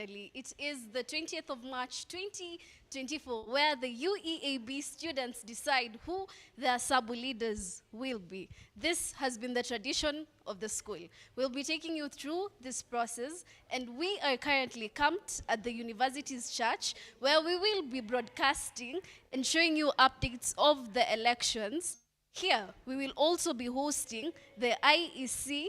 finally, it is the 20th of March 2024, where the Ueab students decide who their sub-leaders will be. This has been the tradition of the school. We'll be taking you through this process, and we are currently camped at the university's church, where we will be broadcasting and showing you updates of the elections. Here, we will also be hosting the IEC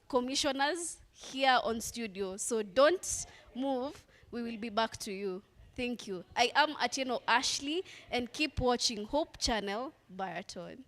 commissioners here on studio. So don't move, we will be back to you. Thank you. I am Atieno Ashley, and keep watching Hope Channel Baraton.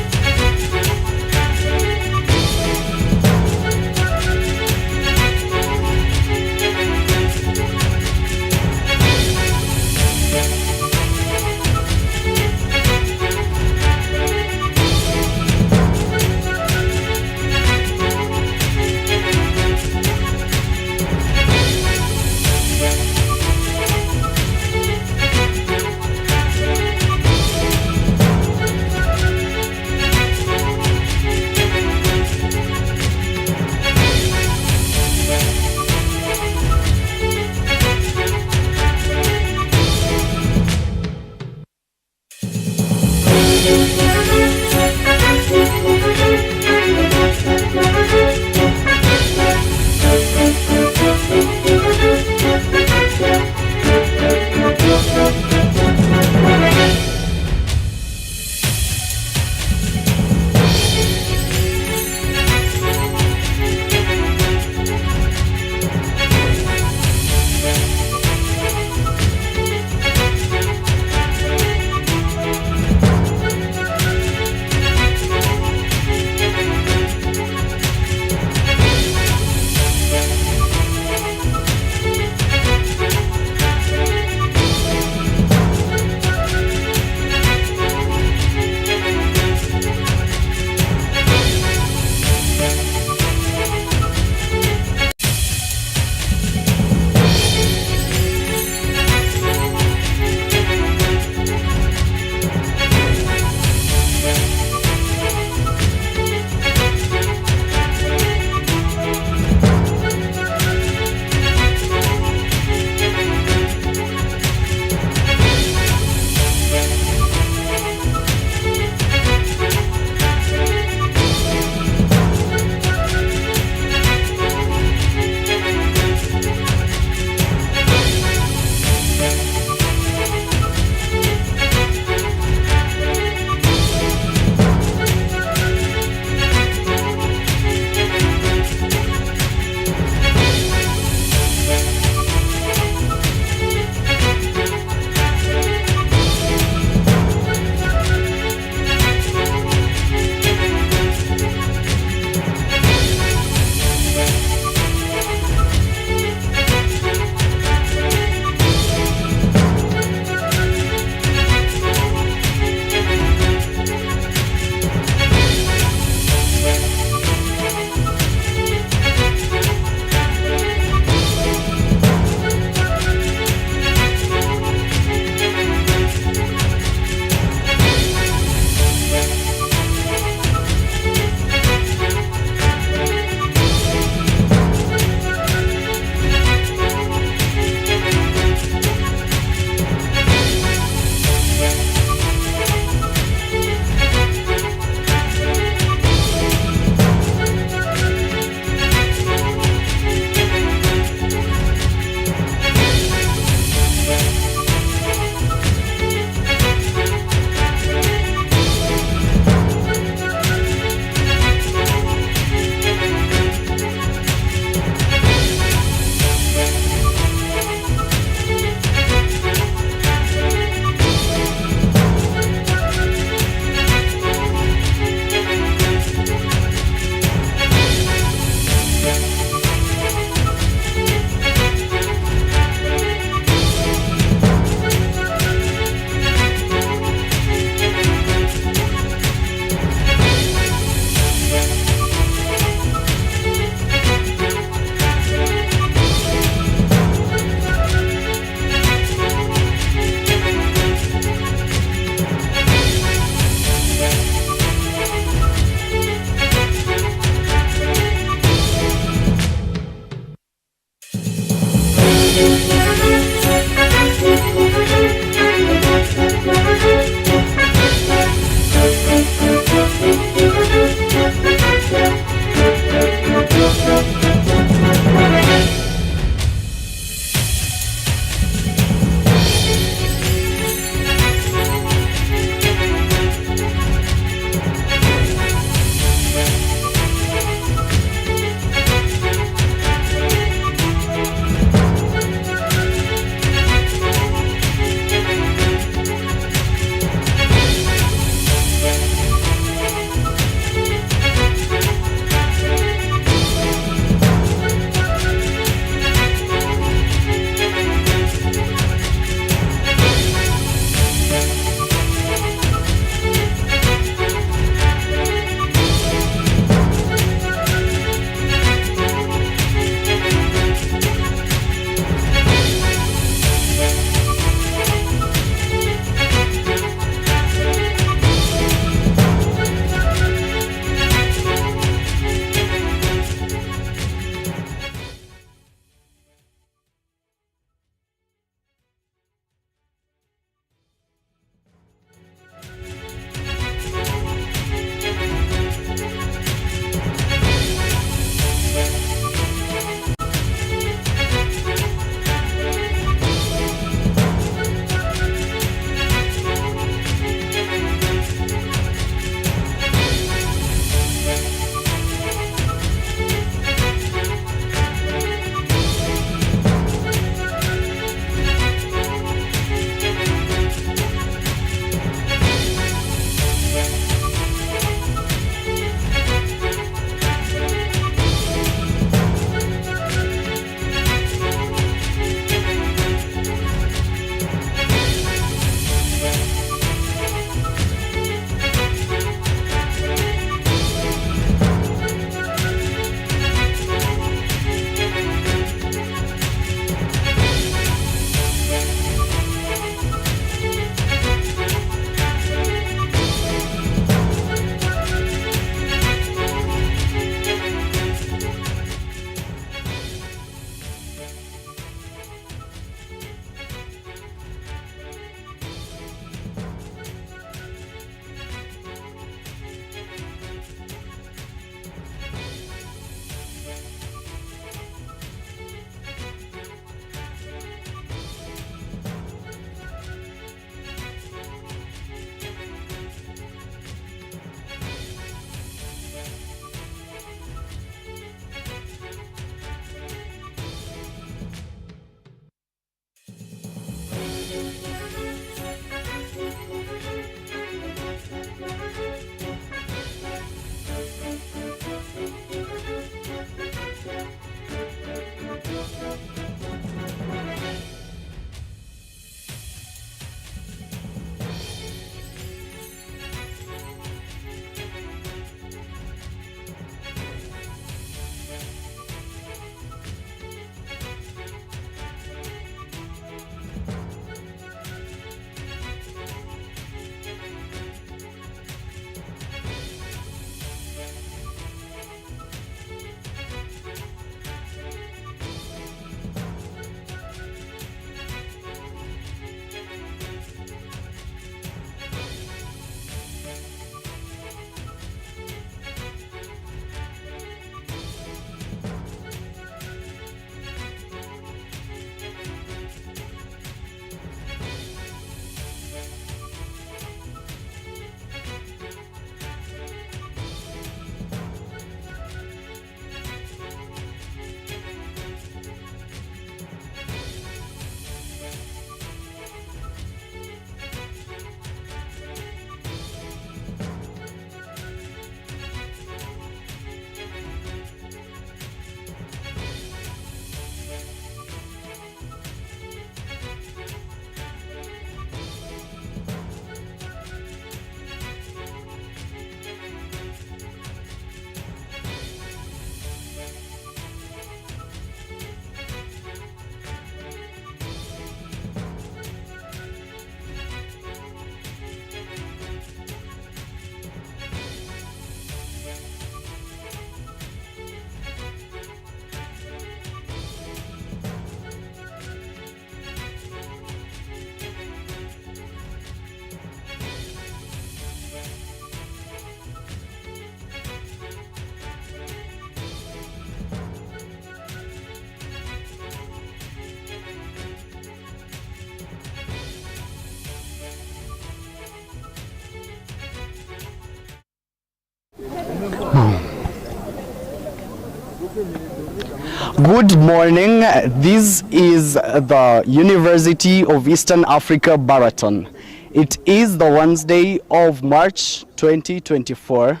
Good morning. This is the University of Eastern Africa Baraton. It is the Wednesday of March 2024,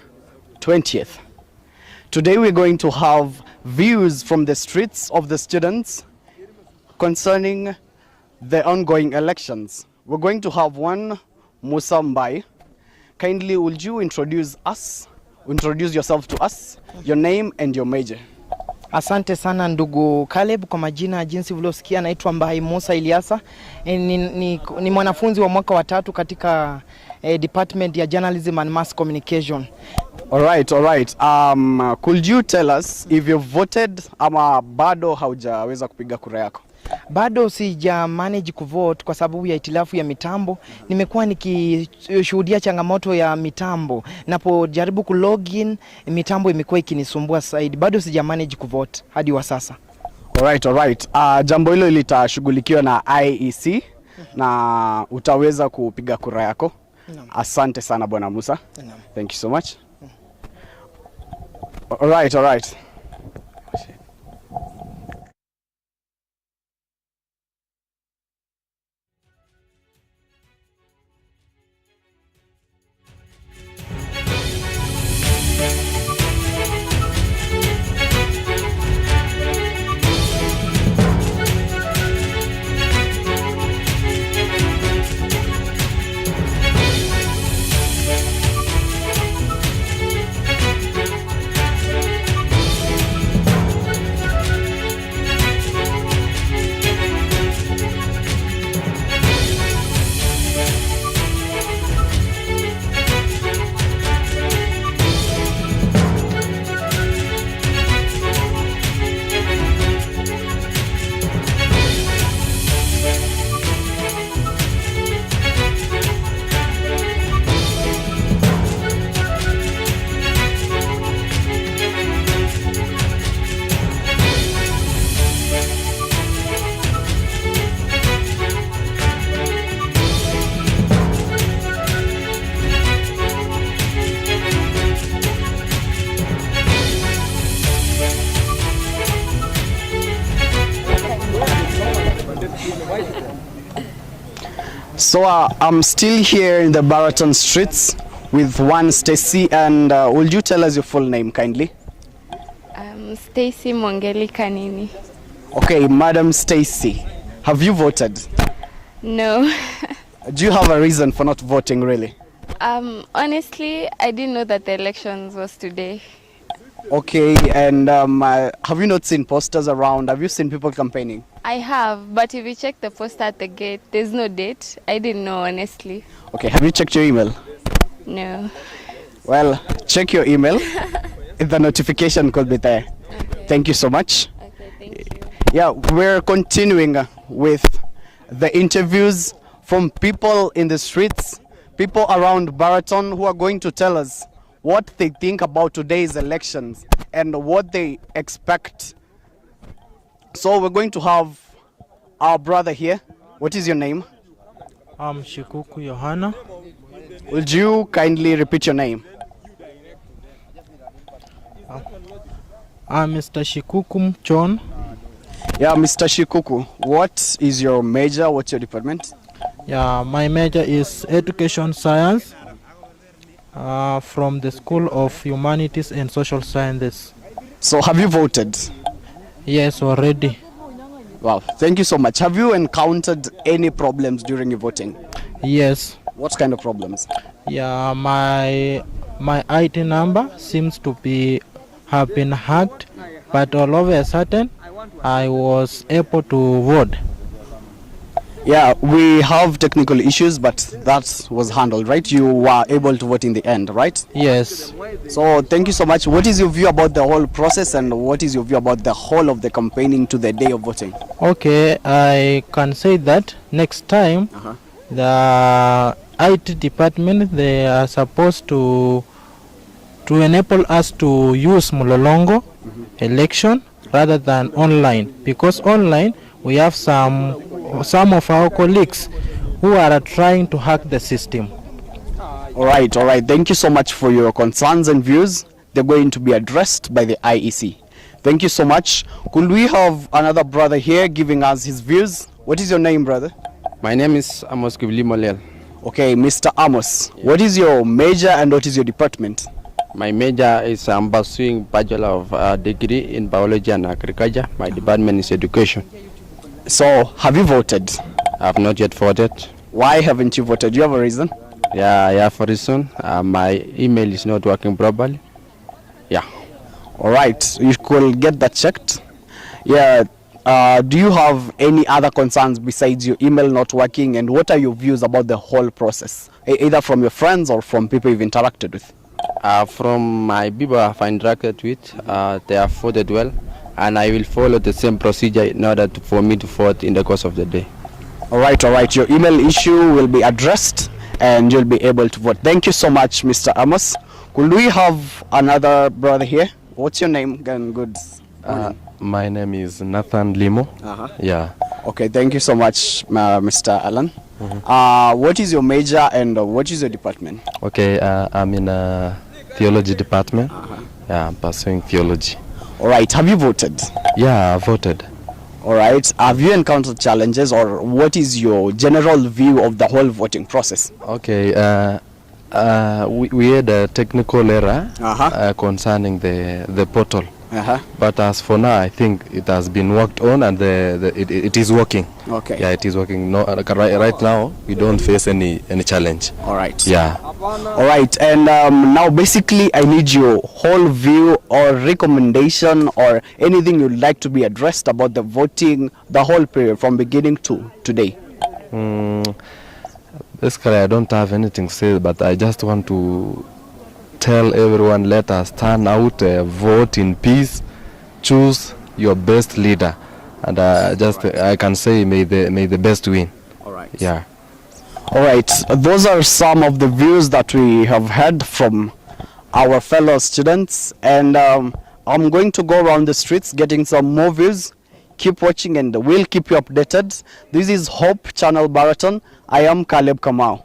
20th. Today we're going to have views from the streets of the students concerning the ongoing elections. We're going to have one Musa Mbai. Kindly, would you introduce yourself to us, your name and your major? Asante sana ndugu Caleb, kwa majina jinsi viliosikia naitwa Mbai Musa Ilyasa. Ni mwanafunzi wa mwaka wa 3 katika department ya journalism and mass communication. All right. Could you tell us if you've voted ama bado haujaweza kupiga kura yako? Bado sija manage kuvote kwa sababu ya itilafu ya mitambo. Nimekuwa nikishuhudia changamoto ya mitambo. Napojaribu kulogin, mitambo imekuwa ikinisumbua zaidi. Bado sija manage kuvote hadi wa sasa. All right. Jambo hilo litashughulikiwa na IEC na utaweza kupiga kura yako. Asante sana Bwana Musa. Thank you so much. All right. So I'm still here in the Baraton streets with one Stacy, and will you tell us your full name kindly? Stacy Mongeli Kanini. Okay, Madam Stacy, have you voted? No. Do you have a reason for not voting really? Honestly, I didn't know that the elections was today. Okay, and have you not seen posters around? Have you seen people campaigning? I have, but if you check the poster at the gate, there's no date. I didn't know, honestly. Okay, have you checked your email? No. Well, check your email. The notification could be there. Okay. Thank you so much. Okay, thank you. Yeah, we're continuing with the interviews from people in the streets, people around Baraton who are going to tell us what they think about today's elections and what they expect. So we're going to have our brother here. What is your name? I'm Shikuku Yohana. Would you kindly repeat your name? I'm Mr. Shikuku John. Yeah, Mr. Shikuku, what is your major? What's your department? Yeah, my major is Education Science from the School of Humanities and Social Sciences. So have you voted? Yes, already. Wow, thank you so much. Have you encountered any problems during your voting? Yes. What kind of problems? Yeah, my ID number seems to have been hacked, but all of a sudden I was able to vote. Yeah, we have technical issues, but that was handled, right? You were able to vote in the end, right? Yes. So thank you so much. What is your view about the whole process, and what is your view about the whole of the campaigning to the day of voting? Okay, I can say that next time the IT department, they are supposed to enable us to use Mulolongo election rather than online, because online we have some of our colleagues who are trying to hack the system. All right. Thank you so much for your concerns and views. They're going to be addressed by the IEC. Thank you so much. Could we have another brother here giving us his views? What is your name, brother? My name is Amos Kibli Molel. Okay, Mr. Amos, what is your major and what is your department? My major is I'm pursuing Bachelor of Degree in Biology and Agriculture. My department is Education. So, have you voted? I have not yet voted. Why haven't you voted? Do you have a reason? Yeah, for reason. My email is not working properly. Yeah. All right, you could get that checked. Yeah. Do you have any other concerns besides your email not working, and what are your views about the whole process, either from your friends or from people you've interacted with? From my people I've interacted with, they have voted well, and I will follow the same procedure in order for me to vote in the course of the day. All right, your email issue will be addressed and you'll be able to vote. Thank you so much, Mr. Amos. Could we have another brother here? What's your name? Good. My name is Nathan Limo. Yeah. Okay, thank you so much, Mr. Alan. What is your major and what is your department? Okay, I'm in a theology department. Yeah, I'm pursuing theology. All right, have you voted? Yeah, I voted. All right, have you encountered challenges, or what is your general view of the whole voting process? Okay, we had a technical error concerning the portal. But as for now, I think it has been worked on, and it is working. Okay. Yeah, it is working. No, right now we don't face any challenge. All right. Yeah. All right, and now basically I need your whole view or recommendation or anything you'd like to be addressed about the voting, the whole period from beginning to today. Basically, I don't have anything to say, but I just want to tell everyone, let us turn out, vote in peace, choose your best leader, and I can say may the best win. All right. Yeah. All right, those are some of the views that we have heard from our fellow students, and I'm going to go around the streets getting some more views. Keep watching and we'll keep you updated. This is Hope Channel Baraton. I am Caleb Kamau.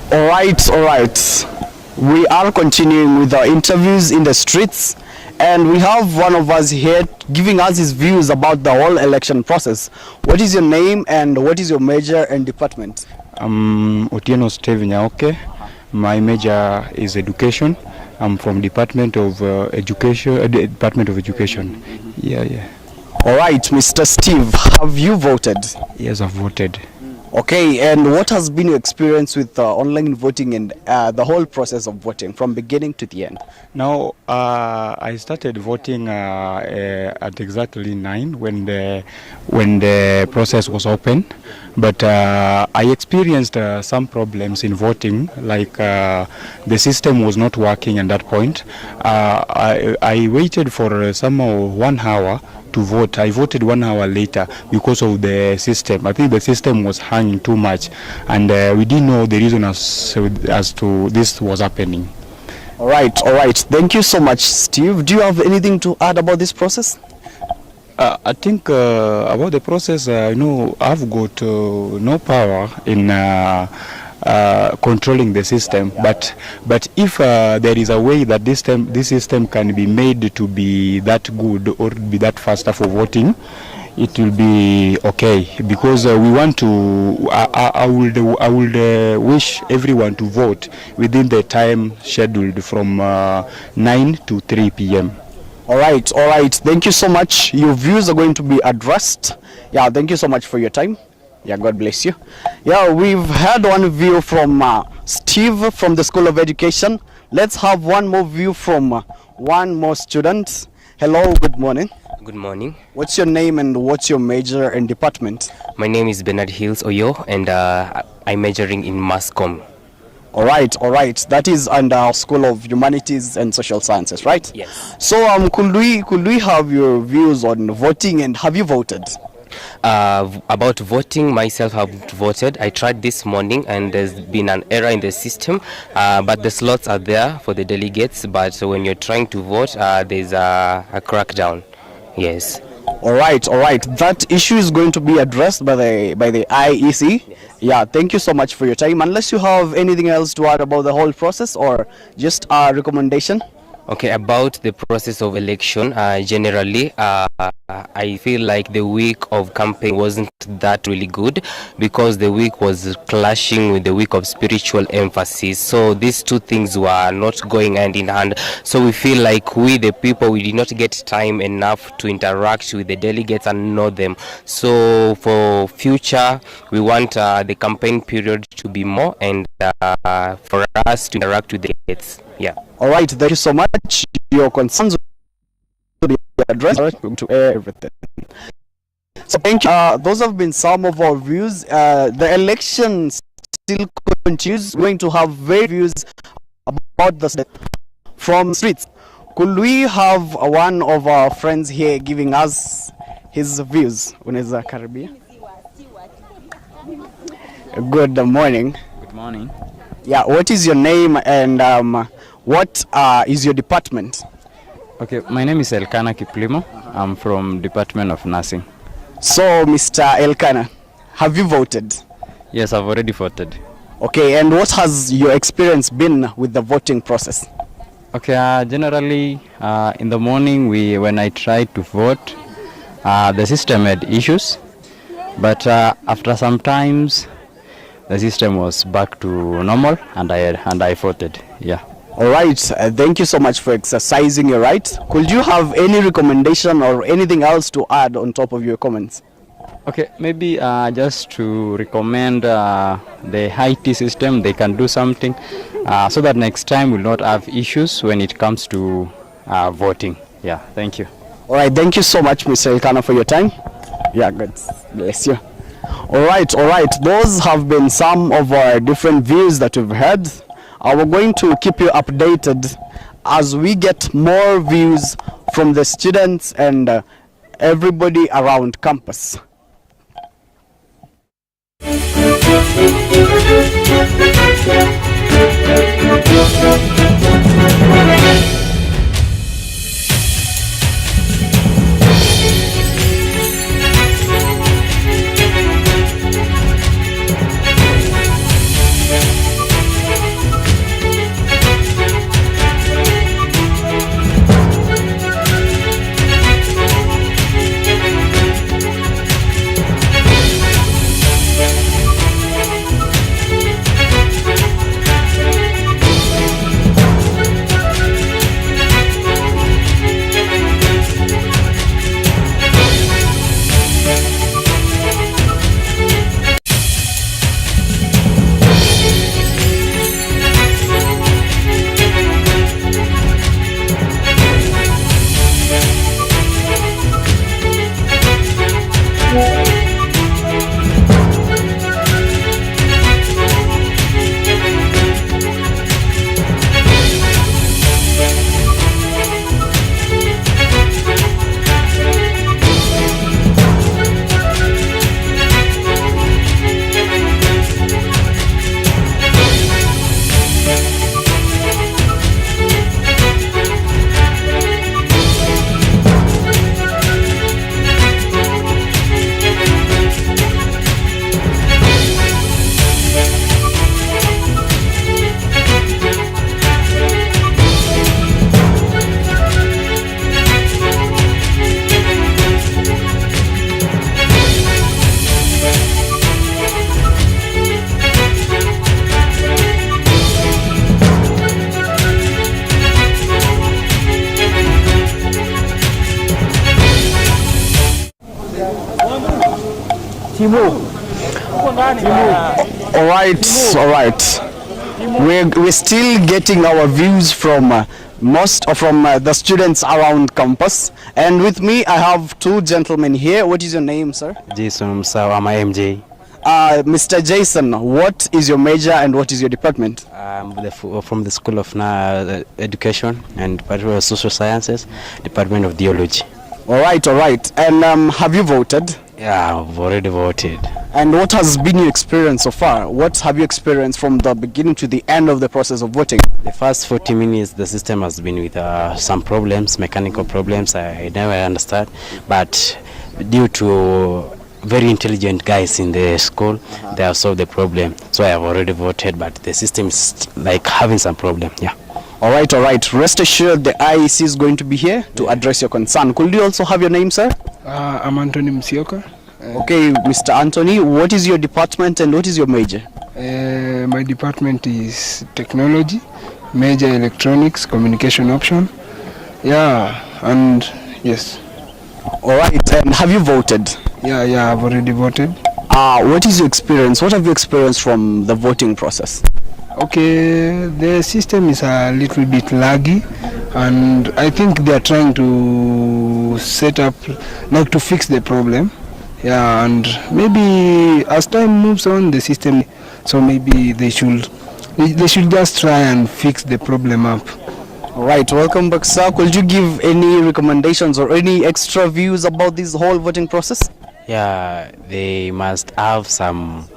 All right. We are continuing with our interviews in the streets, and we have one of us here giving us his views about the whole election process. What is your name and what is your major and department? Otieno Steve Nyaoke. My major is education. I'm from Department of Education. Department of Education. Yeah. All right, Mr. Steve, have you voted? Yes, I've voted. Okay, and what has been your experience with online voting and the whole process of voting from beginning to the end? Now, I started voting at exactly 9 when the process was open, but I experienced some problems in voting, like the system was not working at that point. I waited for somehow 1 hour to vote. I voted 1 hour later because of the system. I think the system was hanging too much, and we didn't know the reason as to this was happening. All right. Thank you so much, Steve. Do you have anything to add about this process? I think about the process, I've got no power in controlling the system, but if there is a way that this system can be made to be that good or be that faster for voting, it will be okay, because we want to I would wish everyone to vote within the time scheduled from 9 to 3 p.m. All right. Thank you so much. Your views are going to be addressed. Yeah, thank you so much for your time. Yeah, God bless you. Yeah, we've had one view from Steve from the School of Education. Let's have one more view from one more student. Hello, good morning. Good morning. What's your name and what's your major and department? My name is Bernard Hills Oyo, and I'm majoring in mass comm. All right. That is under School of Humanities and Social Sciences, right? Yes. So could we have your views on voting, and have you voted? About voting, myself have voted. I tried this morning and there's been an error in the system, but the slots are there for the delegates, but when you're trying to vote, there's a crackdown. Yes. All right. That issue is going to be addressed by the IEC. Yes. Yeah, thank you so much for your time. Unless you have anything else to add about the whole process or just a recommendation? Okay, about the process of election, generally, I feel like the week of campaign wasn't that really good, because the week was clashing with the week of spiritual emphasis. So these two things were not going hand in hand. So we feel like we, the people, we did not get time enough to interact with the delegates and know them. So for future, we want the campaign period to be more, and for us to interact with the delegates. Yeah. All right, thank you so much. Your concerns will be addressed to everything. So thank you. Those have been some of our views. The election still continues. We're going to have various views about the from streets. Could we have one of our friends here giving us his views? Unaweza karibia. Good morning. Good morning. Yeah, what is your name and what is your department? Okay, my name is Elkana Kiplimo. I'm from Department of Nursing. So, Mr. Elkana, have you voted? Yes, I've already voted. Okay, and what has your experience been with the voting process? Okay, generally, in the morning, when I tried to vote, the system had issues, but after some times, the system was back to normal, and I voted. Yeah. All right. Thank you so much for exercising your right. Could you have any recommendation or anything else to add on top of your comments? Okay, maybe just to recommend the IT system, they can do something so that next time we'll not have issues when it comes to voting. Yeah, thank you. All right. Thank you so much, Mr. Elkana, for your time. Yeah, God bless you. All right. Those have been some of our different views that we've had. We're going to keep you updated as we get more views from the students and everybody around campus. All right. We're still getting our views from the students around campus, and with me I have two gentlemen here. What is your name, sir? Jason Msawa, I'm MJ. Mr. Jason, what is your major and what is your department? I'm from the School of Education and Department of Social Sciences, Department of Theology. All right. And have you voted? Yeah, I've already voted. And what has been your experience so far? What have you experienced from the beginning to the end of the process of voting? The first 40 minutes, the system has been with some problems, mechanical problems. I never understand, but due to very intelligent guys in the school, they have solved the problem. So I have already voted, but the system is like having some problem. Yeah. All right. Rest assured, the IEC is going to be here to address your concern. Could you also have your name, sir? I'm Anthony Msioka. Okay, Mr. Anthony, what is your department and what is your major? My department is technology, major electronics, communication option. Yeah, and yes. All right, and have you voted? Yeah, I've already voted. What is your experience? What have you experienced from the voting process? Okay, the system is a little bit laggy, and I think they are trying to set up, like, to fix the problem. Yeah, and maybe as time moves on, the system, so maybe they should just try and fix the problem up. All right, welcome back, sir. Could you give any recommendations or any extra views about this whole voting process? Yeah, they must have some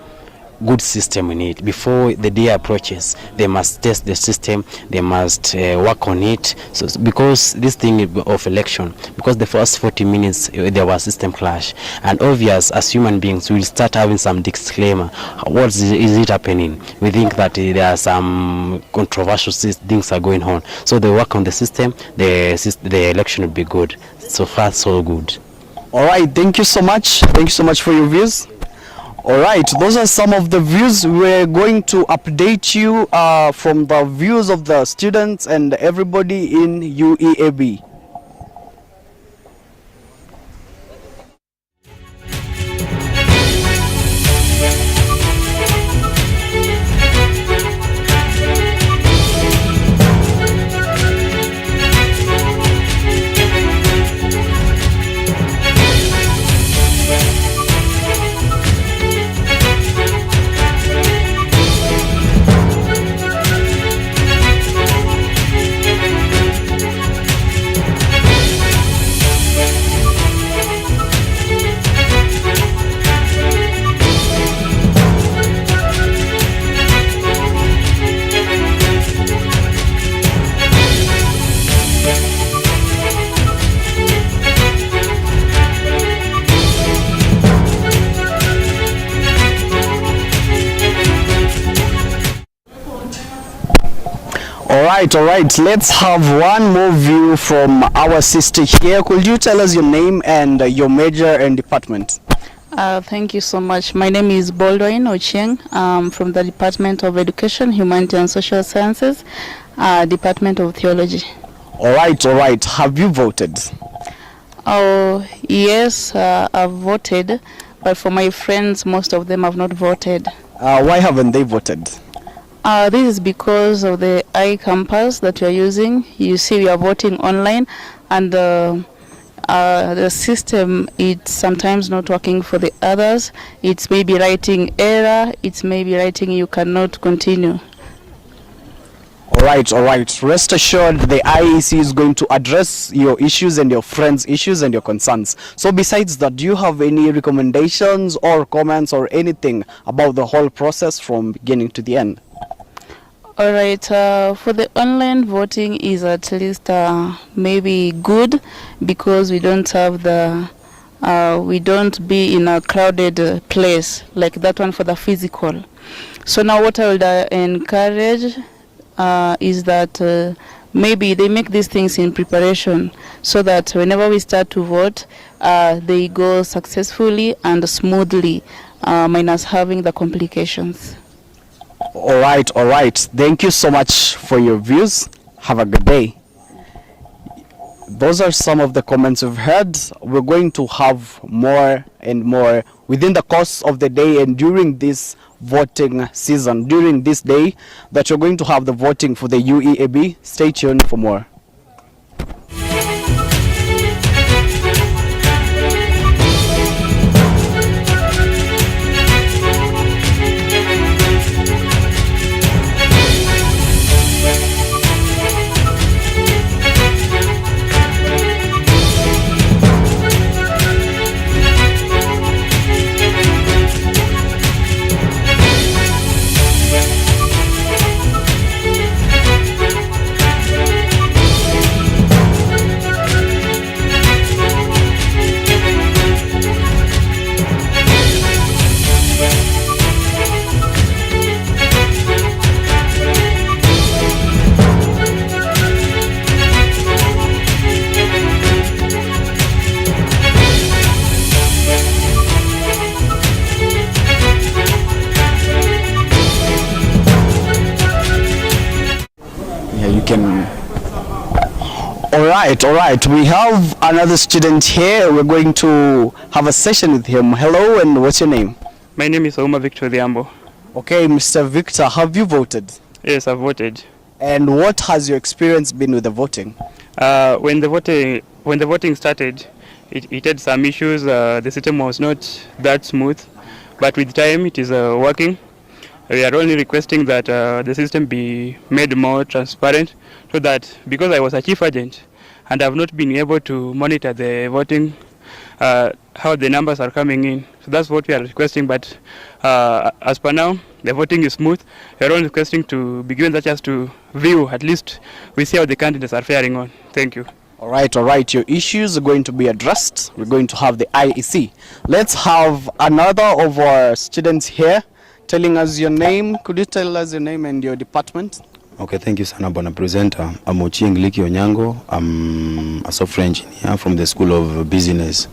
good system in it. Before the day approaches, they must test the system, they must work on it. So because this thing of election, because the first 40 minutes there was system clash, and obvious as human beings we'll start having some disclaimer. What is it happening? We think that there are some controversial things are going on. So they work on the system, the election will be good. So far so good. All right, thank you so much. Thank you so much for your views. All right, those are some of the views. We're going to update you from the views of the students and everybody in UEAB. All right, let's have one more view from our sister here. Could you tell us your name and your major and department? Thank you so much. My name is Baldwin Ochieng. I'm from the Department of Education, Humanity and Social Sciences, Department of Theology. All right. Have you voted? Oh, yes, I've voted, but for my friends, most of them have not voted. Why haven't they voted? This is because of the iCampus that we are using. You see, we are voting online, and the system, it's sometimes not working for the others. It's maybe writing error, it's maybe writing you cannot continue. All right. Rest assured, the IEC is going to address your issues and your friends' issues and your concerns. So besides that, do you have any recommendations or comments or anything about the whole process from beginning to the end? All right, for the online voting is at least maybe good, because we don't have we don't be in a crowded place like that one for the physical. So now what I would encourage is that maybe they make these things in preparation, so that whenever we start to vote, they go successfully and smoothly, minus having the complications. All right. Thank you so much for your views. Have a good day. those are some of the comments we've heard. We're going to have more and more within the course of the day and during this voting season, during this day that you're going to have the voting for the UEAB. Stay tuned for more. All right. We have another student here. We're going to have a session with him. Hello, and what's your name? My name is Ouma Victor Dhiambo. Okay, Mr. Victor, have you voted? Yes, I've voted. And what has your experience been with the voting? When the voting started, it had some issues. The system was not that smooth, but with time it is working. We are only requesting that the system be made more transparent, so that, because I was a chief agent and I've not been able to monitor the voting, how the numbers are coming in. So that's what we are requesting, but as per now, the voting is smooth. We are only requesting to be given the chance to view, at least we see how the candidates are faring on. Thank you. All right. Your issues are going to be addressed. We're going to have the IEC. Let's have another of our students here telling us your name. Could you tell us your name and your department? Okay, thank you, Sana Bona Presenter. I'm Ochieng Liki Onyango. I'm a software engineer from the School of Business.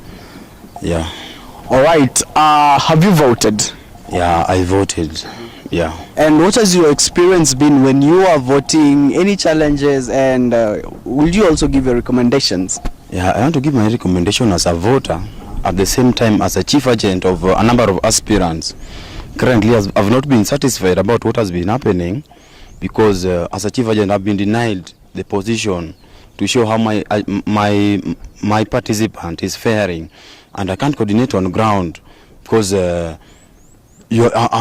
Yeah. All right. Have you voted? Yeah, I voted. Yeah. And what has your experience been when you are voting? Any challenges, and will you also give your recommendations? Yeah, I want to give my recommendation as a voter, at the same time as a chief agent of a number of aspirants. Currently, I've not been satisfied about what has been happening, because as a chief agent I've been denied the position to show how my participant is faring, and I can't coordinate on ground because I'm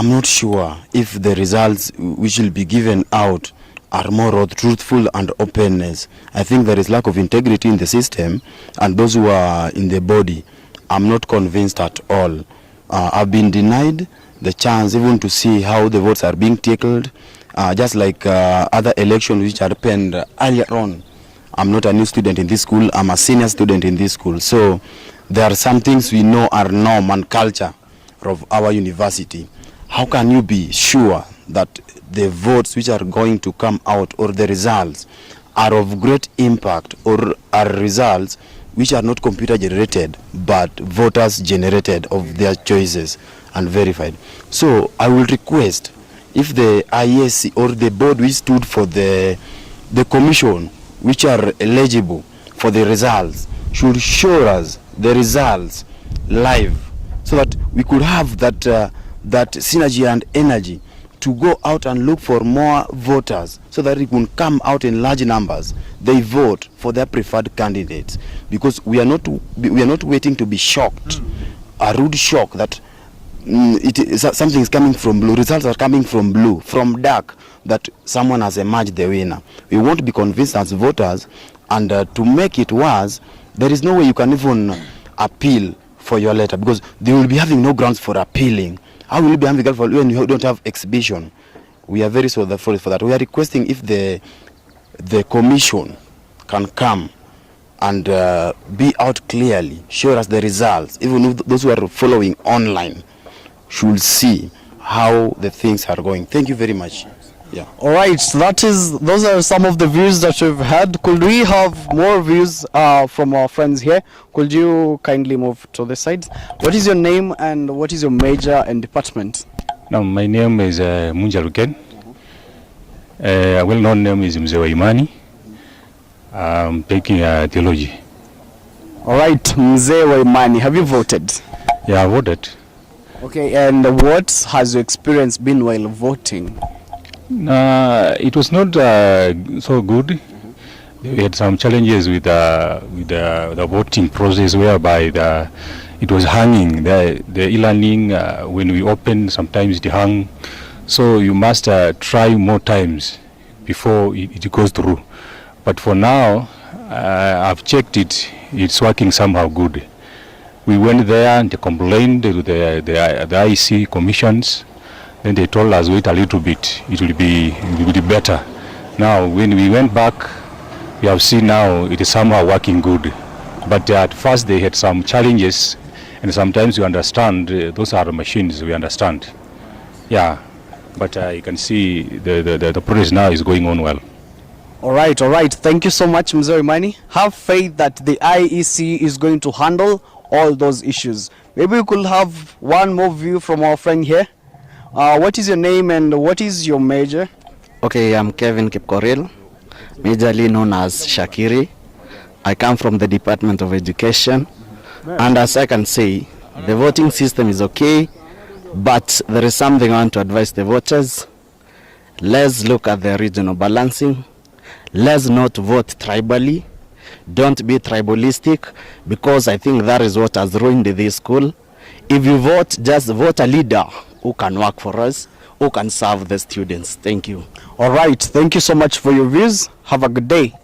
not sure if the results which will be given out are more truthful and openness. I think there is lack of integrity in the system, and those who are in the body, I'm not convinced at all. I've been denied the chance even to see how the votes are being tackled. Just like other elections which happened earlier on. I'm not a new student in this school, I'm a senior student in this school. So there are some things we know are norm and culture of our university. How can you be sure that the votes which are going to come out, or the results, are of great impact, or are results which are not computer generated but voters generated of their choices and verified? So I will request, if the IEC or the board which stood for the commission which are eligible for the results should show us the results live, so that we could have that synergy and energy to go out and look for more voters, so that it will come out in large numbers. They vote for their preferred candidates, because we are not waiting to be shocked, a rude shock that something is coming from blue, results are coming from blue, from dark, that someone has emerged the winner. We want to be convinced as voters, and to make it worse, there is no way you can even appeal for your letter, because they will be having no grounds for appealing. How will you be having grounds for when you don't have exhibition? We are very sorry for that. We are requesting if the commission can come and be out clearly, show us the results, even if those who are following online should see how the things are going. Thank you very much. Yeah. All right, those are some of the views that we've had. Could we have more views from our friends here? Could you kindly move to the side? What is your name and what is your major and department? No, my name is Munja Ruken. A well-known name is Mzee wa Imani. I'm taking theology. All right, Mzee wa Imani, have you voted? Yeah, I voted. Okay, and what has your experience been while voting? It was not so good. We had some challenges with the voting process, whereby it was hanging. The e-learning, when we opened, sometimes it hung. So you must try more times before it goes through. But for now, I've checked it. It's working somehow good. We went there and complained to the IEC commissions. Then they told us wait a little bit. It will be better. Now, when we went back, we have seen now it is somehow working good. But at first they had some challenges, and sometimes you understand those are machines. We understand. Yeah, but you can see the process now is going on well. All right. Thank you so much, Mzee wa Imani. Have faith that the IEC is going to handle all those issues. Maybe we could have one more view from our friend here. What is your name and what is your major? Okay, I'm Kevin Kipkoril, majorly known as Shakiri. I come from the Department of Education, and as I can say, the voting system is okay, but there is something I want to advise the voters. Let's look at the regional balancing. Let's not vote tribally. Don't be tribalistic, because I think that is what has ruined this school. If you vote, just vote a leader who can work for us, who can serve the students. Thank you. All right, thank you so much for your views. Have a good day.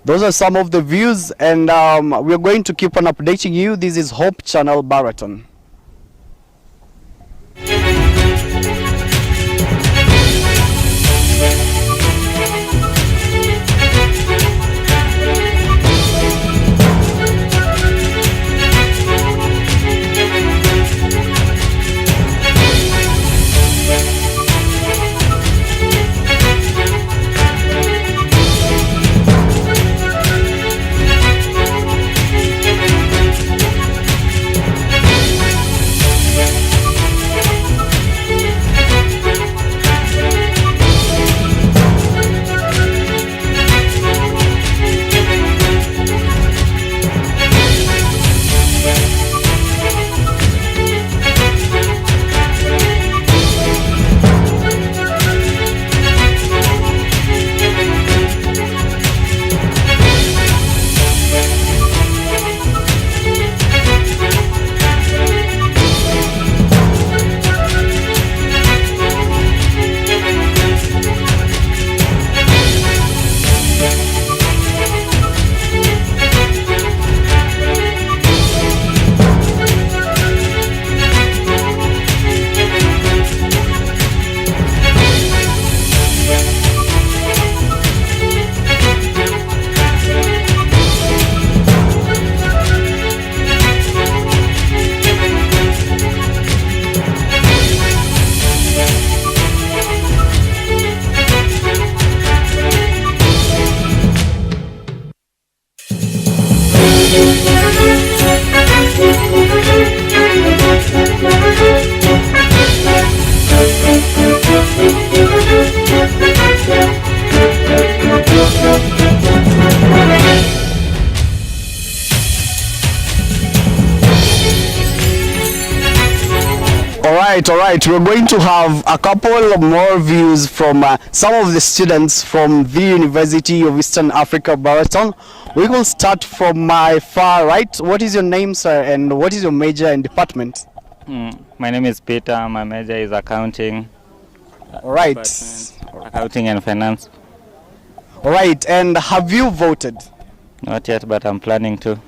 Those are some of the views, and we're going to keep on updating you. This is Hope Channel Baraton. All right, we're going to have a couple of more views from some of the students from the University of Eastern Africa, Baraton. We will start from my far right. What is your name, sir, and what is your major and department? My name is Peter. My major is accounting. All right. Accounting and finance. All right, and have you voted? Not yet, but I'm planning to.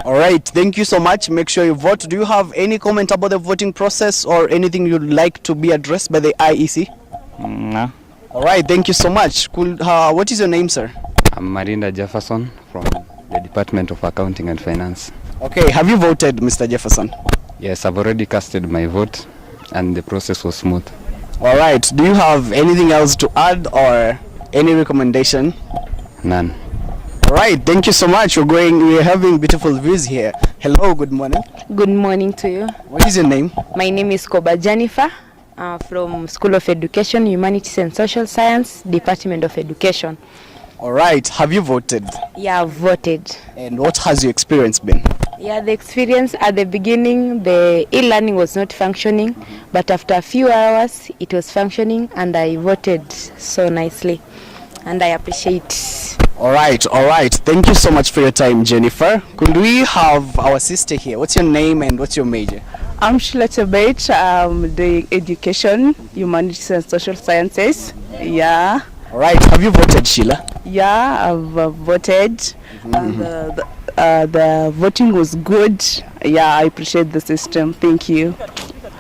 All right, thank you so much. Make sure you vote. Do you have any comment about the voting process or anything you'd like to be addressed by the IEC? No. All right, thank you so much. Cool. What is your name, sir? I'm Marinda Jefferson from the Department of Accounting and Finance. Okay, have you voted, Mr. Jefferson? Yes, I've already casted my vote and the process was smooth. All right, do you have anything else to add or any recommendation? None. All right, thank you so much. We're having beautiful views here. Hello, good morning. Good morning to you. What is your name? My name is Koba Jennifer from School of Education, Humanities and Social Science, Department of Education. All right. Have you voted? Yeah, I've voted. And what has your experience been? Yeah, the experience at the beginning, the e-learning was not functioning, but after a few hours, it was functioning, and I voted so nicely, and I appreciate. All right, all right. Thank you so much for your time, Jennifer. Could we have our sister here? What's your name and what's your major? I'm Sheila Chebet. I'm doing education, humanities and social sciences. Yeah. All right. Have you voted, Sheila? Yeah, I've voted. And the voting was good. Yeah, I appreciate the system. Thank you.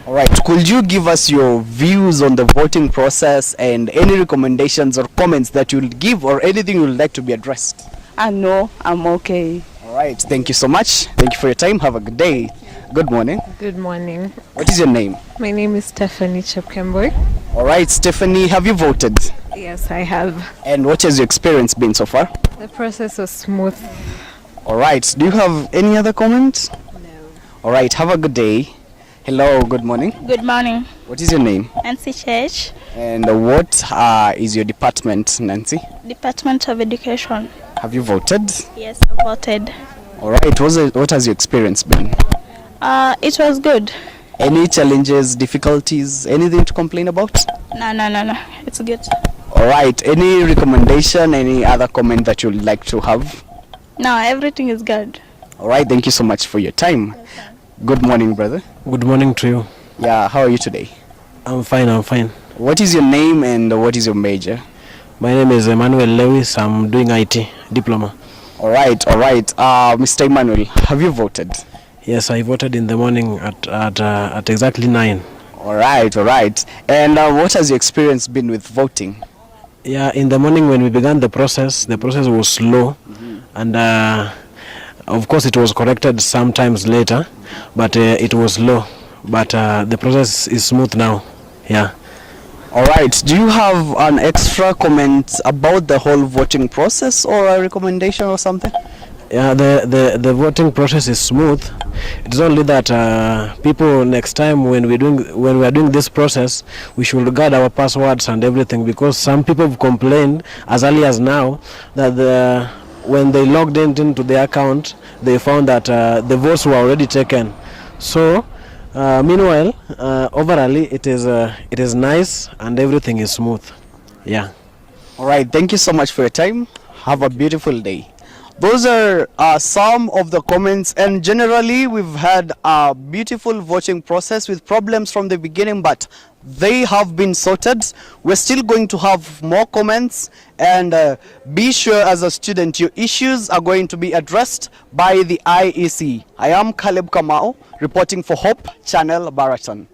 All right. Could you give us your views on the voting process and any recommendations or comments that you'll give or anything you'd like to be addressed? No, I'm okay. All right. Thank you so much. Thank you for your time. Have a good day. Good morning. Good morning. What is your name? My name is Stephanie Chepkemboi. All right, Stephanie, have you voted? Yes, I have. And what has your experience been so far? The process was smooth. All right. Do you have any other comments? No. All right. Have a good day. Hello. Good morning. Good morning. What is your name? Nancy Church, And what is your department, Nancy? Department of Education. Have you voted? Yes, I voted. All right. What has your experience been? It was good. Any challenges, difficulties, anything to complain about? No. It's good. All right. Any recommendation, any other comment that you'd like to have? No, everything is good. All right. Thank you so much for your time. Good morning, brother. Good morning to you. Yeah. How are you today? I'm fine. What is your name and what is your major? My name is Emmanuel Lewis. I'm doing IT diploma. All right. Mr. Emmanuel, have you voted? Yes, I voted in the morning at exactly 9. All right. And what has your experience been with voting? Yeah, in the morning when we began the process was slow, and of course it was corrected sometimes later, but it was slow. But the process is smooth now. Yeah. All right. Do you have an extra comment about the whole voting process or a recommendation or something? Yeah, the voting process is smooth. It's only that people next time when we are doing this process, we should guard our passwords and everything, because some people have complained as early as now that when they logged into their account, they found that the votes were already taken. So meanwhile, overall it is nice and everything is smooth. Yeah. All right. Thank you so much for your time. Have a beautiful day. Those are some of the comments, and generally we've had a beautiful voting process with problems from the beginning, but they have been sorted. We're still going to have more comments, and be sure as a student your issues are going to be addressed by the IEC. I am Caleb Kamau reporting for Hope Channel Baraton.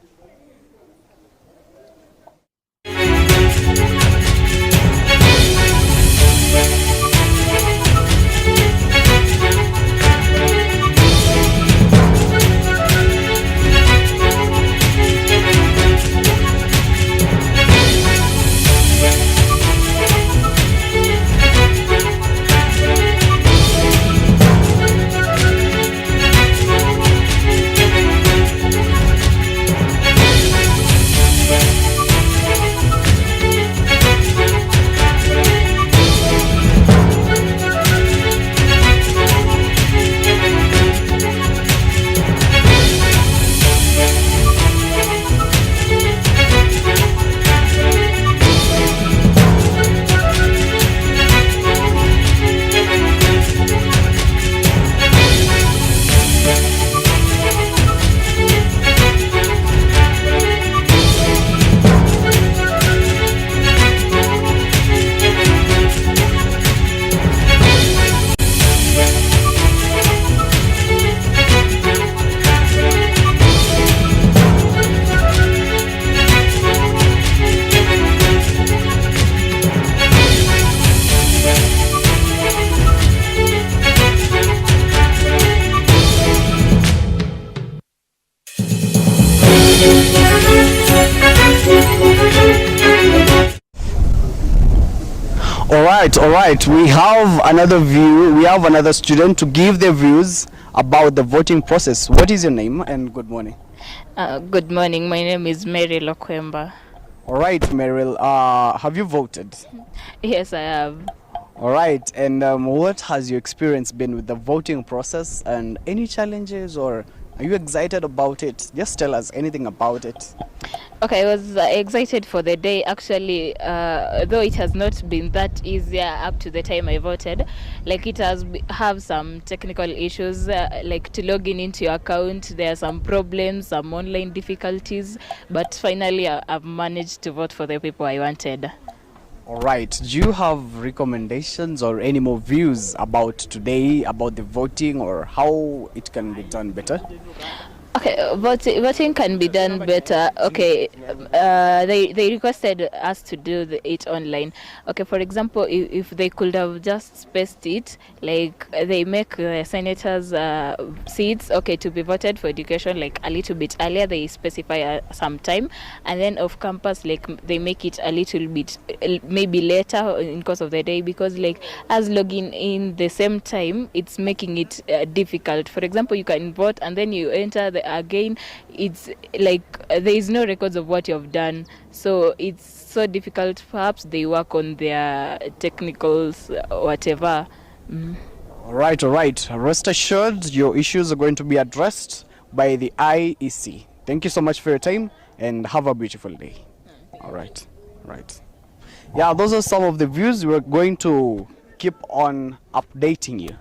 All right. We have another student to give their views about the voting process. What is your name and good morning? Good morning. My name is Mary Lokwemba. All right, Meryl. Have you voted? Yes, I have. All right, and what has your experience been with the voting process, and any challenges, or are you excited about it? Just tell us anything about it. Okay, I was excited for the day actually, though it has not been that easier up to the time I voted. Like it has have some technical issues, like to log in into your account. There are some problems, some online difficulties, but finally I've managed to vote for the people I wanted. All right, do you have recommendations or any more views about today, about the voting, or how it can be done better? Okay, voting can be done better. Okay, they requested us to do it online. Okay, for example, if they could have just spaced it, like they make senators' seats, okay, to be voted for education, like a little bit earlier, they specify some time, and then off campus, like they make it a little bit maybe later in course of the day, because like as logging in the same time, it's making it difficult. For example, you can vote and then you enter again, it's like there is no records of what you've done, so it's so difficult. Perhaps they work on their technicals, whatever. All right, rest assured your issues are going to be addressed by the IEC. Thank you so much for your time and have a beautiful day. All right. Yeah, those are some of the views. We're going to keep on updating you.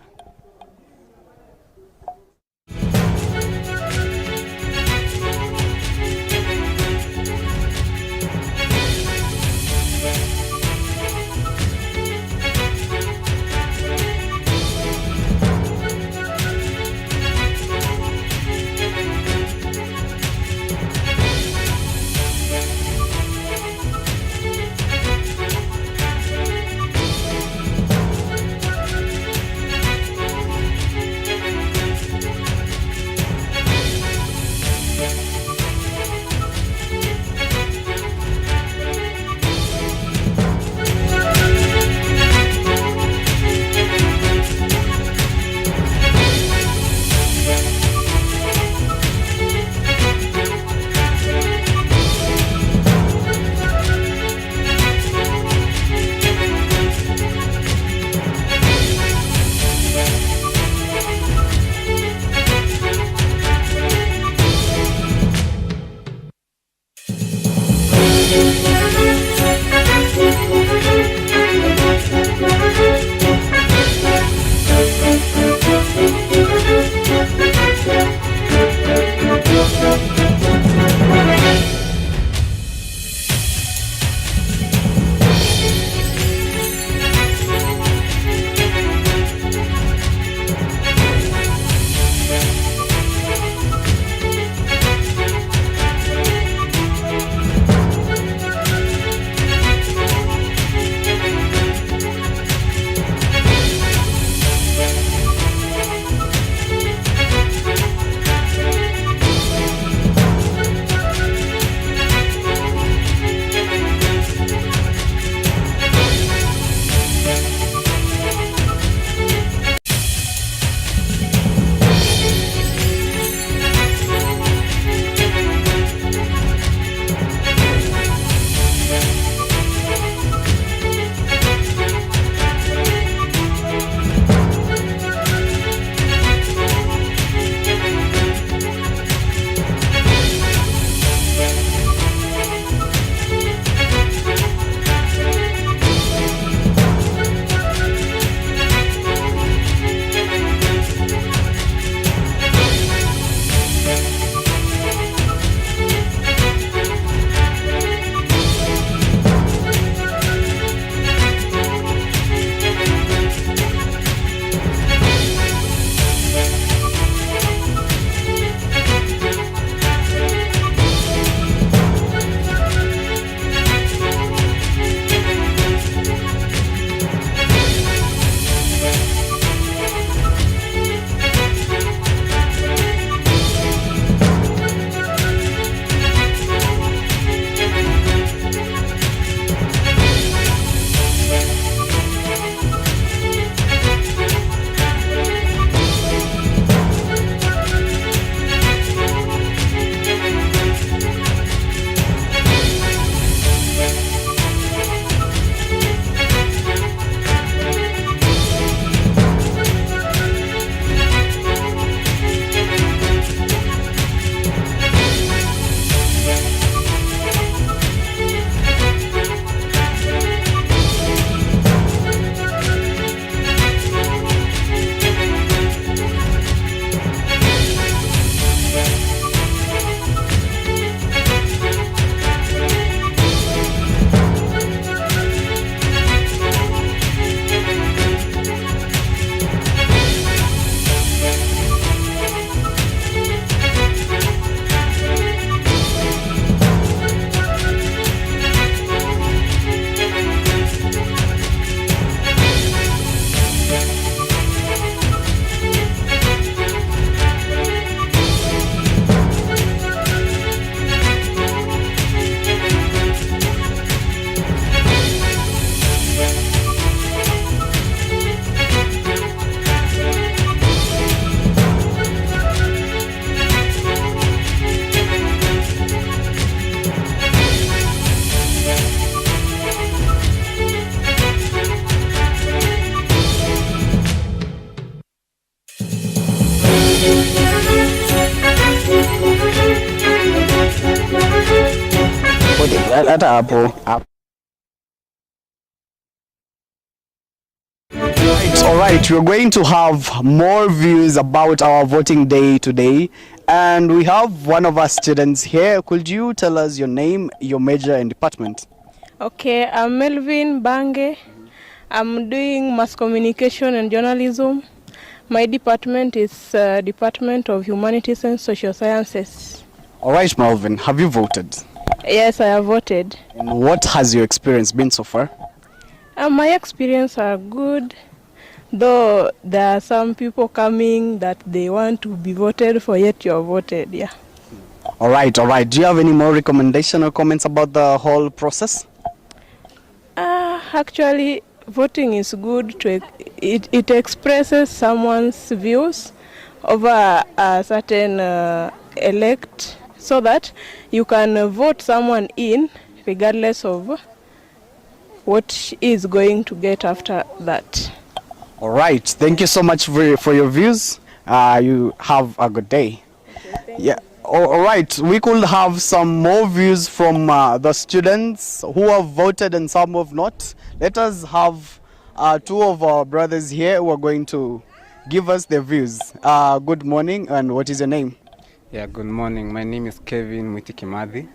hata hapo. All right, we're going to have more views about our voting day today, and we have one of our students here. Could you tell us your name, your major, and department? Okay, I'm Melvin Bange. I'm doing mass communication and journalism. My department is Department of Humanities and Social Sciences. All right, Melvin, have you voted? Yes, I have voted. And what has your experience been so far? My experience are good, though there are some people coming that they want to be voted for, yet you have voted, yeah. All right, all right. Do you have any more recommendation or comments about the whole process? Actually, voting is good. It expresses someone's views over a certain elect, so that you can vote someone in regardless of what is going to get after that. All right. Thank you so much for your views. You have a good day. Yeah. All right. We could have some more views from the students who have voted and some who have not. Let us have two of our brothers here who are going to give us their views. Good morning, and what is your name? Yeah, good morning. My name is Kevin Mwitikimadhi.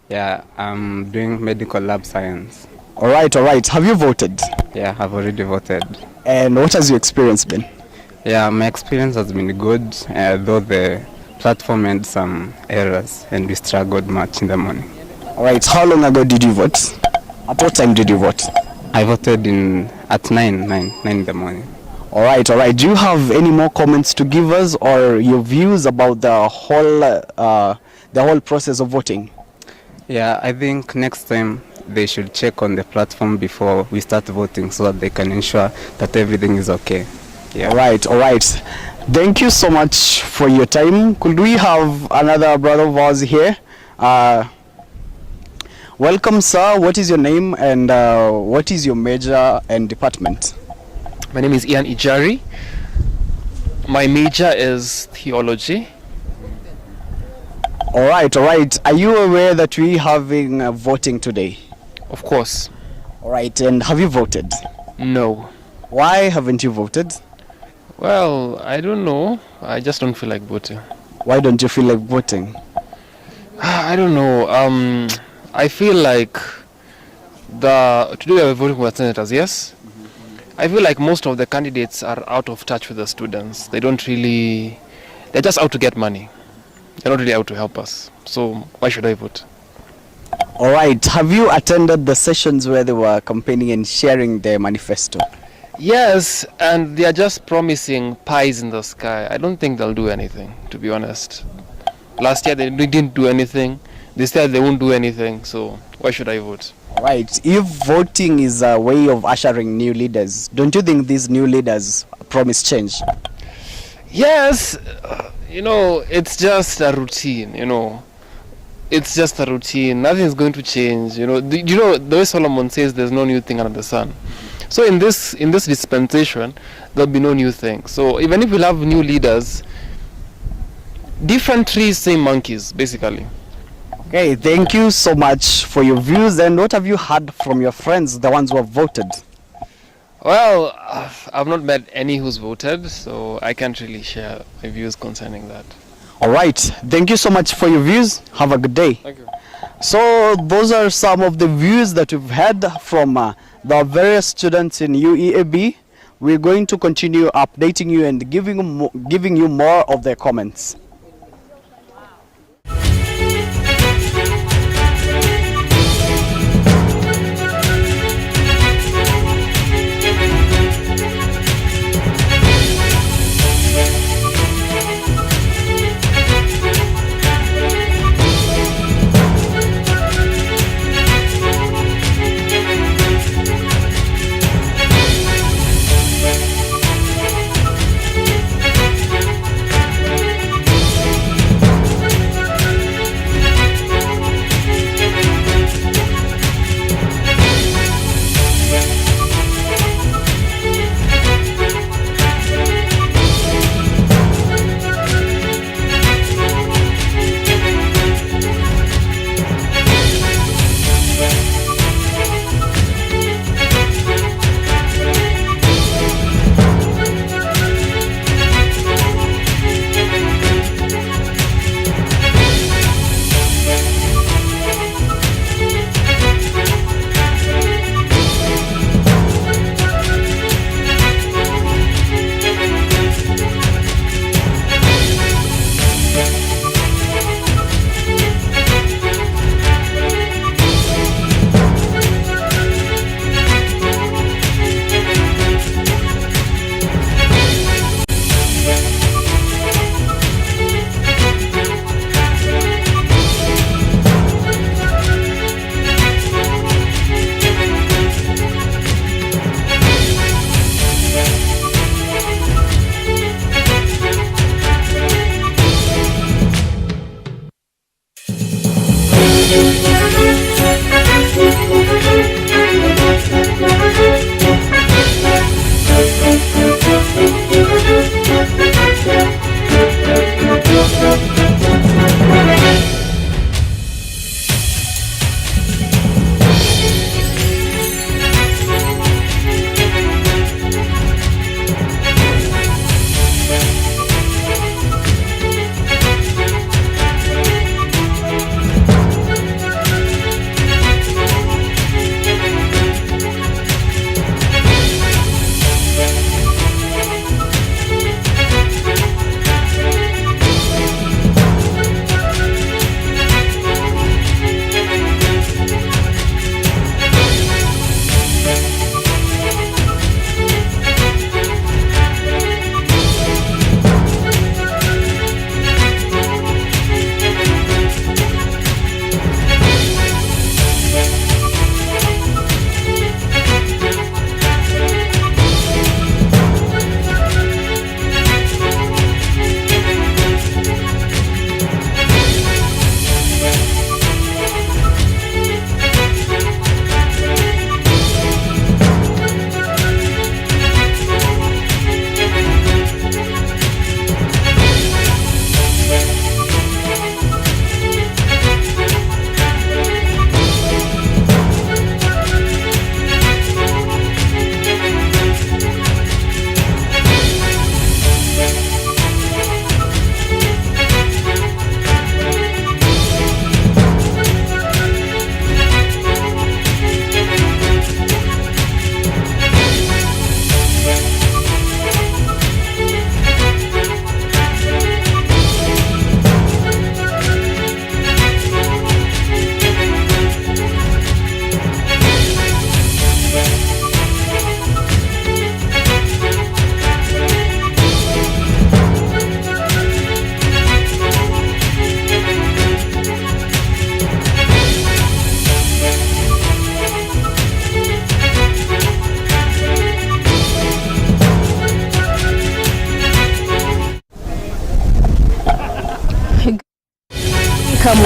Yeah, I'm doing medical lab science. All right, all right. Have you voted? Yeah, I've already voted. And what has your experience been? Yeah, my experience has been good, though the platform had some errors and we struggled much in the morning. All right, how long ago did you vote? At what time did you vote? I voted at 9 in the morning. All right, all right. Do you have any more comments to give us or your views about the whole process of voting? Yeah, I think next time they should check on the platform before we start voting so that they can ensure that everything is okay. Yeah. All right, all right. Thank you so much for your time. Could we have another brother of ours here? Welcome, sir. What is your name and what is your major and department? My name is Ian Ijari. My major is theology. All right, all right. Are you aware that we're having voting today? Of course. All right, and have you voted? No. Why haven't you voted? Well, I don't know. I just don't feel like voting. Why don't you feel like voting? I don't know. I feel like today we are voting for senators, yes? I feel like most of the candidates are out of touch with the students. They're just out to get money. They're not really out to help us. So why should I vote? All right. Have you attended the sessions where they were campaigning and sharing their manifesto? Yes, and they are just promising pies in the sky. I don't think they'll do anything, to be honest. Last year they didn't do anything. This year they won't do anything. So why should I vote? Right. If voting is a way of ushering new leaders, don't you think these new leaders promise change? Yes. It's just a routine, It's just a routine. Nothing's going to change, The way Solomon says there's no new thing under the sun. So in this dispensation, there'll be no new thing. So even if we'll have new leaders, different trees, same monkeys, basically. Okay, thank you so much for your views. And what have you heard from your friends, the ones who have voted? Well, I've not met any who's voted, so I can't really share my views concerning that. All right. Thank you so much for your views. Have a good day. Thank you. So those are some of the views that we've had from the various students in Ueab. We're going to continue updating you and giving you more of their comments.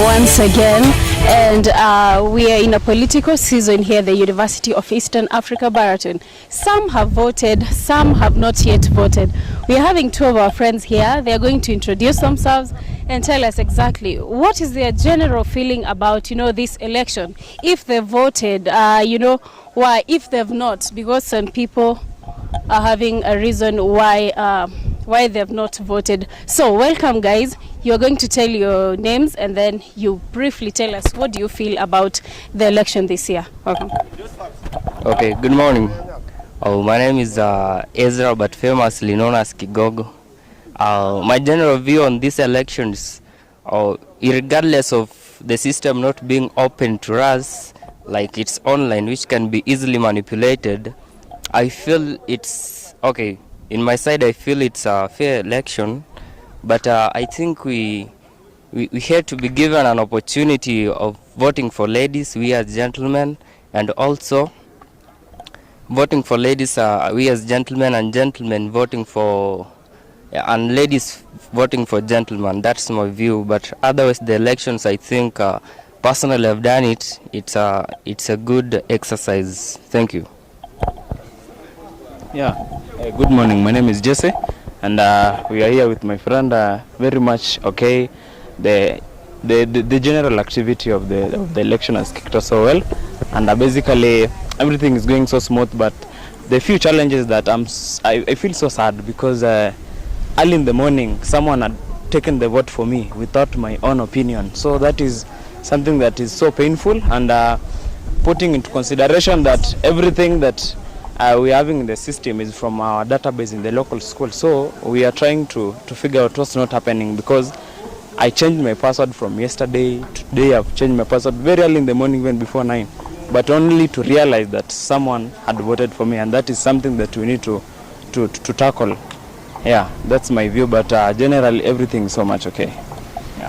once again, and we are in a political season here at the University of Eastern Africa, Baraton. Some have voted, some have not yet voted. We are having two of our friends here. They are going to introduce themselves and tell us exactly what is their general feeling about, this election. If they voted, why, if they've not, because some people are having a reason why they've not voted. So welcome, guys. You're going to tell your names and then you briefly tell us what do you feel about the election this year. Welcome. Okay, good morning. My name is Ezra, but famously known as Kigogo. My general view on these elections, regardless of the system not being open to us, like it's online, which can be easily manipulated, I feel it's okay. In my side, I feel it's a fair election, but I think we had to be given an opportunity of voting for ladies, we as gentlemen, and also voting for ladies, we as gentlemen, and gentlemen voting for, and ladies voting for gentlemen. That's my view. But otherwise, the elections, I think, personally, I've done it. It's a good exercise. Thank you. Yeah, good morning. My name is Jesse, and we are here with my friend. Very much okay. The general activity of the election has kicked off so well, and basically everything is going so smooth. But the few challenges that I feel so sad because early in the morning someone had taken the vote for me without my own opinion. So that is something that is so painful, and putting into consideration that everything that we are having in the system is from our database in the local school. So we are trying to figure out what's not happening, because I changed my password from yesterday to today. I've changed my password very early in the morning, even before 9, but only to realize that someone had voted for me, and that is something that we need to tackle. Yeah, that's my view, but generally everything is so much okay. Yeah.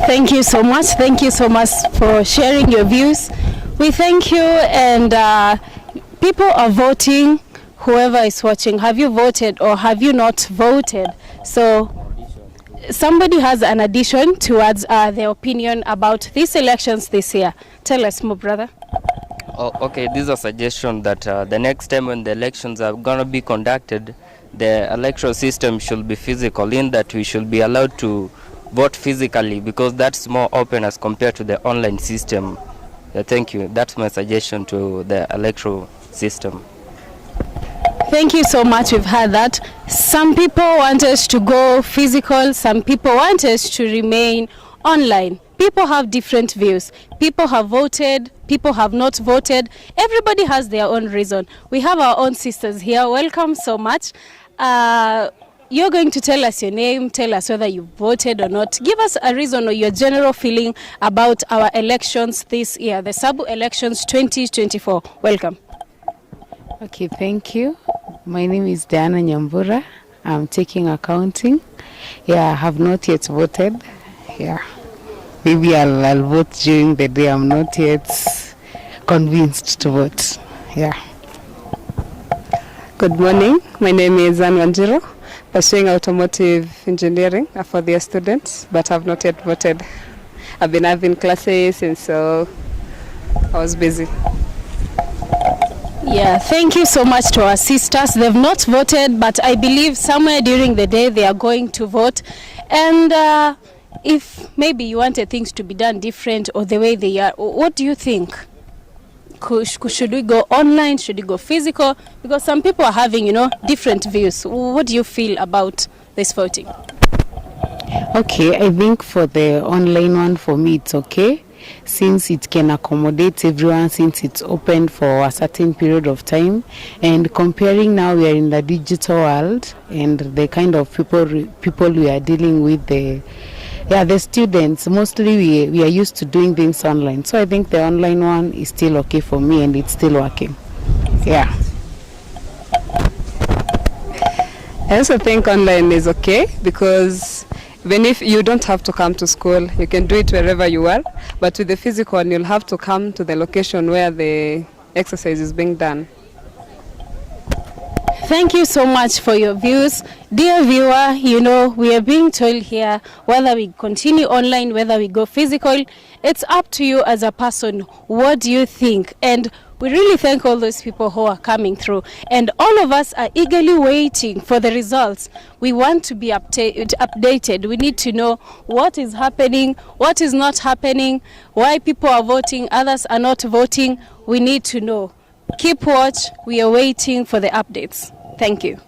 Thank you so much. Thank you so much for sharing your views. We thank you, and people are voting. Whoever is watching, have you voted or have you not voted? So somebody has an addition towards their opinion about these elections this year. Tell us more, brother. Oh, okay, this is a suggestion that the next time when the elections are going to be conducted, the electoral system should be physical, in that we should be allowed to vote physically, because that's more open as compared to the online system. Thank you. That's my suggestion to the electoral system. Thank you so much. We've heard that. Some people want us to go physical. Some people want us to remain online. People have different views. People have voted. People have not voted. Everybody has their own reason. We have our own sisters here. Welcome so much. You're going to tell us your name, tell us whether you voted or not. Give us a reason or your general feeling about our elections this year, the Sabu elections 2024. Welcome. Okay, thank you. My name is Diana Nyambura. I'm taking accounting. Yeah, I have not yet voted. Yeah, maybe I'll vote during the day. I'm not yet convinced to vote. Yeah. Good morning. My name is Anne Wanjiro, pursuing automotive engineering for their students, but I've not yet voted. I've been having classes, and so I was busy. Yeah, thank you so much to our sisters. They've not voted, but I believe somewhere during the day they are going to vote. And if maybe you wanted things to be done different or the way they are, what do you think? Should we go online? Should we go physical? Because some people are having, different views. What do you feel about this voting? Okay, I think for the online one, for me, it's okay, since it can accommodate everyone, since it's open for a certain period of time. And comparing now, we are in the digital world, and the kind of people we are dealing with, the students, mostly we are used to doing things online. So I think the online one is still okay for me, and it's still working. Yeah. I also think online is okay, because even if you don't have to come to school, you can do it wherever you are. But with the physical one, you'll have to come to the location where the exercise is being done. Thank you so much for your views. Dear viewer, you know, we are being told here whether we continue online, whether we go physical. It's up to you as a person. What do you think? And we really thank all those people who are coming through. And all of us are eagerly waiting for the results. We want to be updated. We need to know what is happening, what is not happening, why people are voting, others are not voting. We need to know. Keep watch. We are waiting for the updates. Thank you.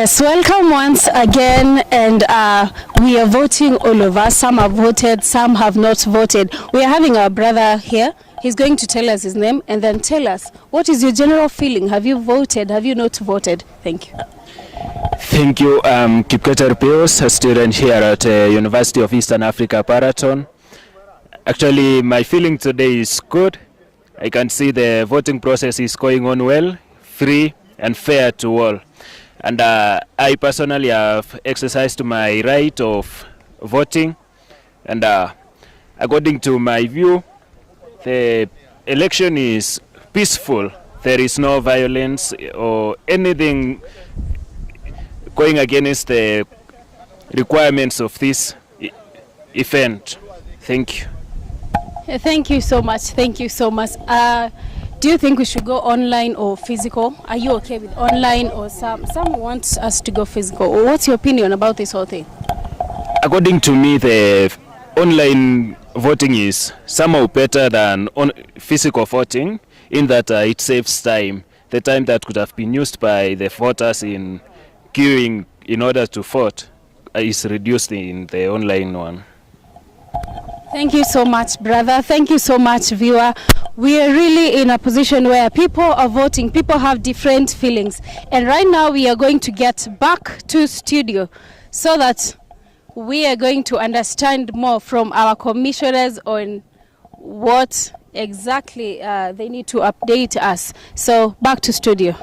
Yes, welcome once again, and we are voting, all of us. Some have voted, some have not voted. We are having our brother here. He's going to tell us his name and then tell us, what is your general feeling? Have you voted? Have you not voted? Thank you. Thank you. Kipketer Pius, a student here at University of Eastern Africa, Paraton. Actually, my feeling today is good. I can see the voting process is going on well, free and fair to all. And I personally have exercised my right of voting. And according to my view, the election is peaceful. There is no violence or anything going against the requirements of this event. Thank you. Thank you so much. Thank you so much. Do you think we should go online or physical? Are you okay with online, or some want us to go physical? Or what's your opinion about this whole thing? According to me, the online voting is somehow better than physical voting, in that it saves time. The time that could have been used by the voters in queuing in order to vote is reduced in the online one. Thank you so much, brother. Thank you so much, viewer. We are really in a position where people are voting. People have different feelings. And right now we are going to get back to studio so that we are going to understand more from our commissioners on what exactly they need to update us. So back to studio.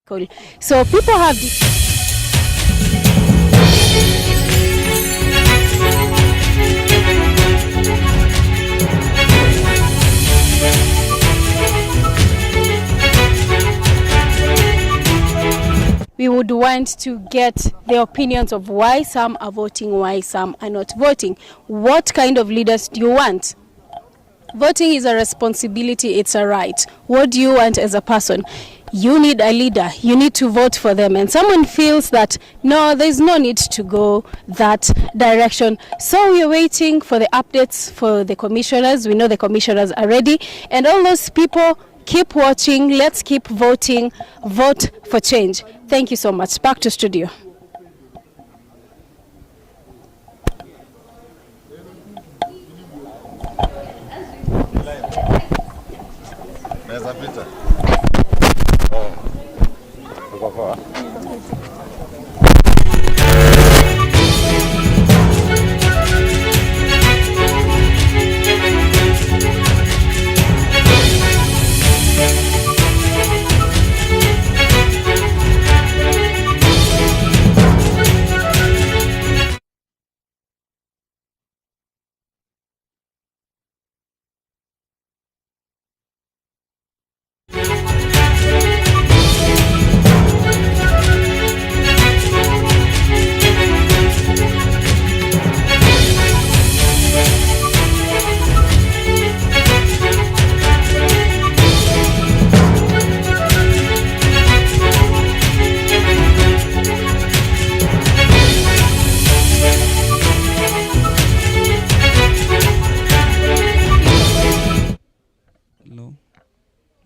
Cool. So people have we would want to get the opinions of why some are voting, why some are not voting. What kind of leaders do you want? Voting is a responsibility, it's a right. What do you want as a person? You need a leader, you need to vote for them, and someone feels that no, there's no need to go that direction. So we are waiting for the updates for the commissioners. We know the commissioners are ready, and all those people, keep watching, let's keep voting, vote for change. Thank you so much. Back to studio. Naweza pita. Uko poa?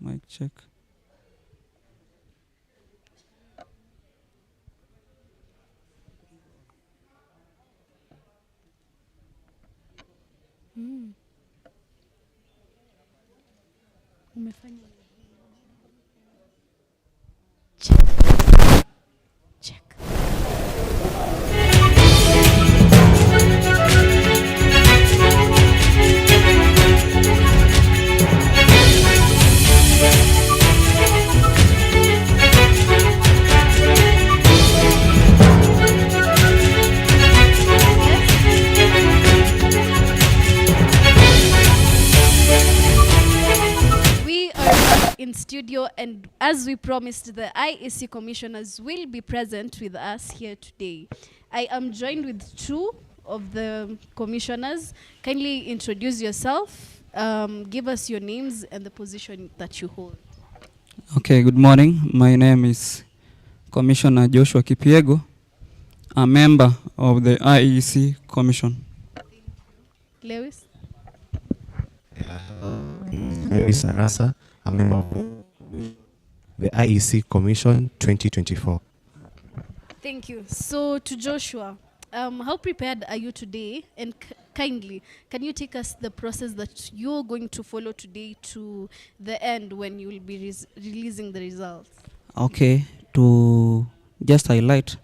Mic check. Umefanya check. We are in studio, and as we promised, the IEC commissioners will be present with us here today. I am joined with two of the commissioners. Kindly introduce yourself, give us your names and the position that you hold. Okay, good morning. My name is Commissioner Joshua Kipiego, a member of the IEC Commission. Lewis? Lewis Arasa, a member of the IEC Commission 2024. Thank you. So to Joshua, how prepared are you today? And kindly, can you take us the process that you're going to follow today to the end when you will be releasing the results? Okay, to just highlight,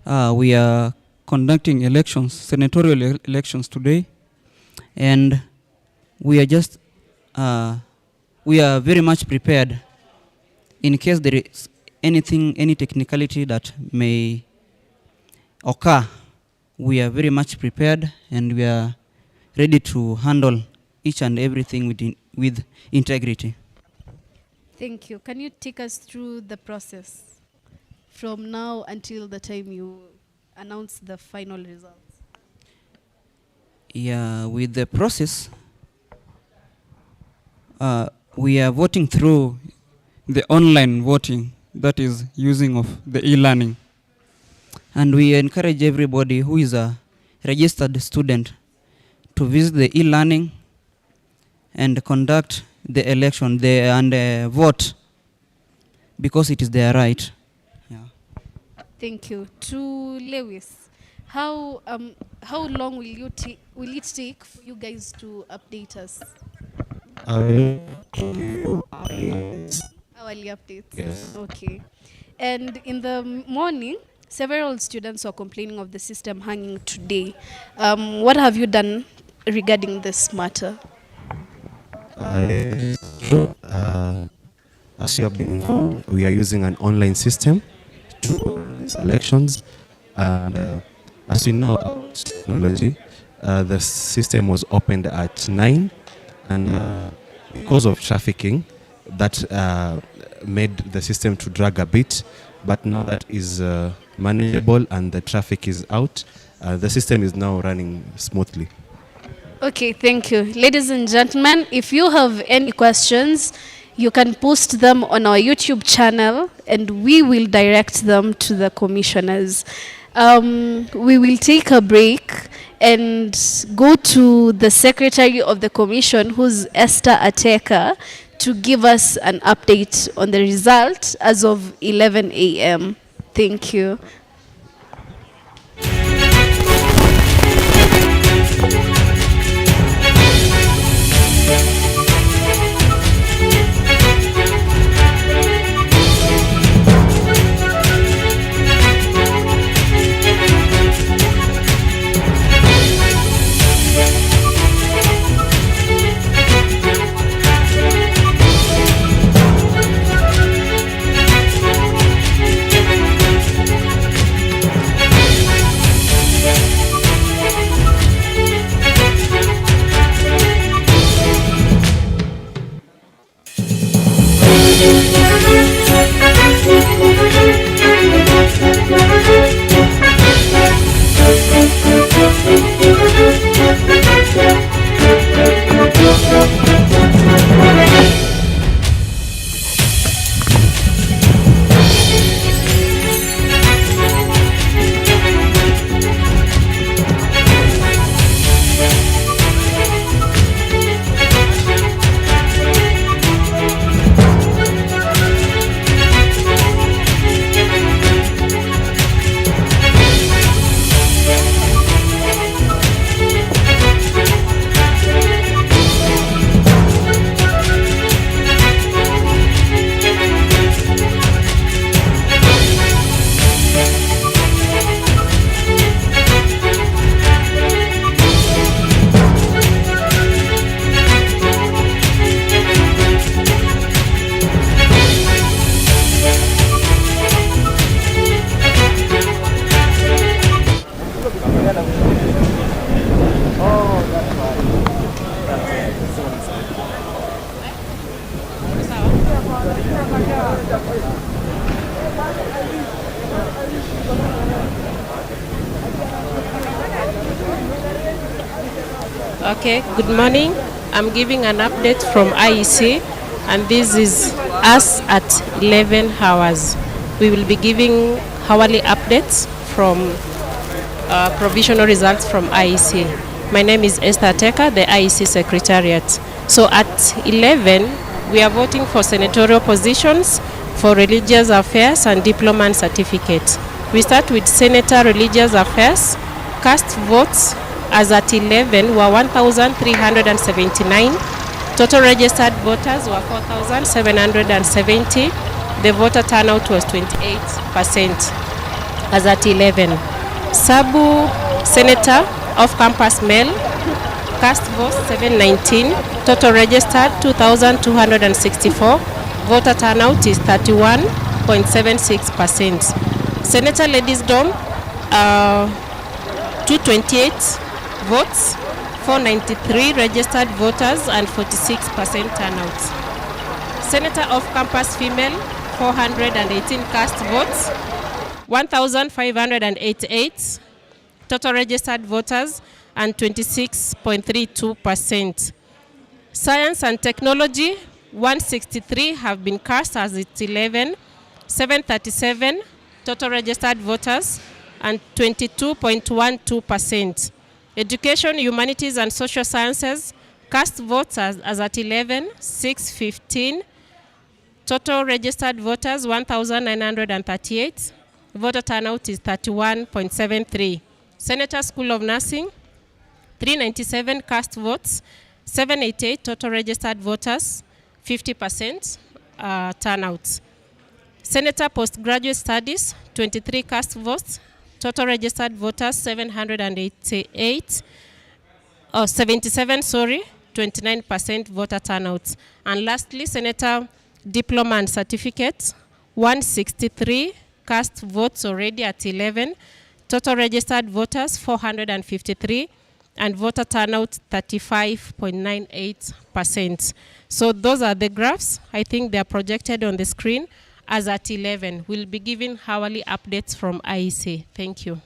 we are conducting elections, senatorial elections today, and we are just, we are very much prepared in case there is anything, any technicality that may occur. We are very much prepared, and we are ready to handle each and everything with integrity. Thank you. Can you take us through the process from now until the time you announce the final results? Yeah, with the process, we are voting through the online voting, that is using of the e-learning. And we encourage everybody who is a registered student to visit the e-learning and conduct the election and vote, because it is their right. Yeah. Thank you. To Lewis, how long will it take for you guys to update us? Hourly updates. Yes. Okay. And in the morning, several students are complaining of the system hanging today. What have you done regarding this matter? As you have been informed, we are using an online system to elections. And as you know about technology, the system was opened at 9, and because of trafficking, that made the system to drag a bit. But now that is manageable and the traffic is out, the system is now running smoothly. Okay, thank you. Ladies and gentlemen, if you have any questions, you can post them on our YouTube channel and we will direct them to the commissioners. We will take a break and go to the Secretary of the Commission, who's Esther Ateka, to give us an update on the result as of 11 a.m. Thank you. Okay, good morning. I'm giving an update from IEC, and this is us at 11 hours. We will be giving hourly updates from provisional results from IEC. My name is Esther Teka, the IEC Secretariat. So at 11, we are voting for senatorial positions for religious affairs and diploma and certificate. We start with Senator Religious Affairs. Cast votes as at 11 were 1,379. Total registered voters were 4,770. The voter turnout was 28% as at 11. Sabu Senator off-campus male. Cast votes 719. Total registered 2,264. Voter turnout is 31.76%. Senator Ladies Dom, 228 votes, 493 registered voters, and 46% turnout. Senator off-campus female, 418 cast votes, 1,588 total registered voters, and 26.32%. Science and technology, 163 have been cast as it's 11, 737 total registered voters, and 22.12%. Education, humanities, and social sciences, cast votes as at 11, 615. Total registered voters, 1,938. Voter turnout is 31.73. Senator School of Nursing, 397 cast votes, 788 total registered voters, 50% turnout. Senator Postgraduate Studies, 23 cast votes, total registered voters 77, 29% voter turnout. And lastly, Senator Diploma and Certificate, 163 cast votes already at 11, total registered voters 453, and voter turnout 35.98%. So those are the graphs. I think they are projected on the screen. As at 11, we'll be giving hourly updates from IEC. Thank you.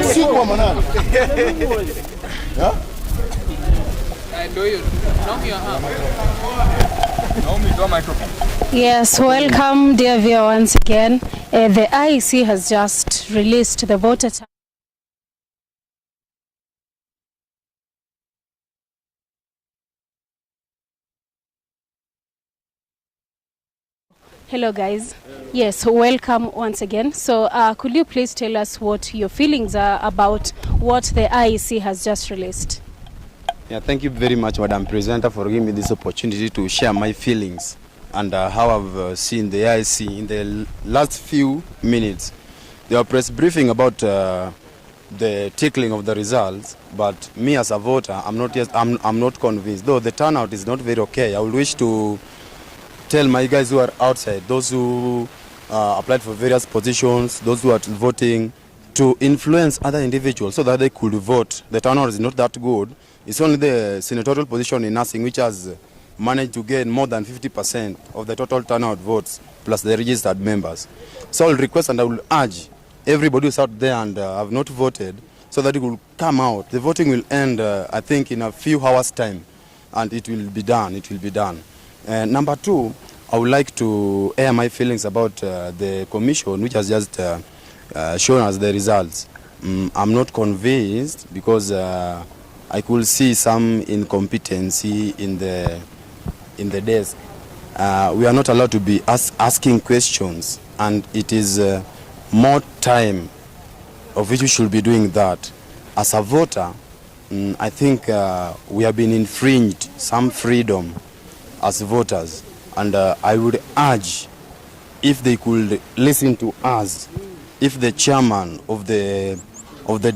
Usiku wa manane. Yes, welcome, dear viewer, once again. The IEC has just released the voter turnout. Hello, guys. Yes, welcome once again. So, could you please tell us what your feelings are about what the IEC has just released? Yeah, thank you very much, Madam Presenter, for giving me this opportunity to share my feelings and how I've seen the IEC in the last few minutes. They were press briefing about the tickling of the results, but me as a voter, I'm not convinced. Though the turnout is not very okay, I would wish to tell my guys who are outside, those who applied for various positions, those who are voting, to influence other individuals so that they could vote. The turnout is not that good. It's only the senatorial position in nursing which has managed to gain more than 50% of the total turnout votes, plus the registered members. So I will request and I will urge everybody who's out there and have not voted so that it will come out. The voting will end, I think, in a few hours' time, and it will be done. It will be done. Number two, I would like to air my feelings about the commission, which has just shown us the results. I'm not convinced because I could see some incompetency in the desk. We are not allowed to be asking questions, and it is more time of which we should be doing that. As a voter, I think we have been infringed some freedom as voters, and I would urge if they could listen to us, if the chairman of the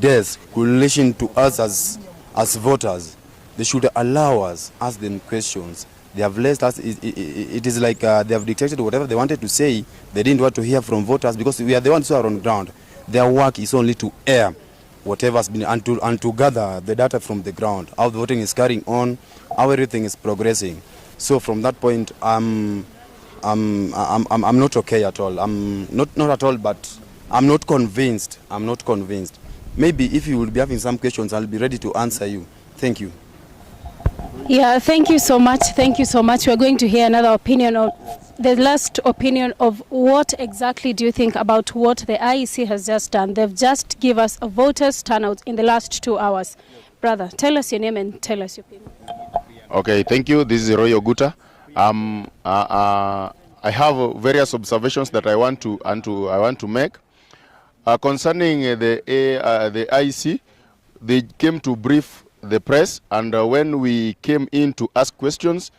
desk could listen to us as voters, they should allow us ask them questions. They have left us. It is like they have dictated whatever they wanted to say. They didn't want to hear from voters because we are the ones who are on ground. Their work is only to air whatever has been and to gather the data from the ground, how the voting is carrying on, how everything is progressing. So from that point, I'm not okay at all. I'm not at all, but I'm not convinced. I'm not convinced. Maybe if you will be having some questions, I'll be ready to answer you. Thank you. Yeah, thank you so much. Thank you so much. We're going to hear another opinion of the last opinion of what exactly do you think about what the IEC has just done. They've just given us a voters turnout in the last 2 hours. Brother, tell us your name and tell us your opinion. Okay, thank you. This is Roy Oguta. I have various observations that I want to make concerning the IEC. They came to brief the press, and when we came in to ask questions,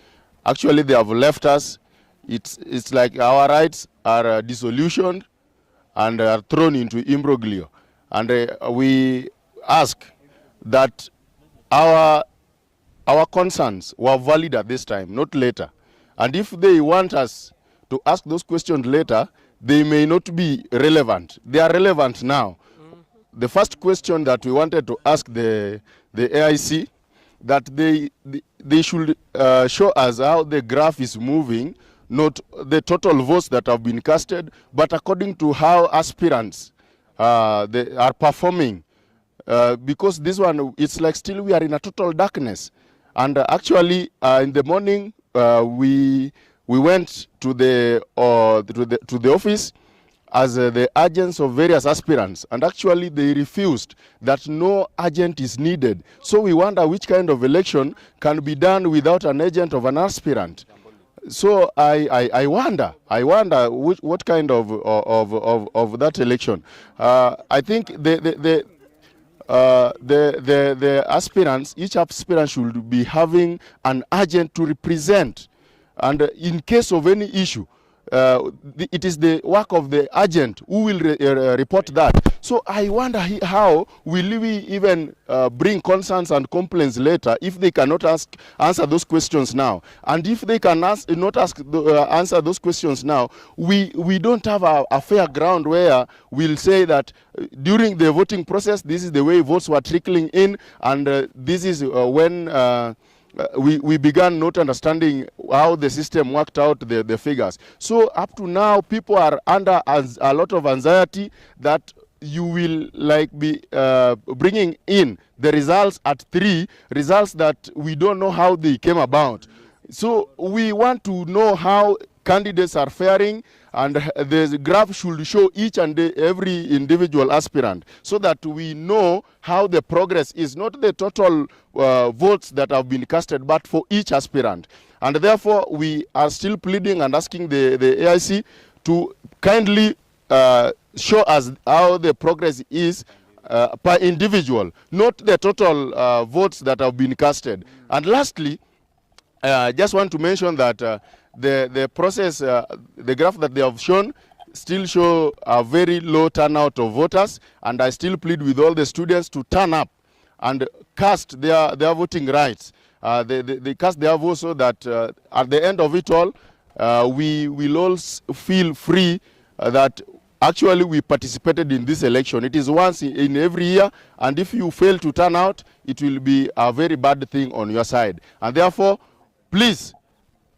actually they have left us. It's like our rights are disillusioned and are thrown into imbroglio, and we ask that our concerns were valid at this time, not later. And if they want us to ask those questions later, they may not be relevant. They are relevant now. The first question that we wanted to ask the AIC, that they should show us how the graph is moving, not the total votes that have been casted, but according to how aspirants they are performing. Because this one, it's like still we are in a total darkness. And actually, in the morning, we went to the office as the agents of various aspirants, and actually they refused that no agent is needed. So we wonder which kind of election can be done without an agent of an aspirant. So I wonder what kind of that election. I think the aspirants, each aspirant should be having an agent to represent, and in case of any issue, it is the work of the agent who will report that. So I wonder how will we even bring concerns and complaints later if they cannot answer those questions now. And if they cannot answer those questions now, we don't have a fair ground where we'll say that during the voting process, this is the way votes were trickling in, and this is when we began not understanding how the system worked out the figures. So up to now, people are under a lot of anxiety that you will like be bringing in the results at 3, results that we don't know how they came about. So we want to know how candidates are faring, and the graph should show each and every individual aspirant so that we know how the progress is, not the total votes that have been casted, but for each aspirant. And therefore, we are still pleading and asking the AIC to kindly show us how the progress is per individual, not the total votes that have been casted. And lastly, I just want to mention that the process, the graph that they have shown, still show a very low turnout of voters, and I still plead with all the students to turn up and cast their voting rights. They cast their vote so that at the end of it all, we will all feel free that actually we participated in this election. It is once in every year, and if you fail to turn out, it will be a very bad thing on your side. And therefore, please,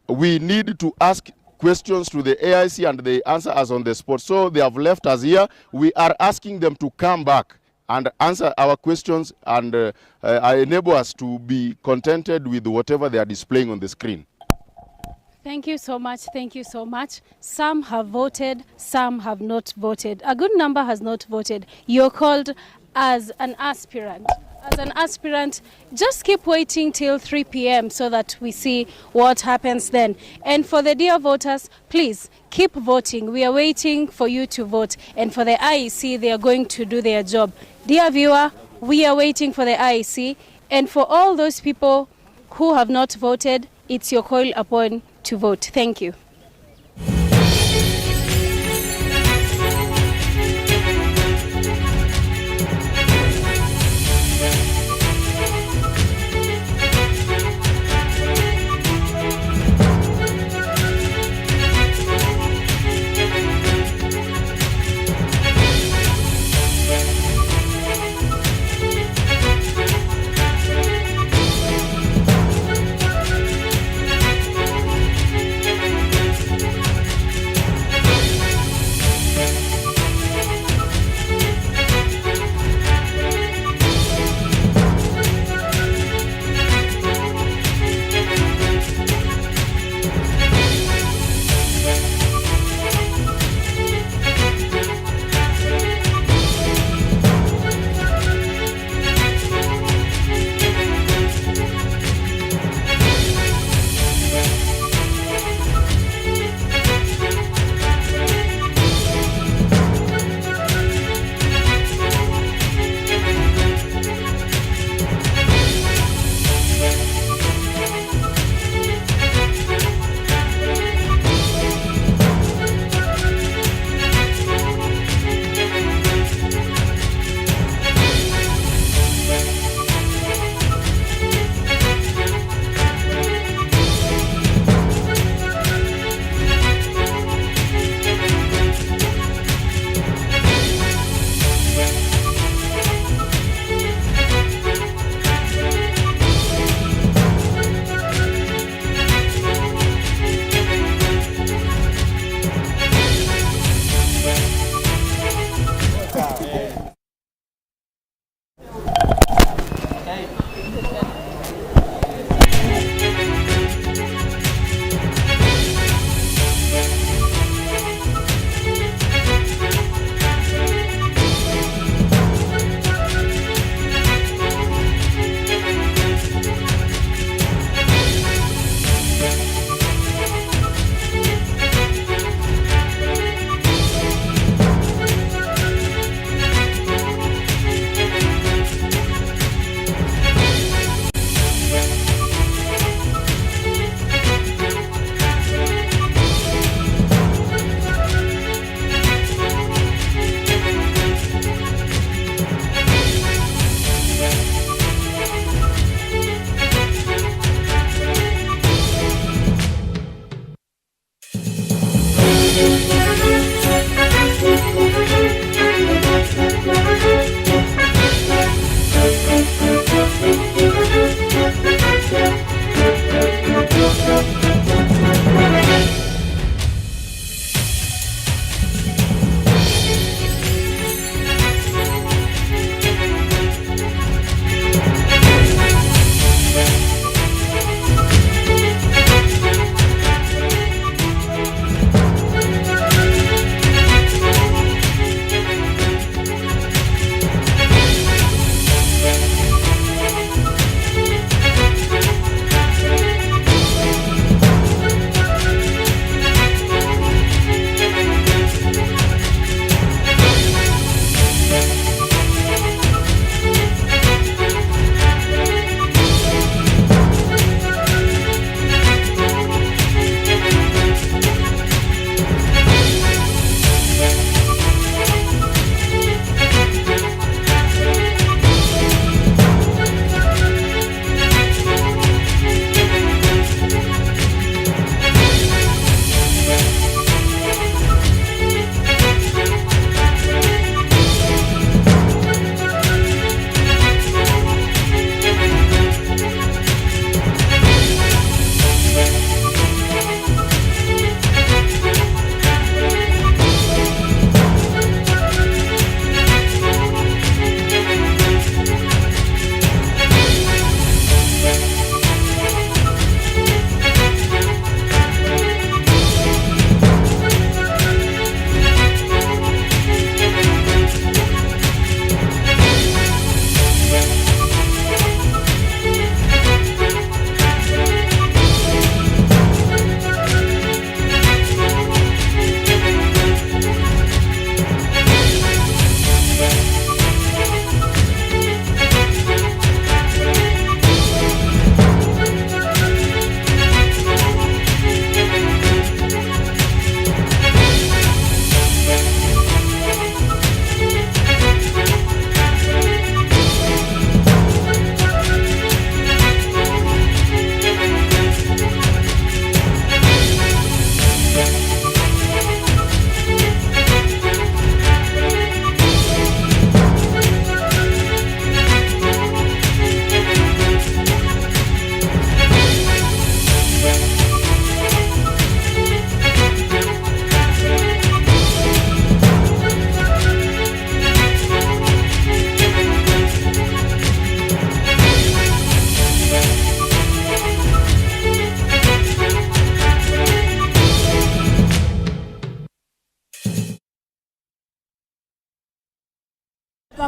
we need to ask questions to the AIC and they answer us on the spot. So they have left us here. We are asking them to come back and answer our questions and enable us to be contented with whatever they are displaying on the screen. Thank you so much. Thank you so much. Some have voted, some have not voted. A good number has not voted. You're called as an aspirant. As an aspirant, just keep waiting till 3 p.m. so that we see what happens then. And for the dear voters, please keep voting. We are waiting for you to vote. And for the IEC, they are going to do their job. Dear viewer, we are waiting for the IEC. And for all those people who have not voted, it's your call upon to vote. Thank you.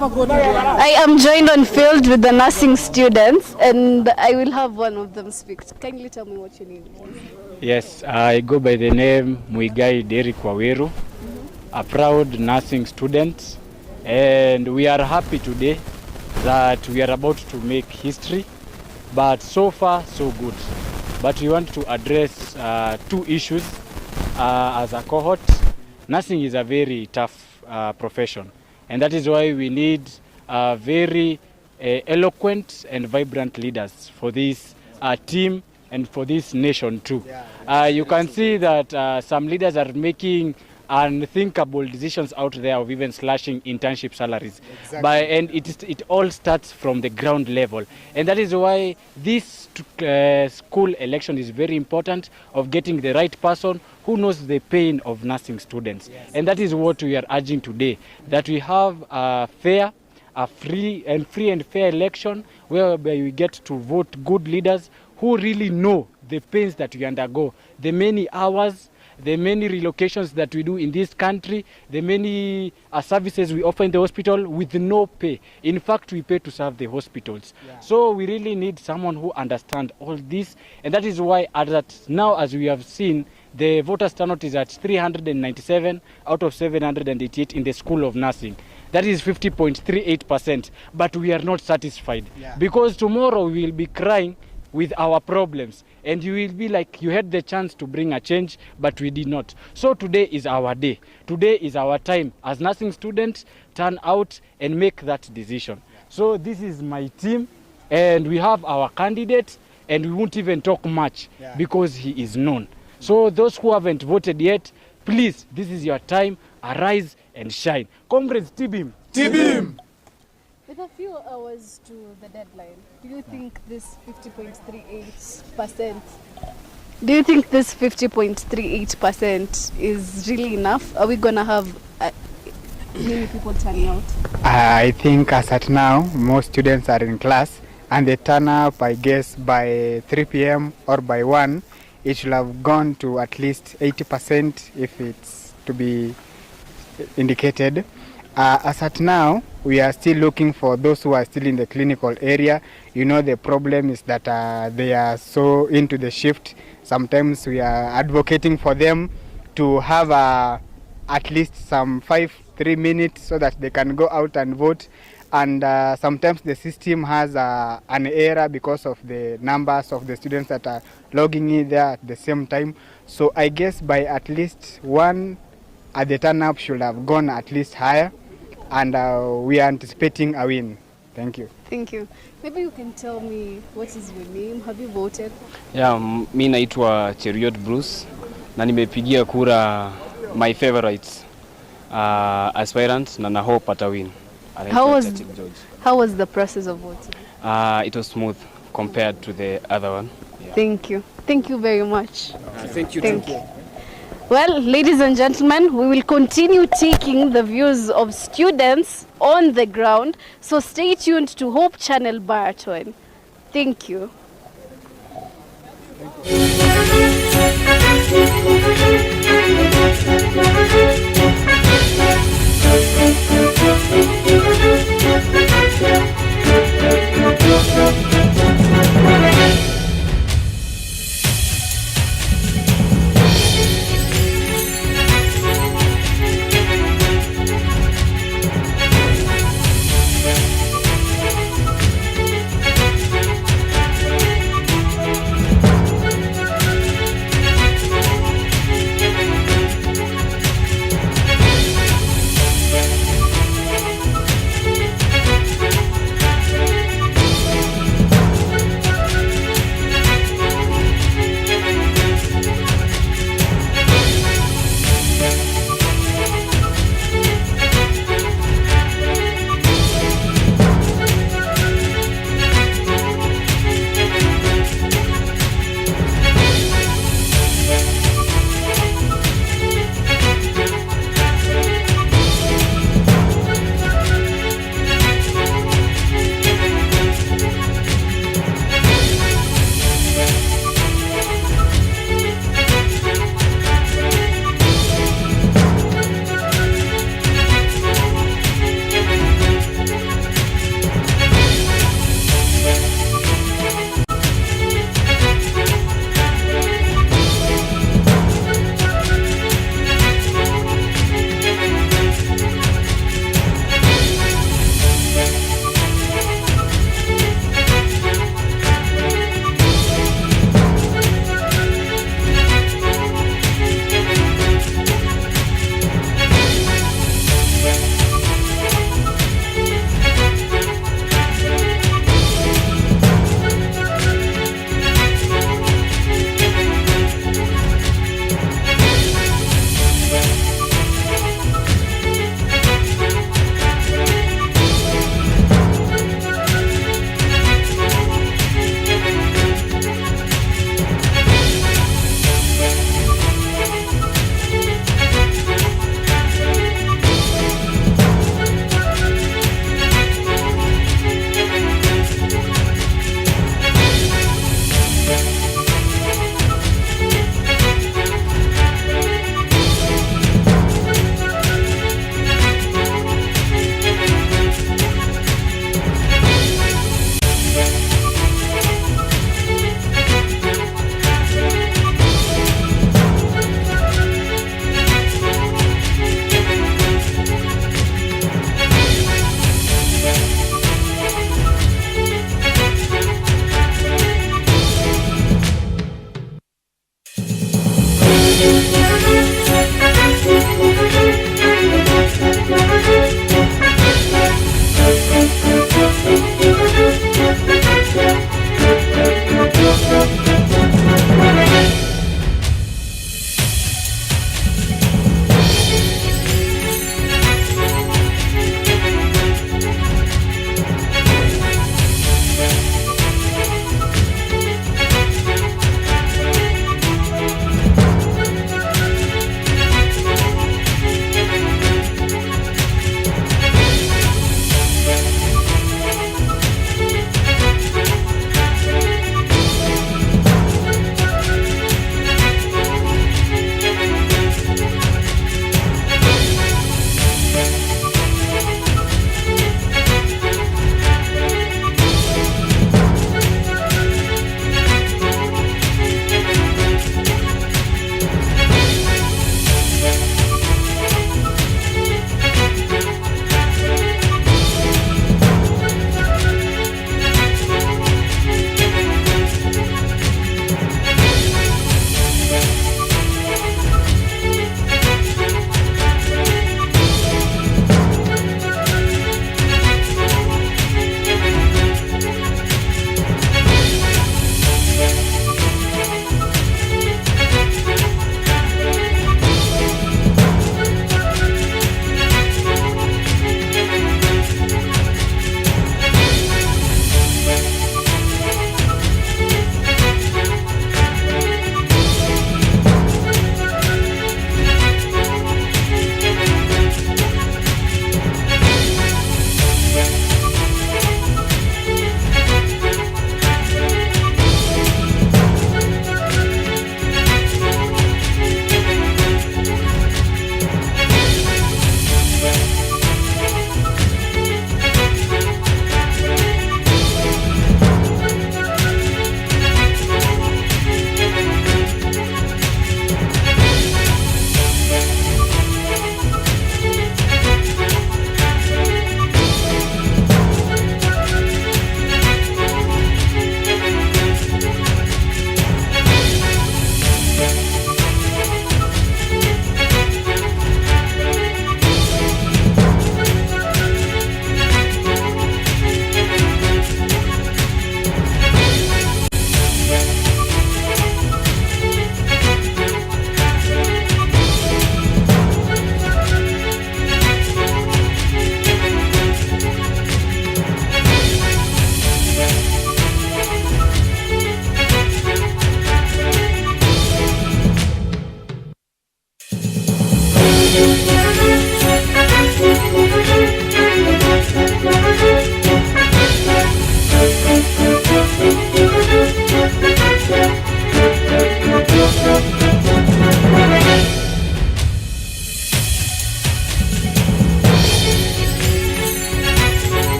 I am joined on field with the nursing students, and I will have one of them speak. Kindly tell me what you need. Yes, I go by the name Muigai Derek Waweru, a proud nursing student, and we are happy today that we are about to make history, but so far so good. But we want to address two issues as a cohort. Nursing is a very tough profession, and that is why we need very eloquent and vibrant leaders for this team and for this nation too. You can see that some leaders are making unthinkable decisions out there of even slashing internship salaries. Exactly. And it all starts from the ground level. And that is why this school election is very important, of getting the right person who knows the pain of nursing students. Yes. And that is what we are urging today, that we have a fair, a free and fair election whereby we get to vote good leaders who really know the pains that we undergo, the many hours, the many relocations that we do in this country, the many services we offer in the hospital with no pay. In fact, we pay to serve the hospitals. Yeah. So we really need someone who understands all this. And that is why now, as we have seen, the voters' turnout is at 397 out of 788 in the School of Nursing. That is 50.38%. But we are not satisfied. Yeah. Because tomorrow we will be crying with our problems, and you will be like, you had the chance to bring a change, but we did not. So today is our day. Today is our time as nursing students. Turn out and make that decision. So this is my team, and we have our candidate, and we won't even talk much because he is known. So those who haven't voted yet, please, this is your time. Arise and shine. Comrades, Tibim. Tibim. With a few hours to the deadline, do you think this 50.38%? Do you think this 50.38% is really enough? Are we gonna have many people turning out? I think as at now, most students are in class, and they turn up, I guess, by 3 p.m. or by 1. It should have gone to at least 80% if it's to be indicated. As at now, we are still looking for those who are still in the clinical area. You know, the problem is that they are so into the shift. Sometimes we are advocating for them to have at least some 3 minutes so that they can go out and vote. And sometimes the system has an error because of the numbers of the students that are logging in there at the same time. So I guess by at least 1, the turn-up should have gone at least higher. And we are anticipating a win. Thank you. Thank you. Maybe you can tell me, what is your name? Have you voted? Yeah, mi naitwa Cheriot Bruce na nimepigia kura my favorites aspirants na hope ata win. How was the process of voting? It was smooth compared to the other one. Yeah. Thank you. Thank you very much. Thank you. Thank you. Well, ladies and gentlemen, we will continue taking the views of students on the ground. So stay tuned to Hope Channel Baraton. Thank you.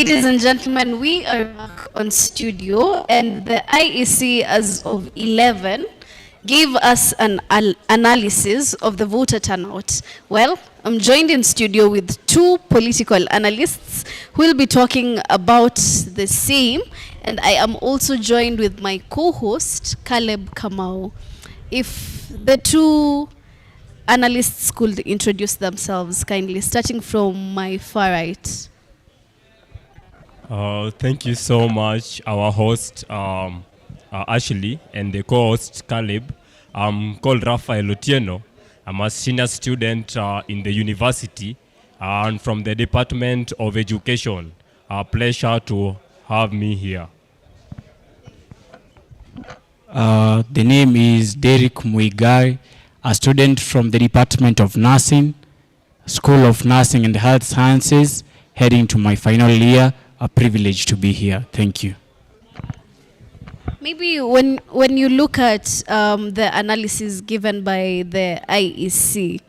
Ladies and gentlemen, we are back on studio, and the IEC as of 11 gave us an analysis of the voter turnout. Well, I'm joined in studio with two political analysts who will be talking about the same, and I am also joined with my co-host, Caleb Kamau. If the two analysts could introduce themselves kindly, starting from my far right. Thank you so much, our host, Ashley, and the co-host, Caleb. I'm called Rafael Otieno. I'm a senior student in the university and from the Department of Education. A pleasure to have me here. The name is Derek Muigai, a student from the Department of Nursing, School of Nursing and Health Sciences, heading to my final year. A privilege to be here. Thank you. Maybe when you look at the analysis given by the IEC,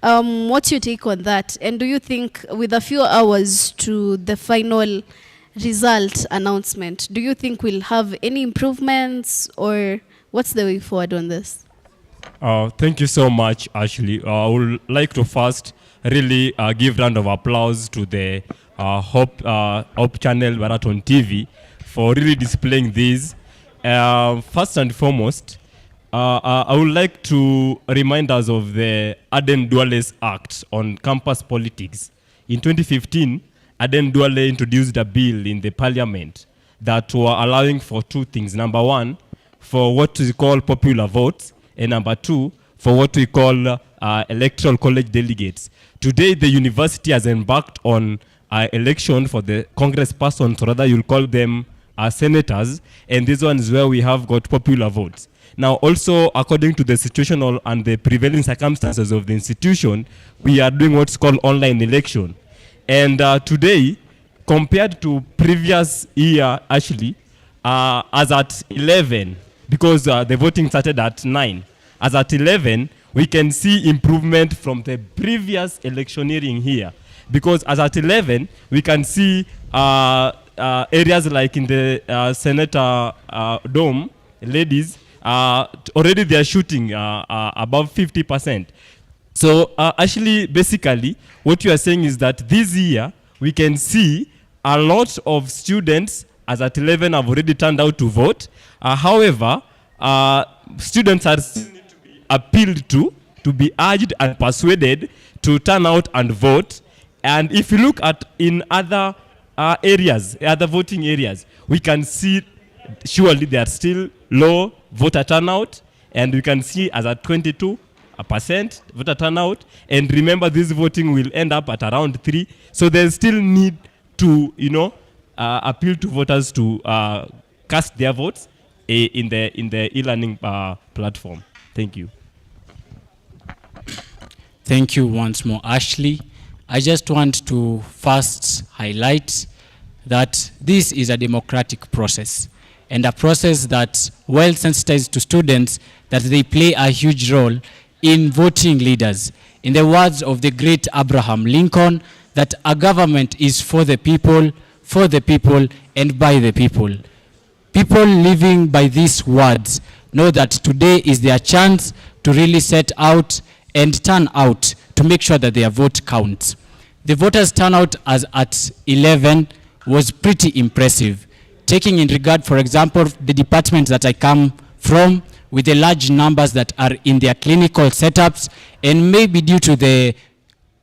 what's your take on that? And do you think with a few hours to the final result announcement, do you think we'll have any improvements, or what's the way forward on this? Thank you so much, Ashley. I would like to first really give round of applause to the Hope Channel Marathon TV for really displaying this. First and foremost, I would like to remind us of the Aden Duale's Act on campus politics. In 2015, Aden Duale introduced a bill in the parliament that were allowing for two things. Number one, for what we call popular votes, and number two, for what we call electoral college delegates. Today, the university has embarked on election for the congresspersons, or rather you'll call them senators, and this one is where we have got popular votes. Now also, according to the situational and the prevailing circumstances of the institution, we are doing what's called online election. And today, compared to previous year, actually, as at 11, because the voting started at 9, as at 11, we can see improvement from the previous electioneering here. Because as at 11, we can see areas like in the Senator Dome, ladies, already they are shooting above 50%. So actually, basically, what you are saying is that this year, we can see a lot of students as at 11 have already turned out to vote. However, students are still need to be appealed to be urged and persuaded to turn out and vote. And if you look at in other areas, other voting areas, we can see surely there are still low voter turnout, and we can see as at 22% voter turnout. And remember, this voting will end up at around 3. So there's still need to, appeal to voters to cast their votes in the e-learning platform. Thank you. Thank you once more, Ashley. I just want to first highlight that this is a democratic process, and a process that well sensitized to students that they play a huge role in voting leaders. In the words of the great Abraham Lincoln, that a government is for the people, and by the people. People living by these words know that today is their chance to really set out and turn out to make sure that their vote counts. The voters' turnout as at 11 was pretty impressive. Taking in regard, for example, the department that I come from, with the large numbers that are in their clinical setups, and maybe due to the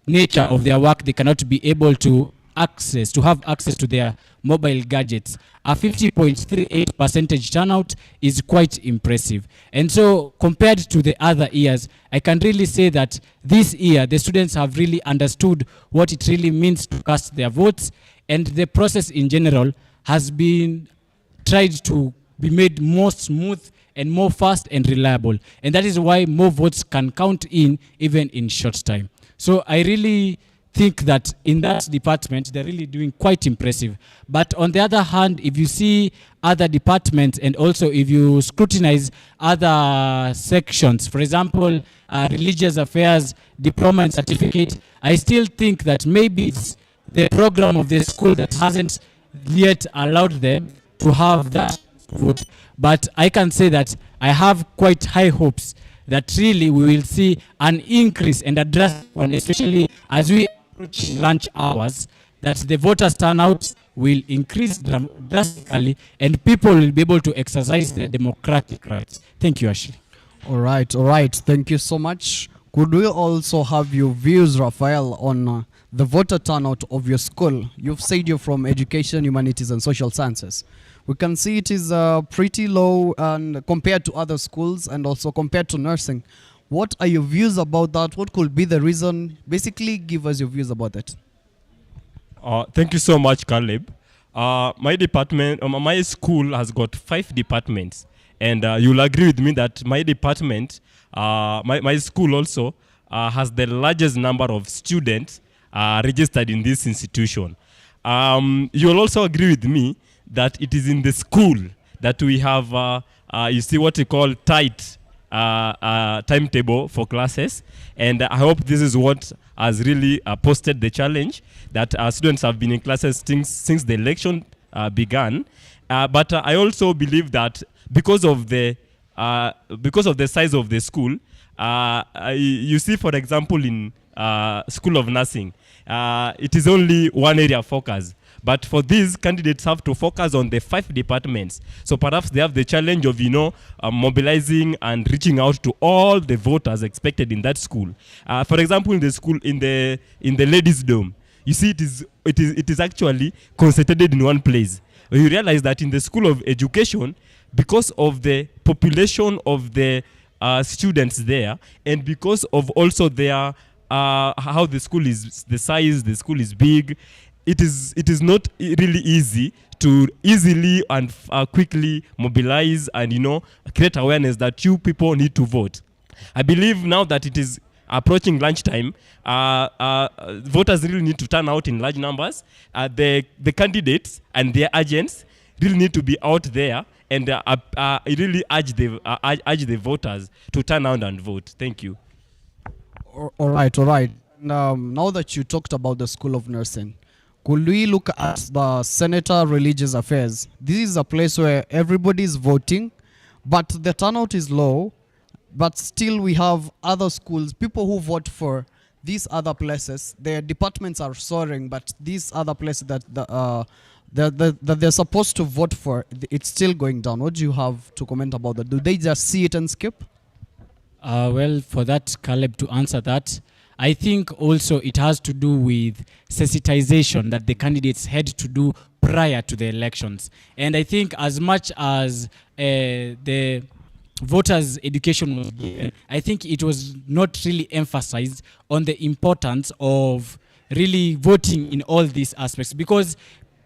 nature of their work, they cannot be able to have access to their mobile gadgets. A 50.38% turnout is quite impressive. And so compared to the other years, I can really say that this year the students have really understood what it really means to cast their votes, and the process in general has been tried to be made more smooth and more fast and reliable. And that is why more votes can count in even in short time. So I really think that in that department, they're really doing quite impressive. But on the other hand, if you see other departments and also if you scrutinize other sections, for example, religious affairs, diploma and certificate, I still think that maybe it's the program of the school that hasn't yet allowed them to have that vote. But I can say that I have quite high hopes that really we will see an increase and a drastic one, especially as we approach lunch hours, that the voters turnout will increase drastically and people will be able to exercise their democratic rights. Thank you, Ashley. All right. Thank you so much. Could we also have your views, Raphael, on the voter turnout of your school? You've said you're from Education, Humanities and Social Sciences. We can see it is pretty low and compared to other schools and also compared to nursing. What are your views about that? What could be the reason? Basically, give us your views about that. Thank you so much, Caleb. My department, my school has got 5 departments. And you'll agree with me that my department, my school also has the largest number of students registered in this institution. You'll also agree with me that it is in the school that we have, you see what we call tight timetable for classes. And I hope this is what has really posted the challenge that students have been in classes since the election began. But I also believe that because of the size of the school, you see, for example, in School of Nursing, it is only one area focus. But for these, candidates have to focus on the 5 departments. So perhaps they have the challenge of, mobilizing and reaching out to all the voters expected in that school. For example, in the school, in the ladies' dorm, you see, it is actually concentrated in one place. You realize that in the School of Education, because of the population of the students there, and because of also their how the school is, the size, the school is big, it is not really easy to easily and quickly mobilize and create awareness that you people need to vote. I believe now that it is approaching lunchtime, voters really need to turn out in large numbers. The candidates and their agents really need to be out there and really urge the voters to turn out and vote. Thank you. All right. Now that you talked about the School of Nursing, could we look at the Senator Religious Affairs? This is a place where everybody is voting, but the turnout is low. But still we have other schools, people who vote for these other places. Their departments are soaring, but these other places that they're supposed to vote for, it's still going down. What do you have to comment about that? Do they just see it and skip? Well, for that, Caleb, to answer that, I think also it has to do with sensitization that the candidates had to do prior to the elections. And I think as much as the voters' education was given, I think it was not really emphasized on the importance of really voting in all these aspects, because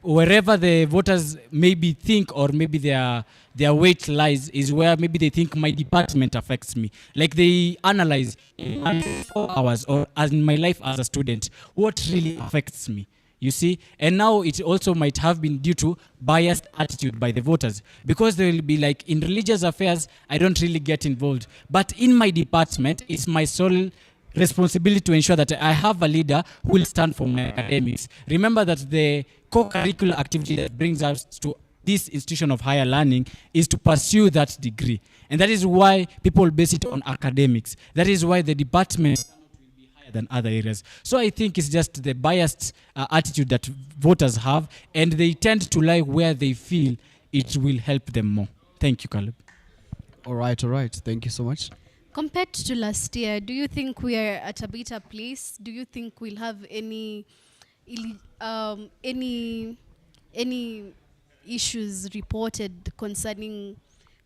wherever the voters maybe think or maybe their weight lies is where maybe they think my department affects me. Like they analyze in 4 hours or as in my life as a student, what really affects me. You see, and now it also might have been due to biased attitude by the voters, because they will be like, in religious affairs, I don't really get involved. But in my department, it's my sole responsibility to ensure that I have a leader who will stand for my academics. Remember that the co-curricular activity that brings us to this institution of higher learning is to pursue that degree. And that is why people base it on academics. That is why the department than other areas. So I think it's just the biased attitude that voters have, and they tend to lie where they feel it will help them more. Thank you, Caleb. All right. Thank you so much. Compared to last year, do you think we are at a better place? Do you think we'll have any issues reported concerning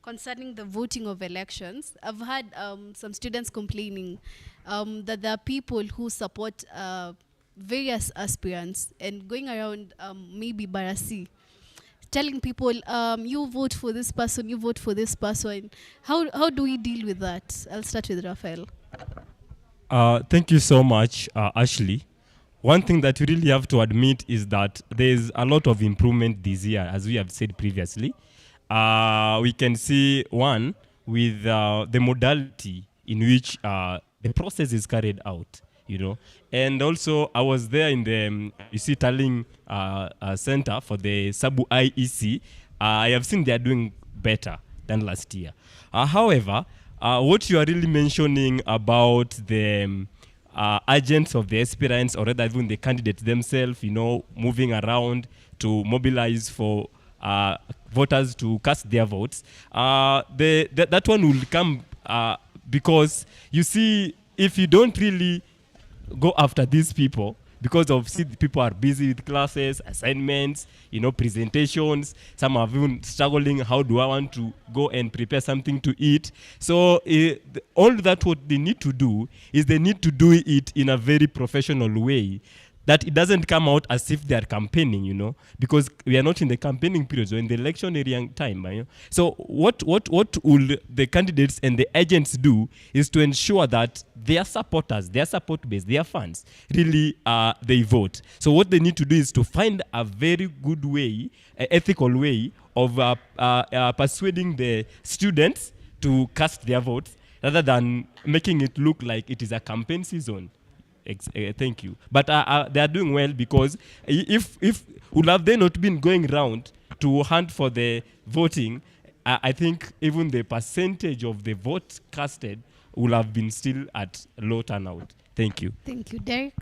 the voting of elections? I've had some students complaining that there are people who support various aspirants and going around maybe Barasi, telling people, you vote for this person, you vote for this person. How do we deal with that? I'll start with Raphael. Thank you so much, Ashley. One thing that we really have to admit is that there's a lot of improvement this year, as we have said previously. We can see with the modality in which the process is carried out. you know. And also, I was there in the tallying center for the Sabu IEC. I have seen they are doing better than last year. However, what you are really mentioning about the agents of the aspirants, or rather even the candidates themselves, you know, moving around to mobilize for voters to cast their votes, that one will come because, you see, if you don't really go after these people, because of people are busy with classes, assignments, you know, presentations. Some are even struggling. How do I want to go and prepare something to eat? So all that what they need to do is they need to do it in a very professional way, that it doesn't come out as if they are campaigning, you know, because we are not in the campaigning period, or in the election time. You know? So what will the candidates and the agents do is to ensure that their supporters, their support base, their fans, really they vote. So what they need to do is to find a very good way, ethical way of persuading the students to cast their votes, rather than making it look like it is a campaign season. Thank you. But they are doing well, because if would have they not been going around to hunt for the voting, I think even the percentage of the vote casted would have been still at low turnout. Thank you. Thank you, Derek.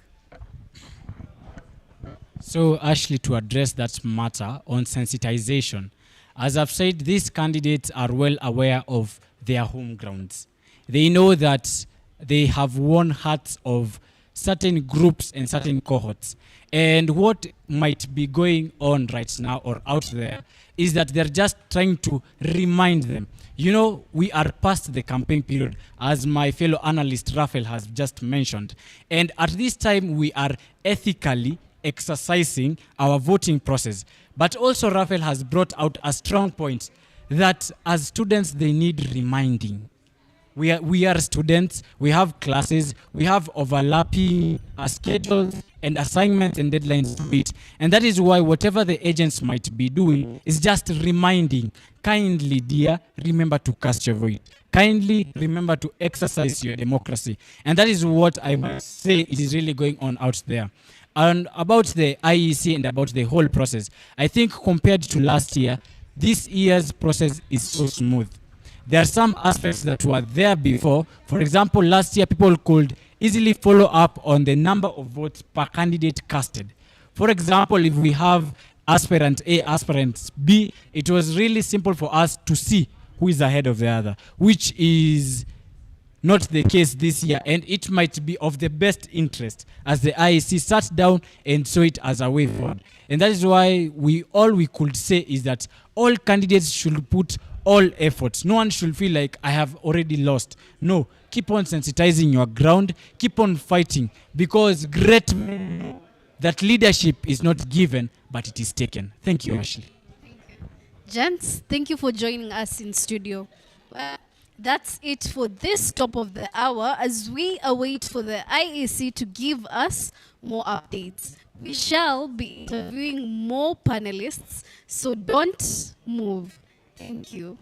So, Ashley, to address that matter on sensitization, as I've said, these candidates are well aware of their home grounds. They know that they have won hearts of certain groups and certain cohorts. And what might be going on right now or out there is that they're just trying to remind them. You know, we are past the campaign period, as my fellow analyst Raphael has just mentioned. And at this time, we are ethically exercising our voting process. But also, Raphael has brought out a strong point that as students, they need reminding. We are students, we have classes, we have overlapping schedules and assignments and deadlines to meet. And that is why whatever the agents might be doing is just reminding, kindly, dear, remember to cast your vote. Kindly remember to exercise your democracy. And that is what I must say it is really going on out there. And about the IEC and about the whole process, I think compared to last year, this year's process is so smooth. There are some aspects that were there before. For example, last year, people could easily follow up on the number of votes per candidate casted. For example, if we have aspirant A, aspirant B, it was really simple for us to see who is ahead of the other, which is not the case this year. And it might be of the best interest as the IEC sat down and saw it as a way forward. And that is why all we could say is that all candidates should put all efforts. No one should feel like I have already lost. No, keep on sensitizing your ground, keep on fighting, because great men know that leadership is not given, but it is taken. Thank you, Ashley. Gents, thank you for joining us in studio. That's it for this top of the hour as we await for the IEC to give us more updates. We shall be interviewing more panelists, so don't move. Thank you.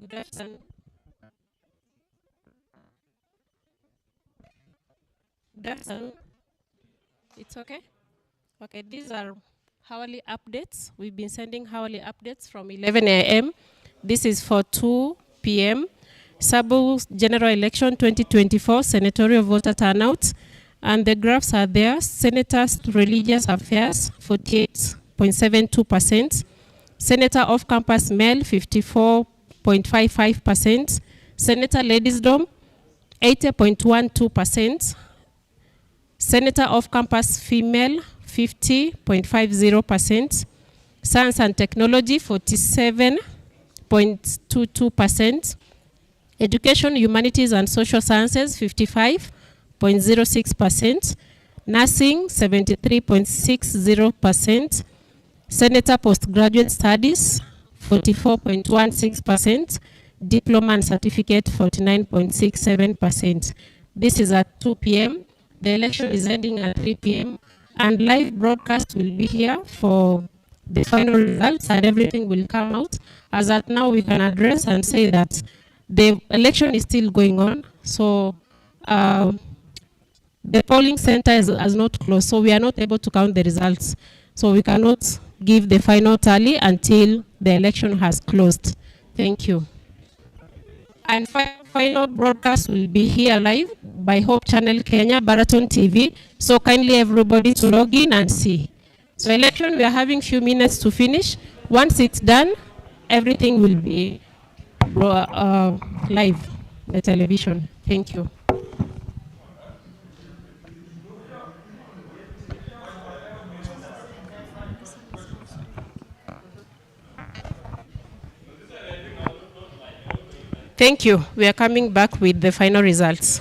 Good afternoon. Good afternoon. It's okay? Okay, these are hourly updates. We've been sending hourly updates from 11 a.m. This is for 2 p.m. Sabu General Election 2024 Senatorial voter turnout. And the graphs are there. Senators Religious Affairs, 48.72%. Senator Off-Campus Male, 54.55%. Senator Ladiesdom, 80.12%. Senator Off-Campus Female, 50.50%. Science and Technology, 47.22%. Education, Humanities and Social Sciences, 55.06%. Nursing, 73.60%. Senator Postgraduate Studies, 44.16%. Diploma and Certificate, 49.67%. This is at 2 p.m. The election is ending at 3 p.m. And live broadcast will be here for the final results, and everything will come out. As at now, we can address and say that the election is still going on. So the polling center has not closed, so we are not able to count the results. So we cannot give the final tally until the election has closed. Thank you. And final broadcast will be here live by Hope Channel Kenya, Baraton TV. So kindly everybody to log in and see. So election, we are having few minutes to finish. Once it's done, everything will be live, the television. Thank you. Thank you. We are coming back with the final results.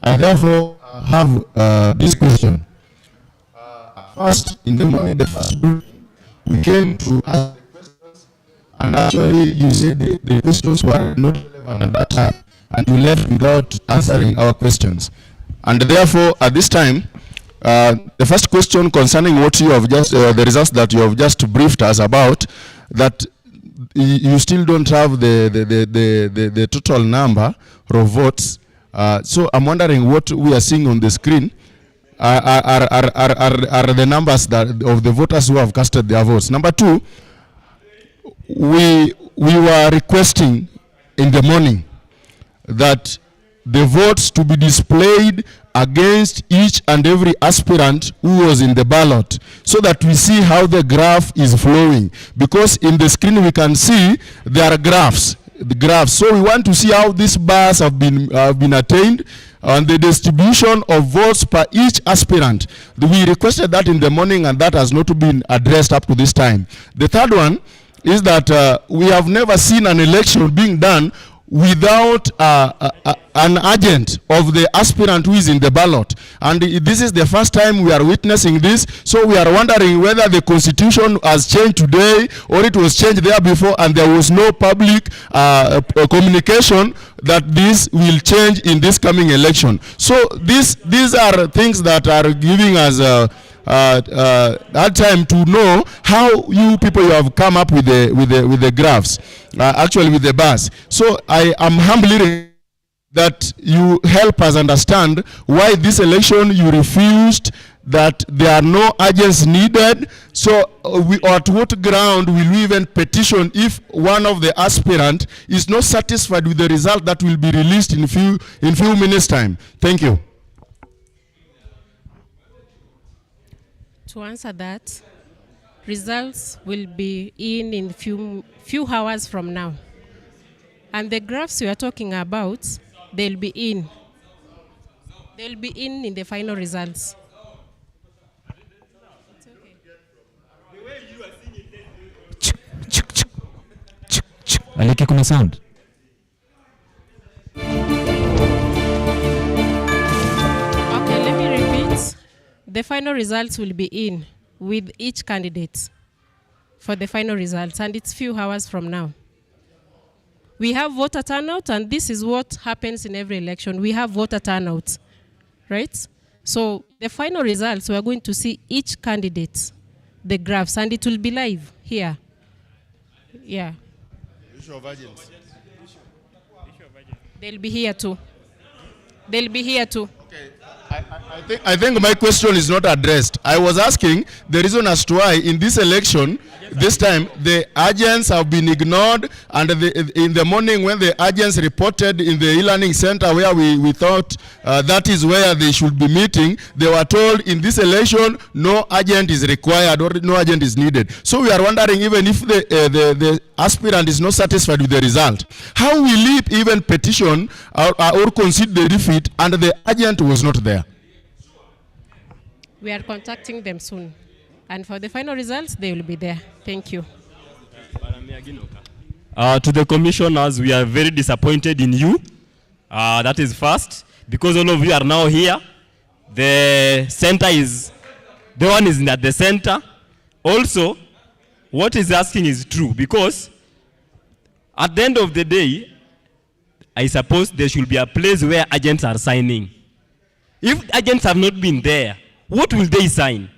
I therefore have this question. First, in the morning, the first briefing, we came to ask the questions, and actually you said the questions were not relevant at that time, and you left without answering our questions. And therefore, at this time, the first question concerning what you have just, the results that you have just briefed us about, that you still don't have the total number of votes. So I'm wondering what we are seeing on the screen are the numbers that of the voters who have casted their votes. Number two, we were requesting in the morning that the votes to be displayed against each and every aspirant who was in the ballot, so that we see how the graph is flowing. Because in the screen we can see there are graphs. So we want to see how these bars have been attained and the distribution of votes per each aspirant. We requested that in the morning, and that has not been addressed up to this time. The third one is that we have never seen an election being done without an agent of the aspirant who is in the ballot. And this is the first time we are witnessing this. So we are wondering whether the constitution has changed today or it was changed there before, and there was no public communication that this will change in this coming election. So these are things that are giving us that time to know how you people have come up with the graphs, actually with the bars. So I am humbly that you help us understand why this election you refused, that there are no agents needed. So at what ground will we even petition if one of the aspirant is not satisfied with the result that will be released in few minutes time? Thank you. To answer that, results will be in few hours from now. And the graphs we are talking about, they'll be in. They'll be in the final results. Alike kuna sound. Okay, let me repeat. The final results will be in with each candidate for the final results, and it's few hours from now. We have voter turnout, and this is what happens in every election. We have voter turnout, right? So the final results, we are going to see each candidate, the graphs, and it will be live here. Yeah. Issue of agents. They'll be here too. They'll be here too. Okay. I think my question is not addressed. I was asking the reason as to why in this election, this time the agents have been ignored, and in the morning when the agents reported in the e-learning center where we thought that is where they should be meeting, they were told in this election no agent is required or no agent is needed. So we are wondering, even if the aspirant is not satisfied with the result, how will he even petition or concede the defeat and the agent was not there? We are contacting them soon. And for the final results, they will be there. Thank you. To the commissioners, we are very disappointed in you. That is first, because all of you are now here. The center is, the one is at the center. Also, what is asking is true, because at the end of the day, I suppose there should be a place where agents are signing. If agents have not been there, what will they sign?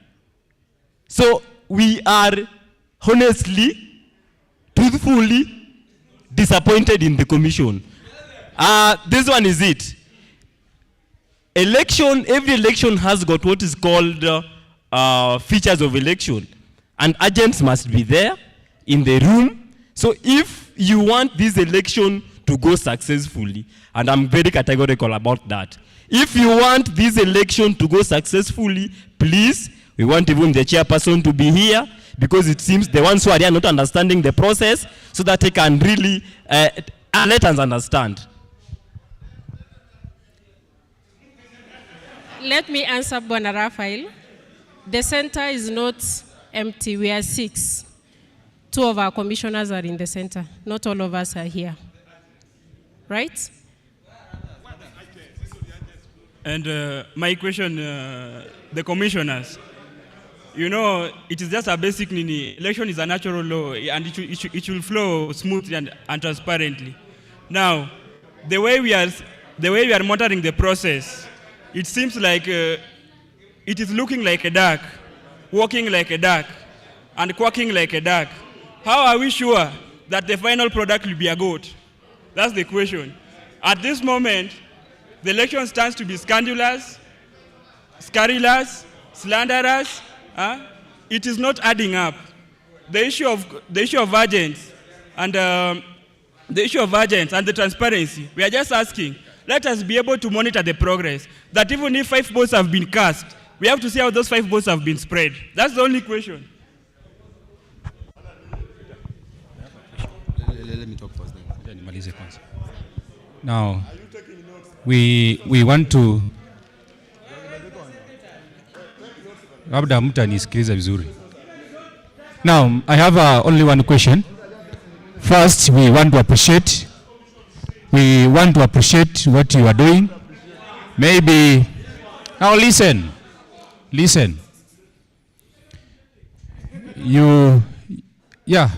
So we are honestly, truthfully disappointed in the commission. This one is it. Every election has got what is called features of election. And agents must be there in the room. So if you want this election to go successfully, and I'm very categorical about that, if you want this election to go successfully, please, we want even the chairperson to be here, because it seems the ones who are here not understanding the process, so that they can really let us understand. Let me answer Bwana Raphael. The center is not empty. We are 6. 2 of our commissioners are in the center. Not all of us are here. Right? And my question, the commissioners, you know, it is just a basic need. Election is a natural law, and it will flow smoothly and transparently. Now, the way we are monitoring the process, it seems like it is looking like a duck, walking like a duck, and quacking like a duck. How are we sure that the final product will be a goat? That's the question. At this moment, the election stands to be scandalous, scurrilous, slanderous. It is not adding up. The issue of agents and the transparency, we are just asking, let us be able to monitor the progress. That even if 5 votes have been cast, we have to see how those 5 votes have been spread. That's the only question. Let me talk first. Now, we want to labda mtu anisikiliza vizuri. Now, I have only one question. First, we want to appreciate what you are doing. Maybe, now listen.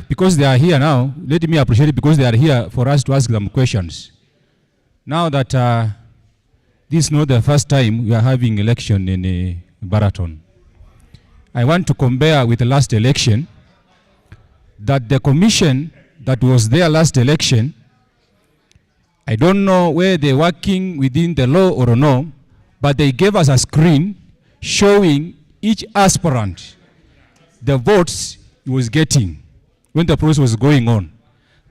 Because they are here now, let me appreciate it, because they are here for us to ask them questions. Now that this is not the first time we are having election in Baraton, I want to compare with the last election, that the commission that was there last election, I don't know where they're working within the law or no, but they gave us a screen showing each aspirant the votes he was getting when the process was going on.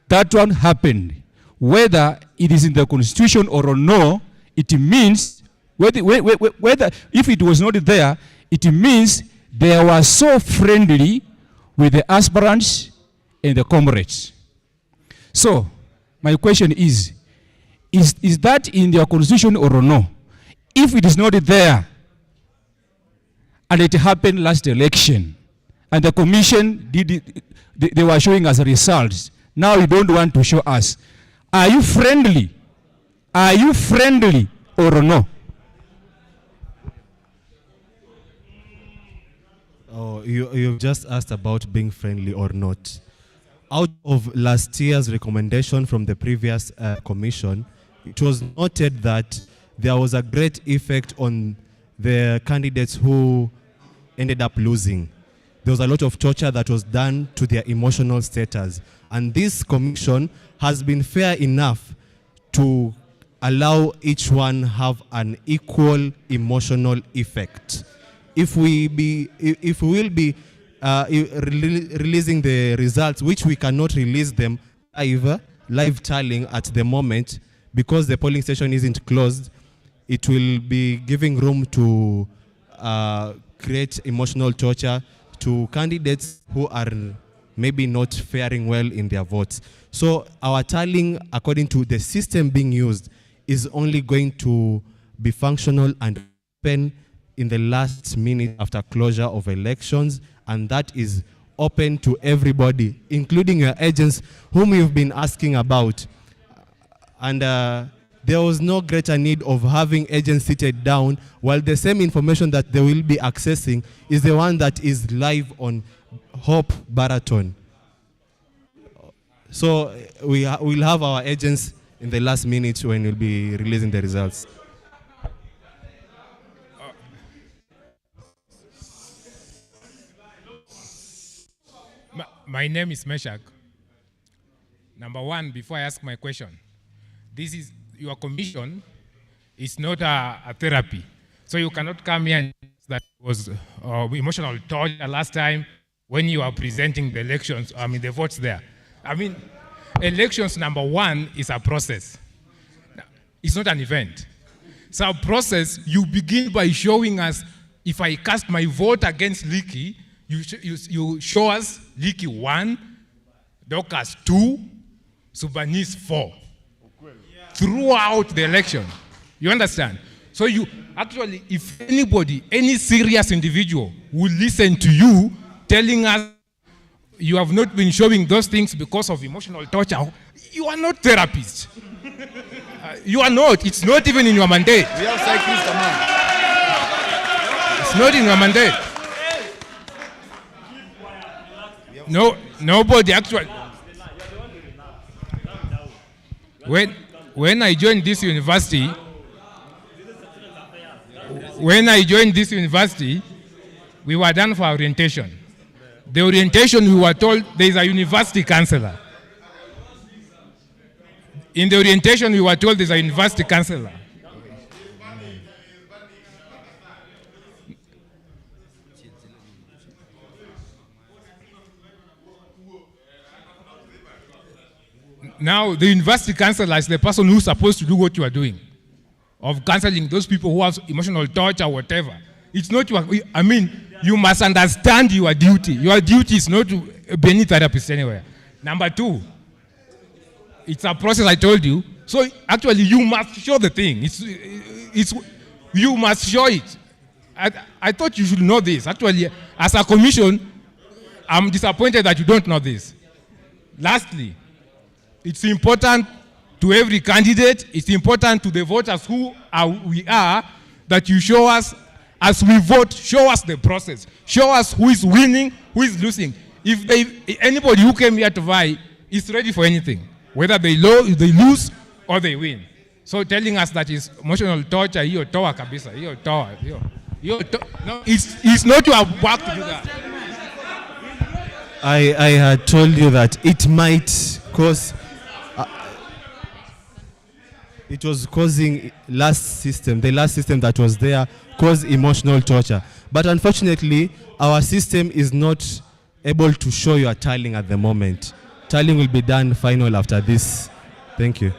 That one happened. Whether it is in the constitution or no, it means, whether if it was not there, it means they were so friendly with the aspirants and the comrades. So, my question is that in their constitution or no? If it is not there, and it happened last election, and the commission did it, they were showing us results. Now you don't want to show us. Are you friendly? Are you friendly or no? Oh, you've just asked about being friendly or not. Out of last year's recommendation from the previous commission, it was noted that there was a great effect on the candidates who ended up losing. There was a lot of torture that was done to their emotional status. And this commission has been fair enough to allow each one have an equal emotional effect. If we will be releasing the results, which we cannot release them live tallying at the moment, because the polling station isn't closed, it will be giving room to create emotional torture to candidates who are maybe not faring well in their votes. So our tallying, according to the system being used, is only going to be functional and open in the last minute after closure of elections, and that is open to everybody, including your agents whom you've been asking about. And there was no greater need of having agents seated down, while the same information that they will be accessing is the one that is live on Hope Baraton. So we'll have our agents in the last minute when we'll be releasing the results. My name is Meshach. Number one, before I ask my question, this is your commission is not a therapy. So you cannot come here and that was emotional torture last time when you are presenting the elections, the votes there. Elections, number one, is a process. It's not an event. So a process, you begin by showing us, if I cast my vote against Leaky, you show us Leaky 1, Docas 2, Subanis 4. Throughout the election. You understand? So you actually, if anybody, any serious individual will listen to you telling us you have not been showing those things because of emotional torture, you are not therapists. You are not. It's not even in your mandate. We have cyclists among. It's not in your mandate. No, nobody actually. When I joined this university, we were done for orientation. The orientation, we were told there is a university counselor. In the orientation, we were told there's a university counselor. Now, the university counselor is the person who's supposed to do what you are doing, of counseling those people who have emotional torture or whatever. It's not your, you must understand your duty. Your duty is not to be any therapist anywhere. Number two, it's a process I told you. So actually, you must show the thing. You must show it. I thought you should know this. Actually, as a commission, I'm disappointed that you don't know this. Lastly, it's important to every candidate, it's important to the voters who we are, that you show us, as we vote, show us the process. Show us who is winning, who is losing. If anybody who came here to vie is ready for anything, whether they lose or they win. So telling us that is emotional torture, hiyo toa kabisa, hiyo toa, no, it's not your work to do that. I had told you that it might cause. It was causing the last system that was there caused emotional torture. But unfortunately, our system is not able to show your tallying at the moment. Tallying will be done final after this. Thank you.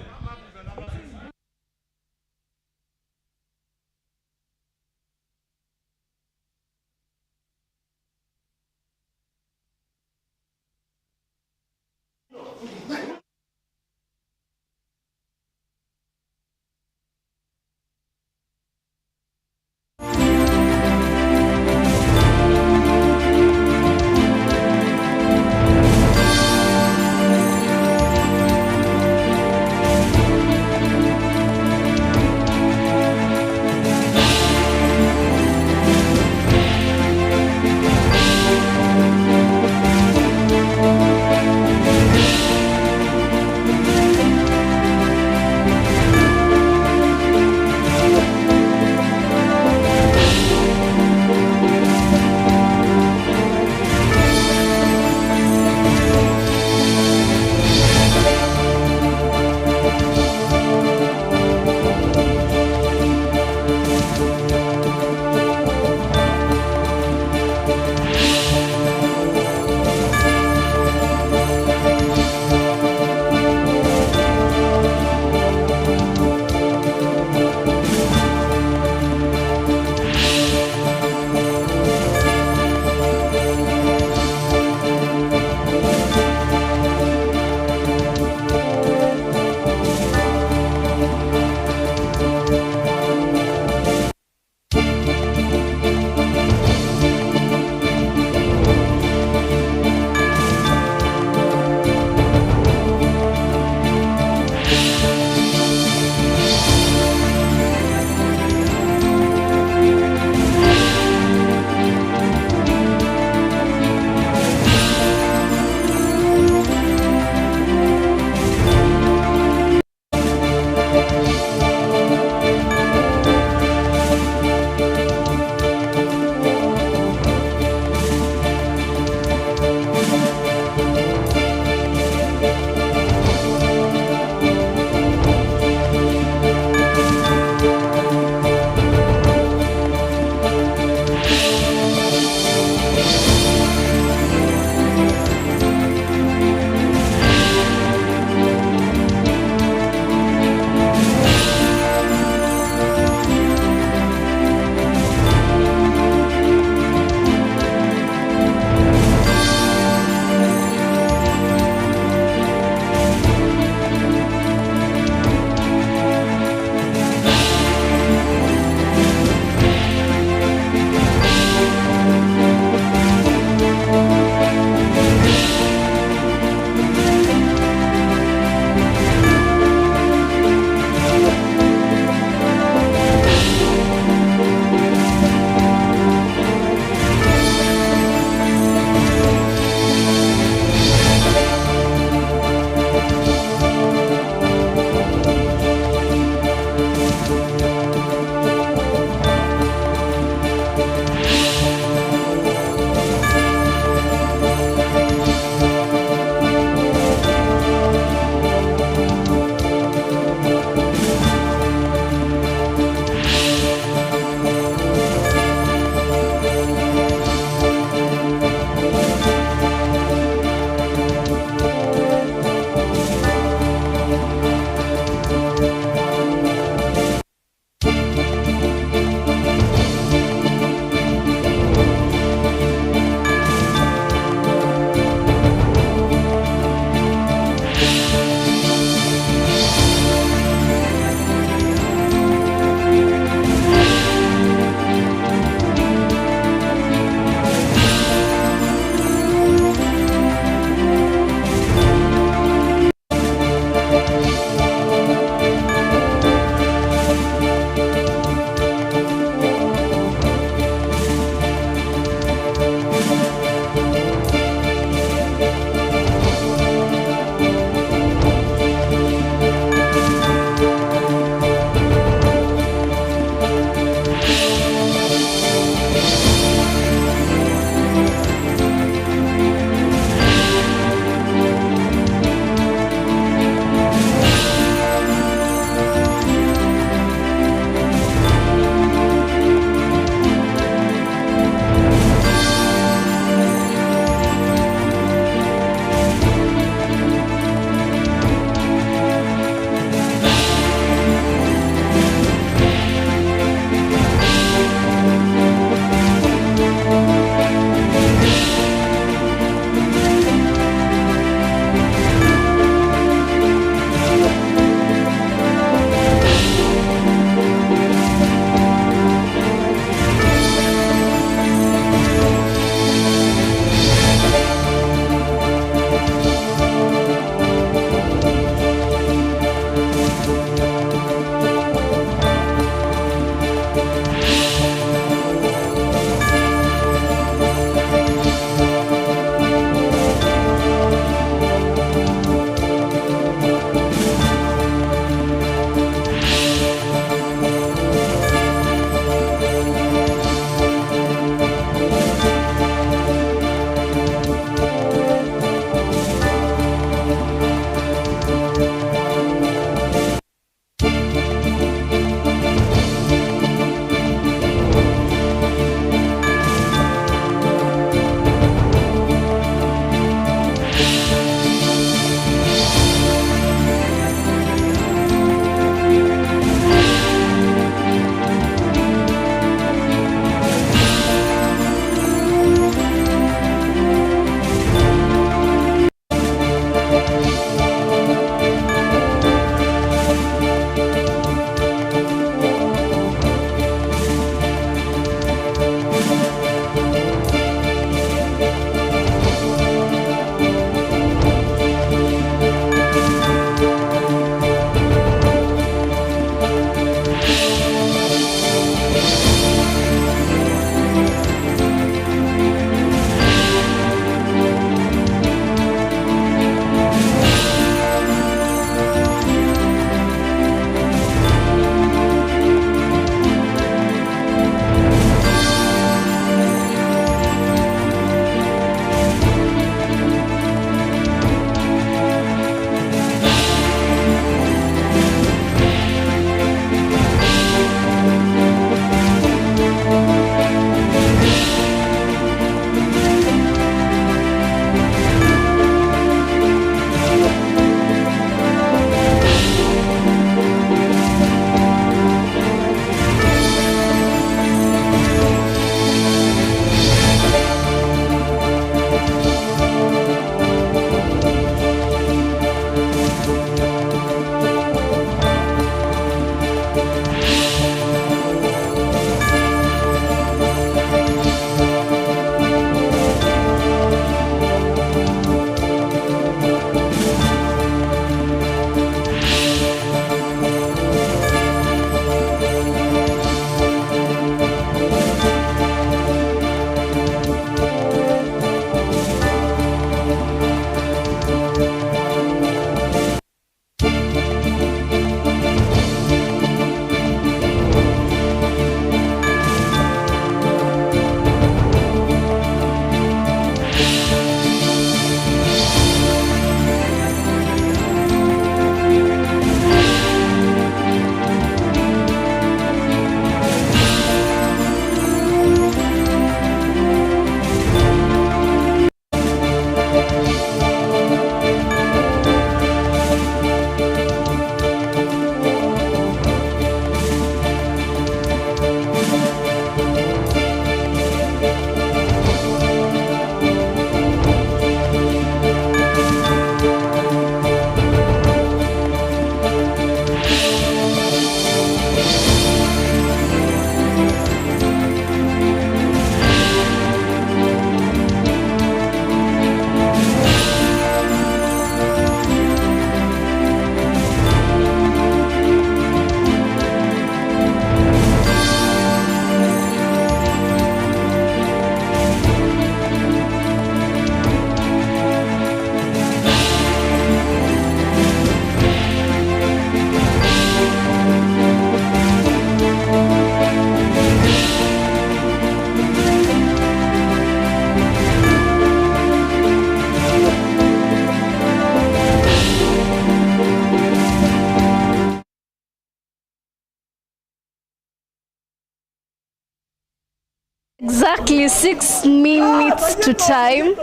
exactly 6 minutes to time.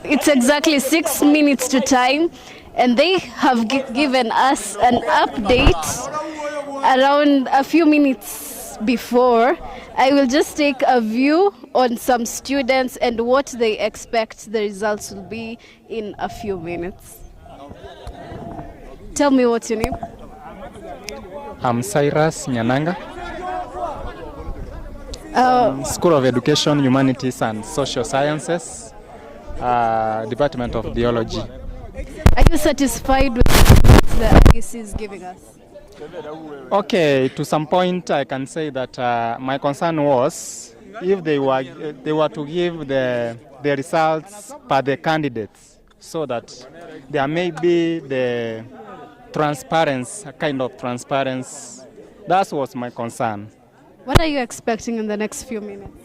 It's exactly 6 minutes to time, and they have given us an update around a few minutes before. I will just take a view on some students and what they expect the results will be in a few minutes. Tell me what's your name. I'm Cyrus Nyananga. School of Education, Humanities and Social Sciences, Department of Biology. Are you satisfied with what the IEC is giving us? Okay, to some point I can say that my concern was if they were to give the results per the candidates, so that there may be the transparency, a kind of transparency. That was my concern. What are you expecting in the next few minutes?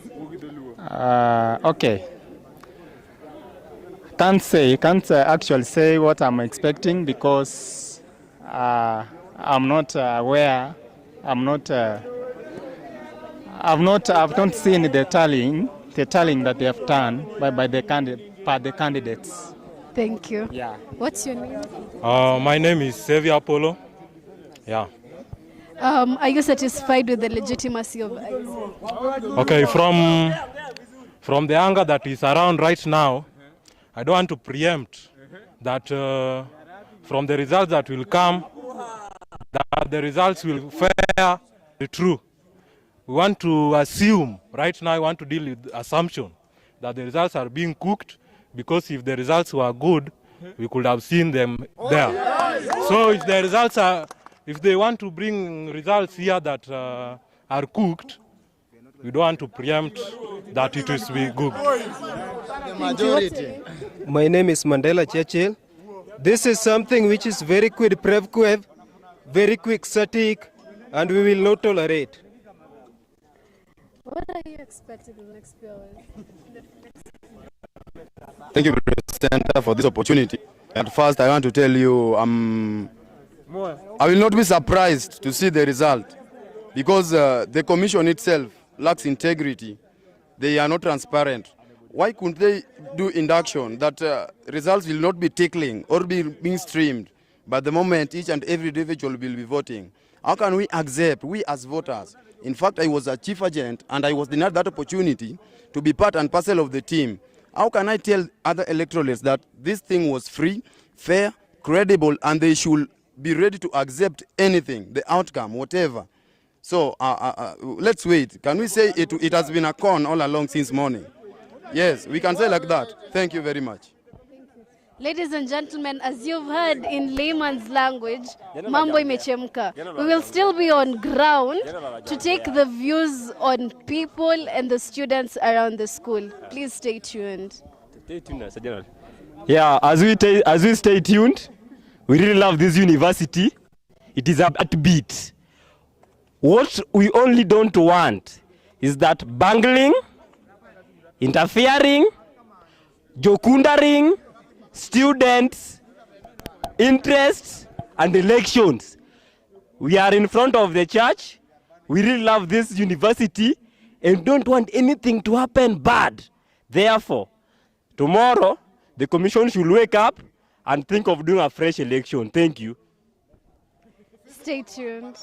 Okay. Can't actually say what I'm expecting because I'm not aware. I've not seen the tallying that they have done by the candidates. Thank you. Yeah. What's your name? My name is Xavier Apollo. Yeah. Are you satisfied with the legitimacy of IEC? Okay, from the anger that is around right now, I don't want to preempt that from the results that will come, that the results will fare the true. We want to assume, right now I want to deal with assumption that the results are being cooked, because if the results were good, we could have seen them there. So if the results are, if they want to bring results here that are cooked, we don't want to preempt that it will be good. My name is Mandela Churchill. This is something which is very quick, very quick, static, and we will not tolerate. What are you expecting in the next few hours? Thank you, Presenter, for this opportunity. At first, I want to tell you, I will not be surprised to see the result, because the commission itself lacks integrity. They are not transparent. Why couldn't they do induction that results will not be tickling or being streamed, but the moment each and every individual will be voting? How can we accept, we as voters? In fact, I was a chief agent and I was denied that opportunity to be part and parcel of the team. How can I tell other electorates that this thing was free, fair, credible, and they should be ready to accept anything, the outcome, whatever? So let's wait. Can we say it has been a con all along since morning? Yes, we can say like that. Thank you very much. Ladies and gentlemen, as you've heard in layman's language, mambo imechemka. We will still be on ground to take the views on people and the students around the school. Please stay tuned. Stay tuned, yeah, as we stay tuned, we really love this university. It is a beat. What we only don't want is that bungling, interfering, jokundering, students, interests, and elections. We are in front of the church. We really love this university and don't want anything to happen bad. Therefore, tomorrow, the commission should wake up and think of doing a fresh election. Thank you. Stay tuned.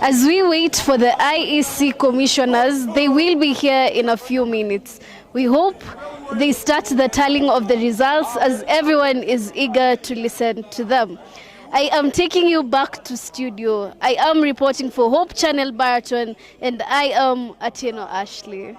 As we wait for the IEC commissioners, they will be here in a few minutes. We hope they start the tallying of the results as everyone is eager to listen to them. I am taking you back to studio. I am reporting for Hope Channel Baraton, and I am Atieno Ashley.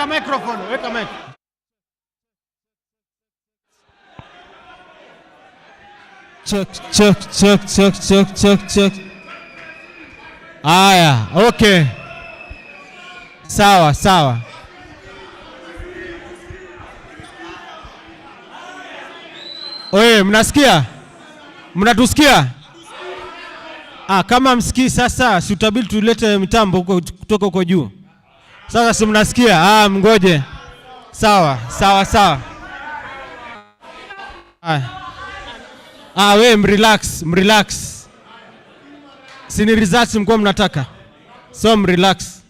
Weka microphone, weka mic. Check. Aya, okay. Sawa. Oye, mnasikia? Mnatusikia? Kama msikii sasa, si utabidi tulete mitambo kutoka huko juu. Sasa si mnasikia? Mngoje. Sawa. We mrelax. Sini results mko mnataka. So mrelax.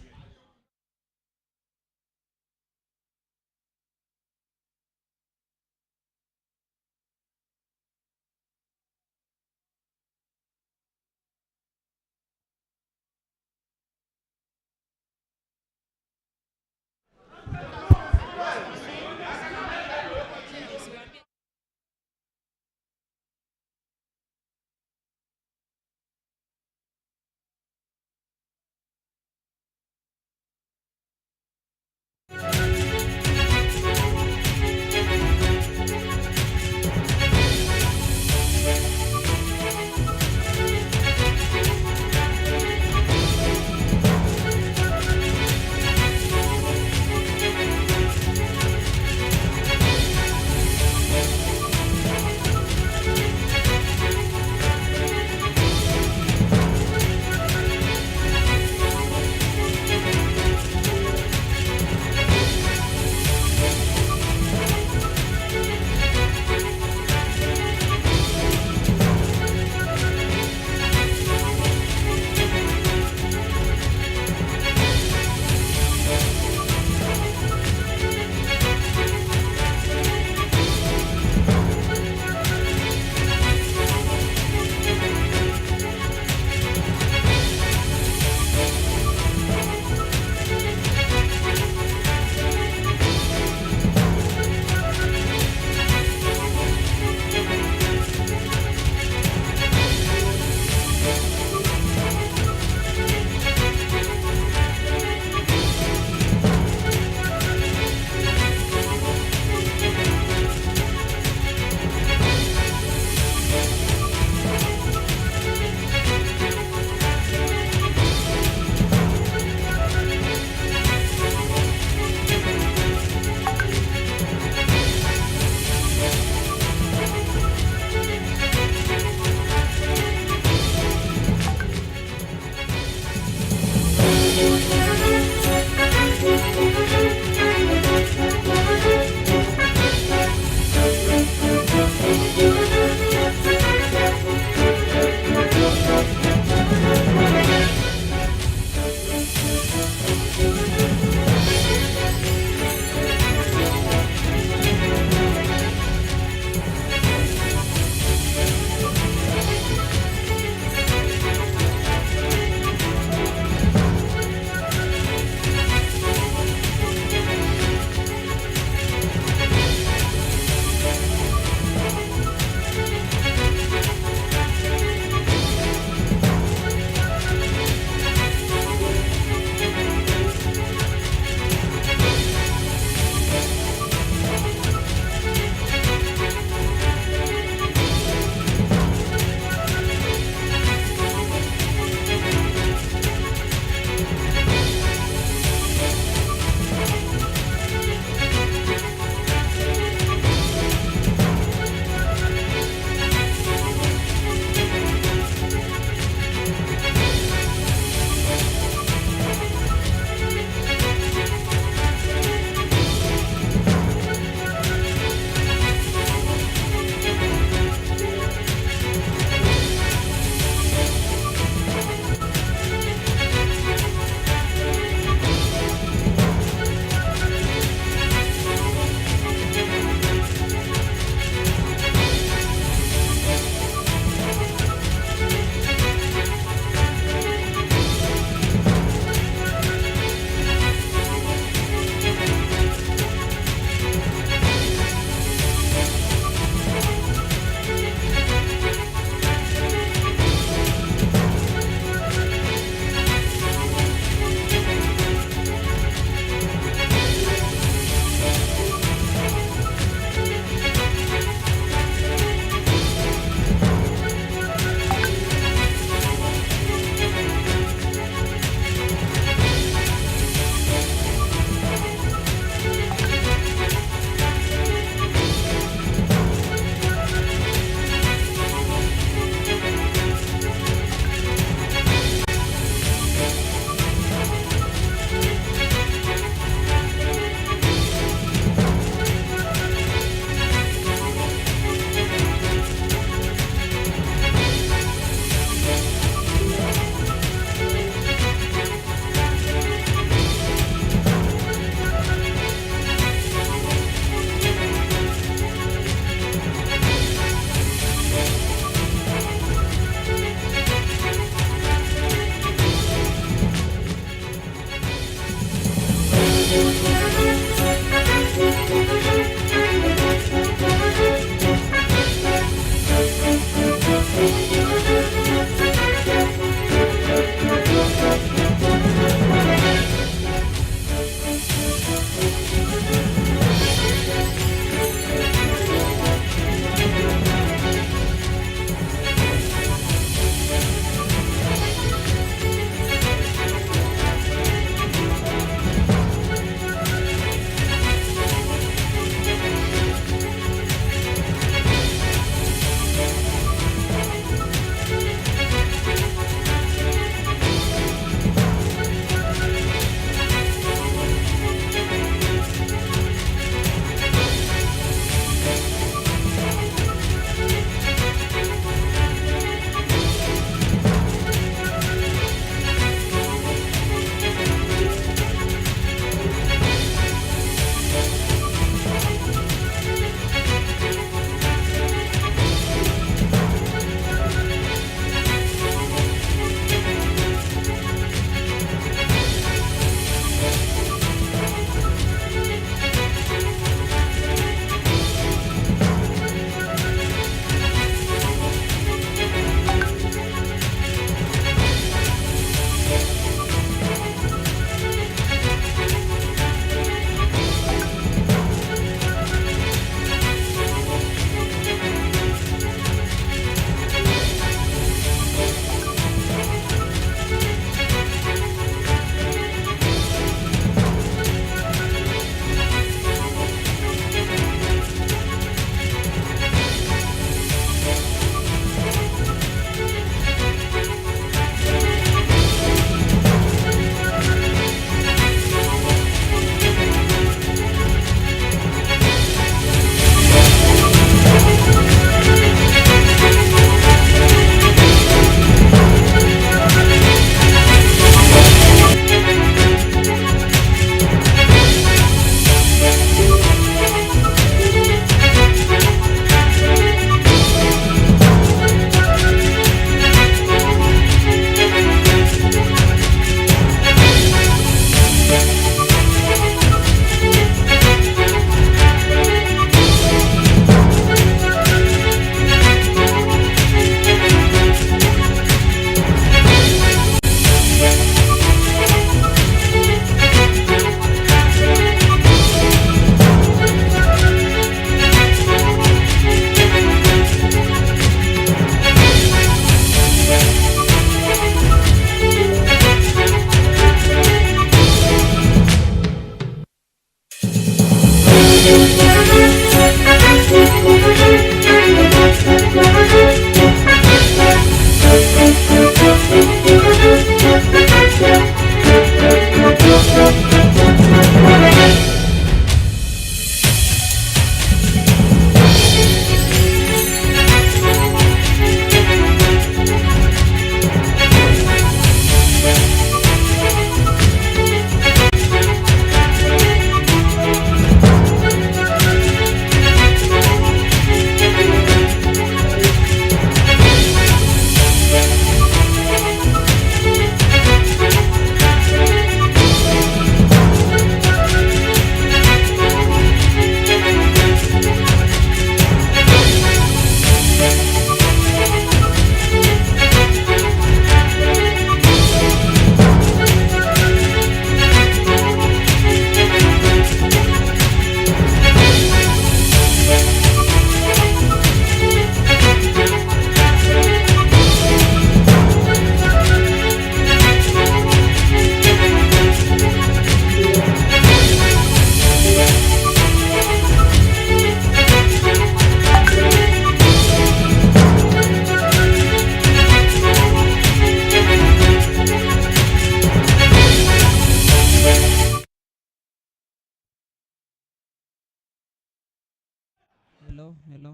Hello, hello.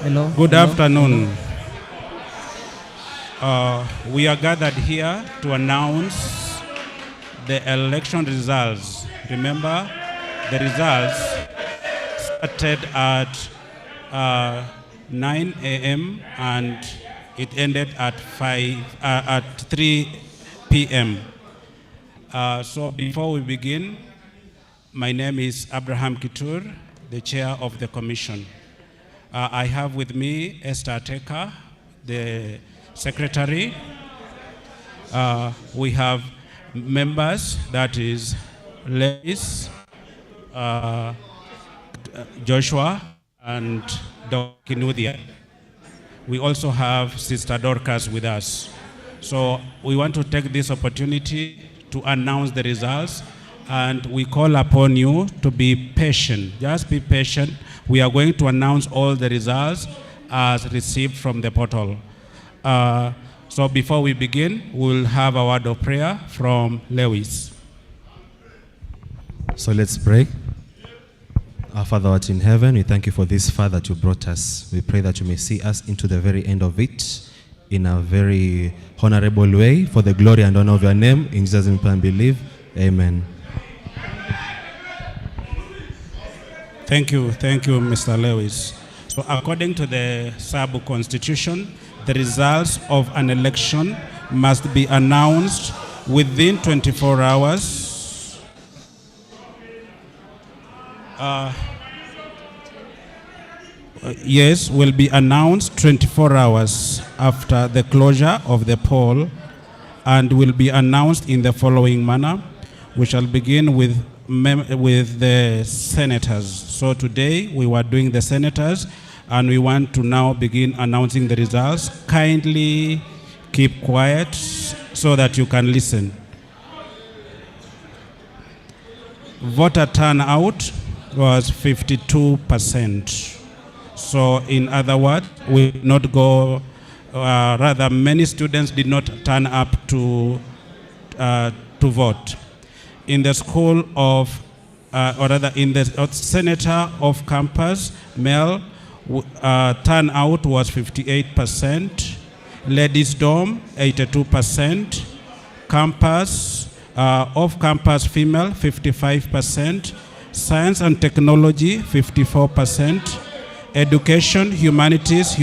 Hello. Good hello, afternoon. We are gathered here to announce the election results. Remember, the results started at 9 a.m. and it ended at 3 p.m. So before we begin, my name is Abraham Kitur, the chair of the commission. I have with me Esther Teka, the secretary. We have members, that is Lewis, Joshua, and Dr. Kinuthia. We also have Sister Dorcas with us. So we want to take this opportunity to announce the results, and we call upon you to be patient. Just be patient. We are going to announce all the results as received from the portal. So before we begin, we'll have a word of prayer from Lewis. So let's pray. Our Father art in heaven, we thank you for this far that you brought us. We pray that you may see us into the very end of it in a very honorable way for the glory and honor of your name. In Jesus' name we pray and believe. Amen. Thank you, Mr. Lewis. So according to the Sabu Constitution, the results of an election must be announced within 24 hours. Will be announced 24 hours after the closure of the poll, and will be announced in the following manner. We shall begin with the senators. So today we were doing the senators, and we want to now begin announcing the results. Kindly keep quiet so that you can listen. Voter turnout was 52%. So in other words, we did not go, rather many students did not turn up to vote. In the school of, or rather in the senator of campus, male, turnout was 58%, ladies dorm 82%, campus, off-campus female 55%, science and technology 54%, education, humanities,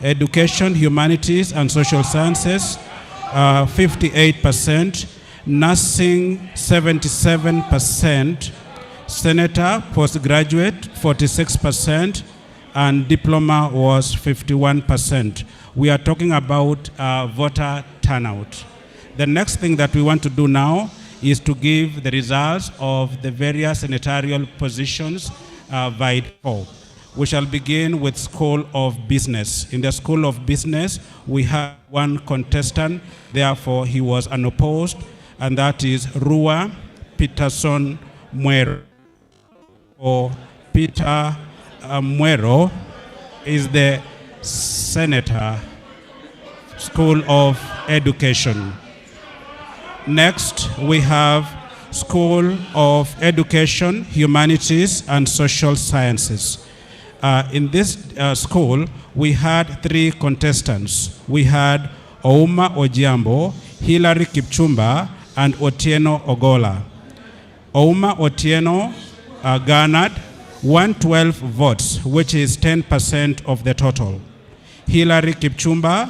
education, humanities and social sciences 58%, nursing 77%, senator, postgraduate 46%, and diploma was 51%. We are talking about voter turnout. The next thing that we want to do now is to give the results of the various senatorial positions by default. We shall begin with School of Business. In the School of Business, we have one contestant, therefore he was unopposed, and that is Rua Peterson Muero. Or Peter Muero is the senator, School of Education. Next, we have School of Education, Humanities and Social Sciences. In this school, we had three contestants. We had Ouma Ojiambo, Hilary Kipchumba, and Otieno Ogola. Ouma Otieno garnered 112 votes, which is 10% of the total. Hilary Kipchumba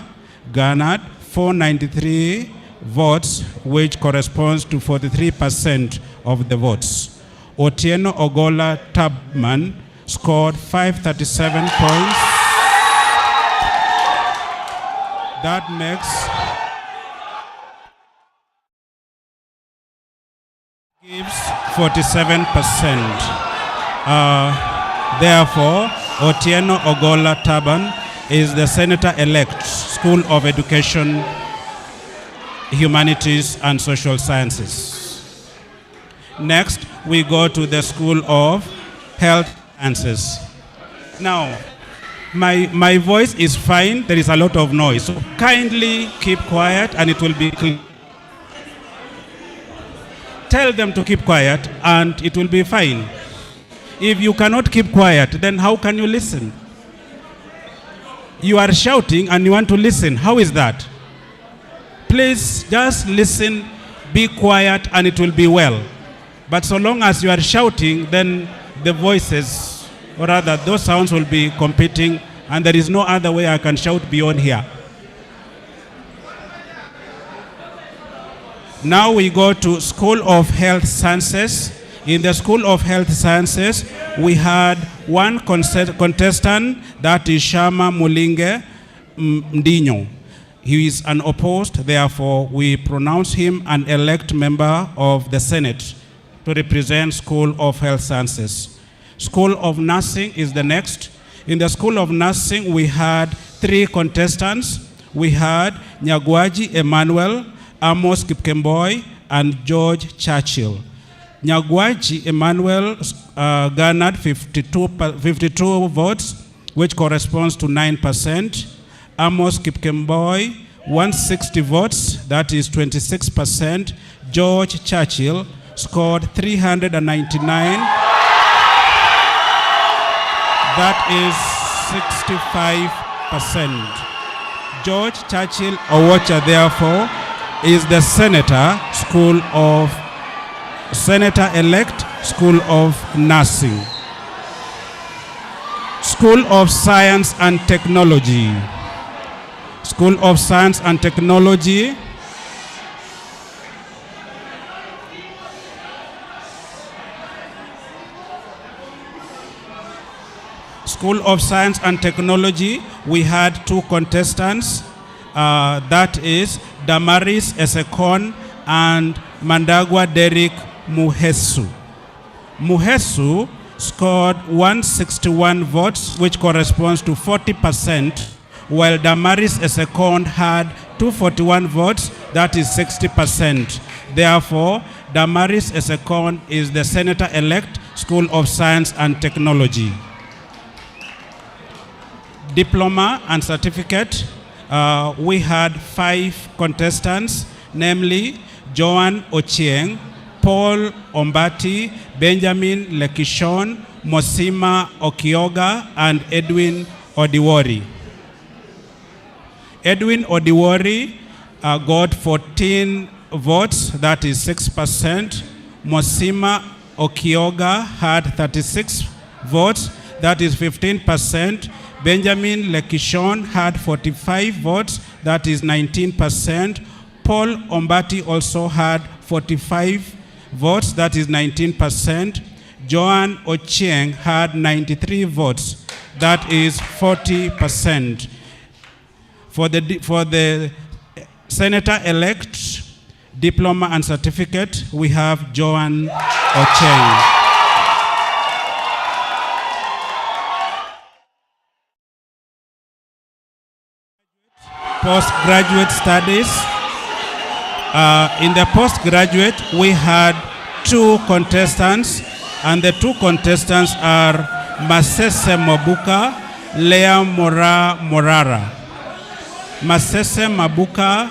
garnered 493 votes, which corresponds to 43% of the votes. Otieno Ogola Tabman scored 537 points. That makes gives 47%. Therefore, Otieno Ogola Taban is the senator-elect, School of Education, Humanities and Social Sciences. Next, we go to the School of Health Sciences. Now, my voice is fine. There is a lot of noise. So kindly keep quiet and it will be clear. tell them to keep quiet and it will be fine. If you cannot keep quiet, then how can you listen? You are shouting and you want to listen. How is that? Please just listen, be quiet, and it will be well. But so long as you are shouting, then the voices, or rather those sounds will be competing, and there is no other way I can shout beyond here. Now we go to School of Health Sciences. In the School of Health Sciences, we had one contestant, that is Shama Mulinge Mdinyo. He is unopposed, therefore we pronounce him an elect member of the Senate to represent School of Health Sciences. School of Nursing is the next. In the School of Nursing, we had 3 contestants. We had Nyagwaji Emmanuel, Amos Kipkemboi, and George Churchill. Nyagwaji Emmanuel garnered 52 votes, which corresponds to 9%. Amos Kipkemboi, 160 votes, that is 26%. George Churchill scored 399, that is 65%. George Churchill Owocha, therefore, is the Senator-elect School of Nursing. School of Science and Technology. School of Science and Technology. School of Science and Technology, we had 2 contestants, that is Damaris Esekon and Mandagwa Derek Muhesu. Muhesu scored 161 votes, which corresponds to 40%, while Damaris Esekon had 241 votes, that is 60%. Therefore, Damaris Esekon is the Senator-elect, School of Science and Technology. Diploma and certificate, we had 5 contestants, namely Joan Ochieng, Paul Ombati, Benjamin Lekishon, Mosima Okioga, and Edwin Odiwori. Edwin Odiwori got 14 votes, that is 6%. Mosima Okioga had 36 votes, that is 15%. Benjamin Lekishon had 45 votes, that is 19%. Paul Ombati also had 45 votes, that is 19%. Joan Ochieng had 93 votes, that is 40%. For the Senator-elect, diploma and certificate, we have Joan Ochieng. Postgraduate studies. In the postgraduate, we had 2 contestants, and the 2 contestants are Masese Mabuka, Leah Morara. Masese Mabuka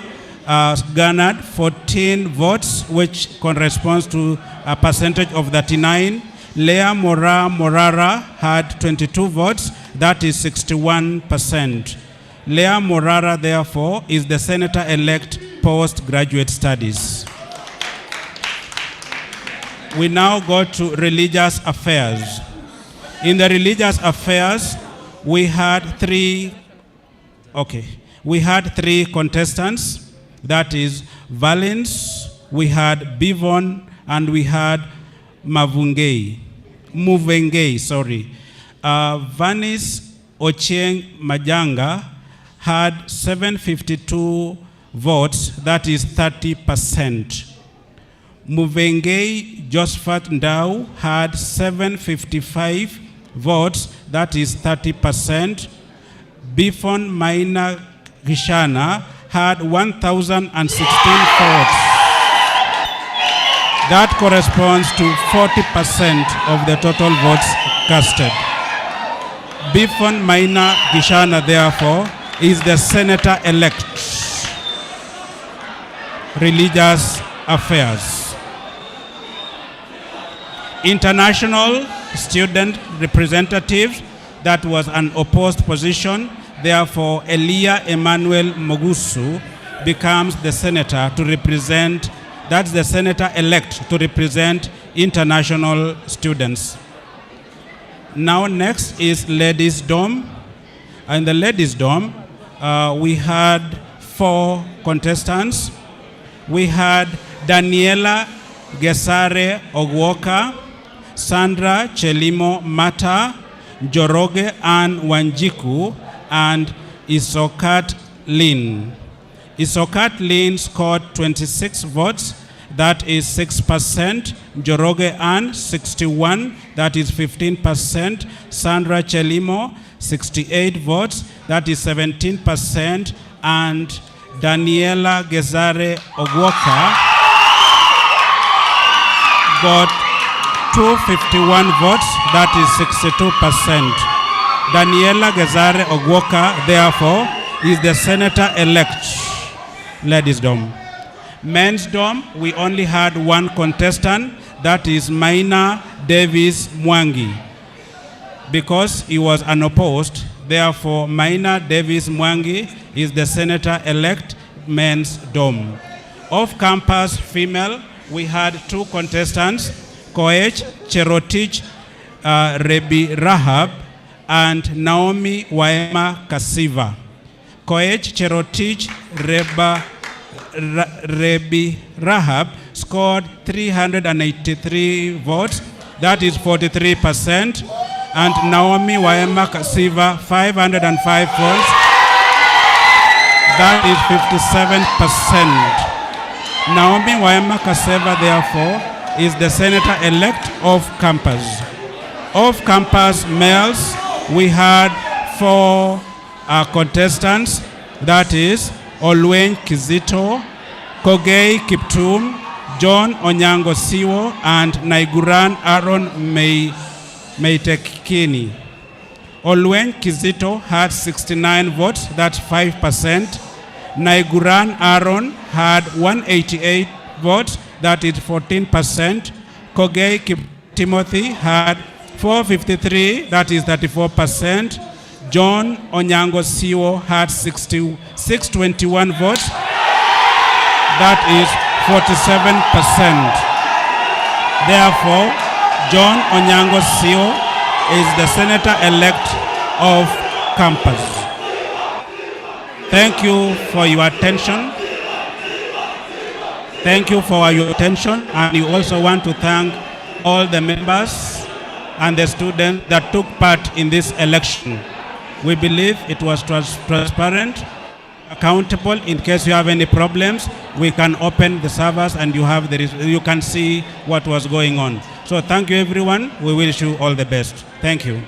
garnered 14 votes, which corresponds to a percentage of 39. Leah Morara had 22 votes, that is 61%. Leah Morara, therefore, is the Senator-elect postgraduate studies. We now go to religious affairs. In the religious affairs, we had 3 contestants, that is Valens, we had Bivon, and we had Muvengei. Vanis Ochieng Majanga had 752 votes, that is 30%. Muvengei Josephat Ndau had 755 votes, that is 30%. Bifon Maina Gishana had 1,016 votes. That corresponds to 40% of the total votes casted. Bifon Maina Gishana, therefore, is the Senator-elect. Religious affairs. International student representative, that was an opposed position. Therefore, Elia Emmanuel Mogusu becomes the senator to represent, that's the senator-elect to represent international students. Now next is Ladies' Dome. In the Ladies' Dome, we had 4 contestants. We had Daniela Gesare Ogwoka, Sandra Chelimo Mata, Njoroge Ann Wanjiku, and Isokat Lin. Isokat Lin scored 26 votes, that is 6%. Njoroge Ann, 61, that is 15%. Sandra Chelimo, 68 votes, that is 17%. And Daniela Gezare Ogwoka got 251 votes, that is 62%. Daniela Gezare Ogwoka, therefore, is the senator-elect. Ladies' Dome. Men's Dome, we only had 1 contestant, that is Maina Davis Mwangi. Because he was unopposed, therefore Maina Davis Mwangi is the senator-elect. Men's Dome. Off-campus female, we had 2 contestants, Koech Cherotich Rebi Rahab and Naomi Waema Kasiva. Koech Cherotich Rebi Rahab scored 383 votes, that is 43%, and Naomi Waema Kasiva 505 votes, that is 57%. Naomi Waema Kasiva, therefore, is the senator-elect of campus. Off-campus males, we had 4 contestants, that is Olwen Kizito, Kogei Kiptum, John Onyango Siwo, and Naiguran Aaron Meitekini. Olwen Kizito had 69 votes, that's 5%. Naiguran Aaron had 188 votes, that is 14%. Kogei Timothy had 453, that is 34%. John Onyango Siwo had 621 votes, that is 47%. Therefore, John Onyango Siwo is the senator-elect of campus. Thank you for your attention. Thank you for your attention, and we also want to thank all the members and the students that took part in this election. We believe it was transparent, accountable. In case you have any problems, we can open the servers and you can see what was going on. So thank you, everyone. We wish you all the best. Thank you.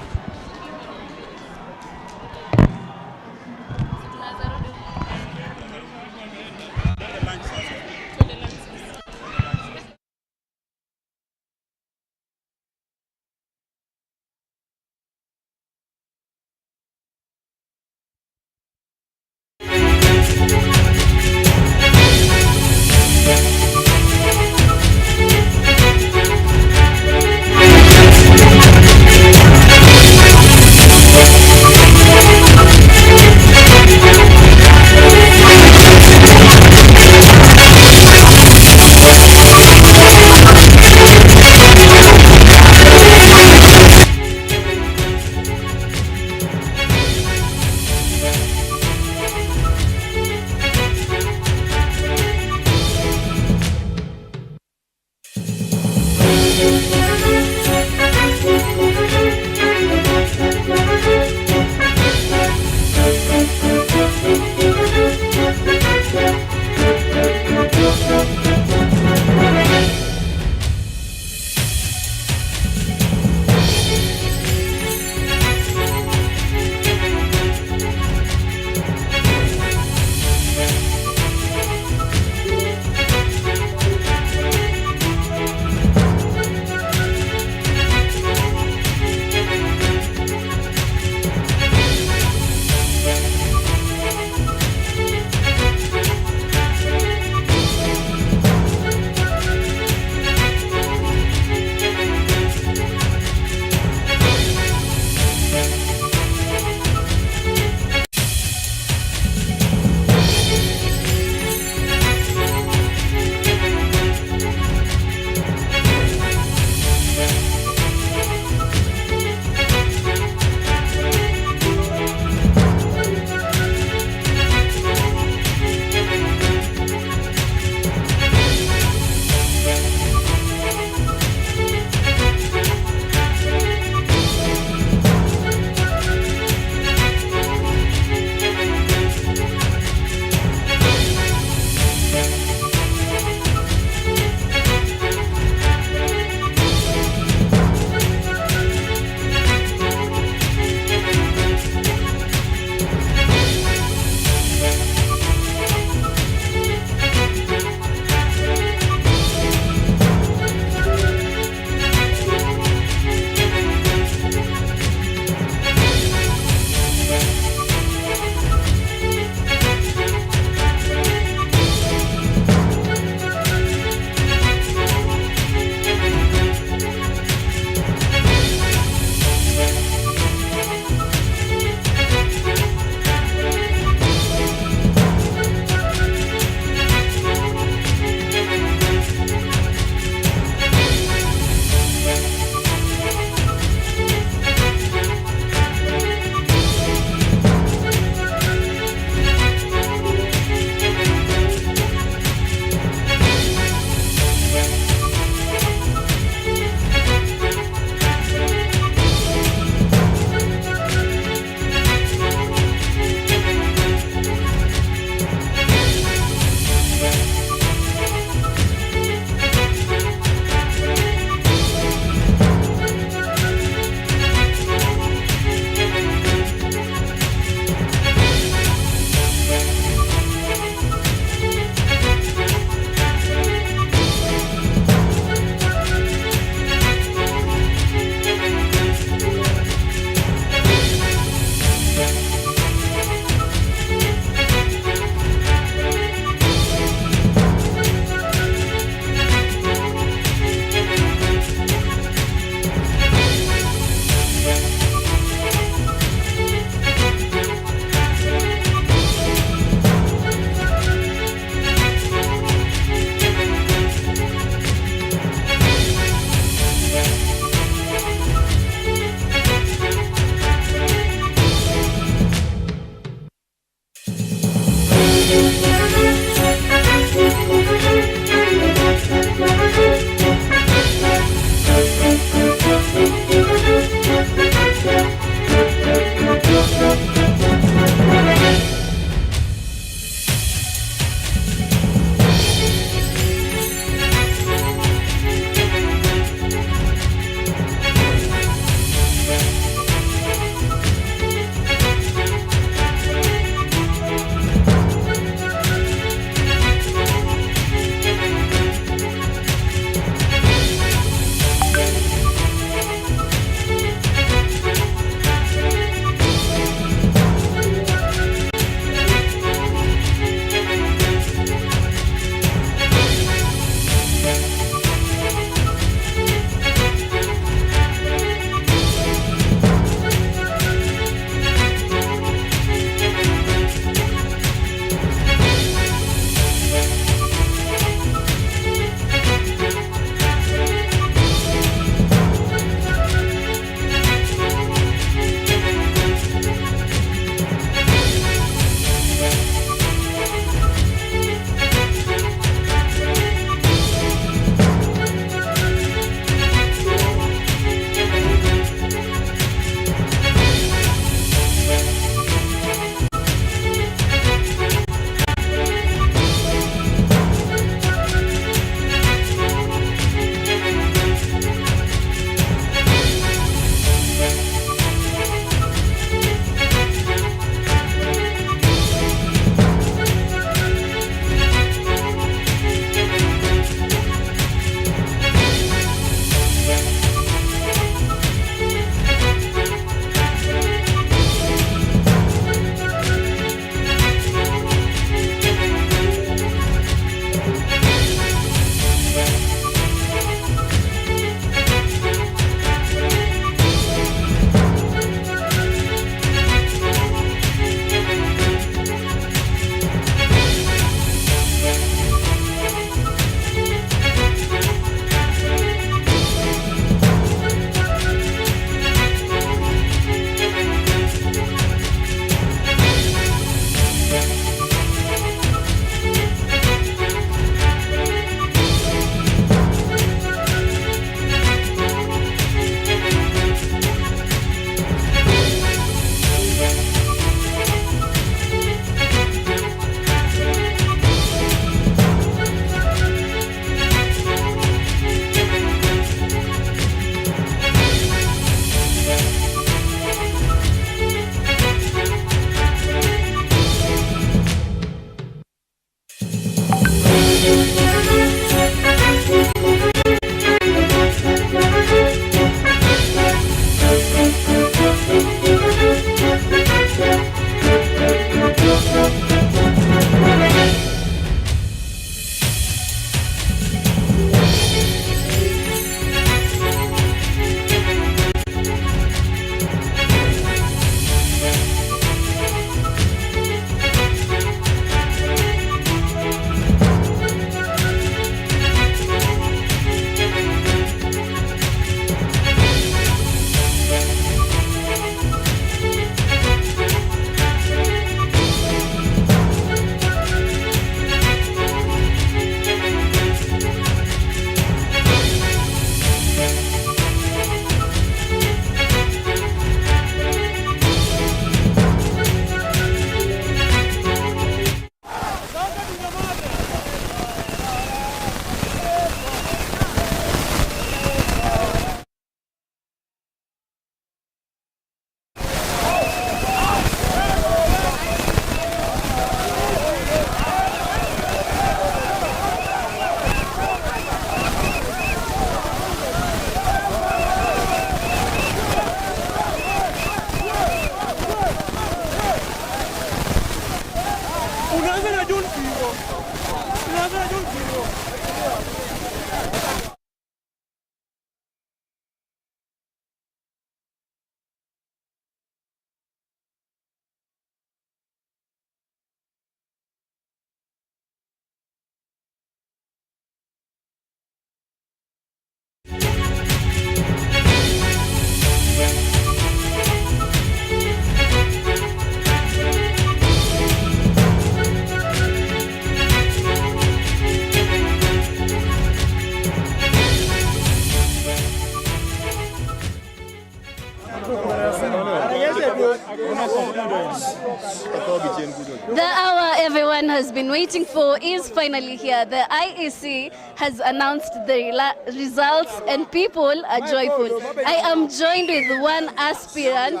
The hour everyone has been waiting for is finally here. The IEC has announced the results and people are joyful. I am joined with one aspirant.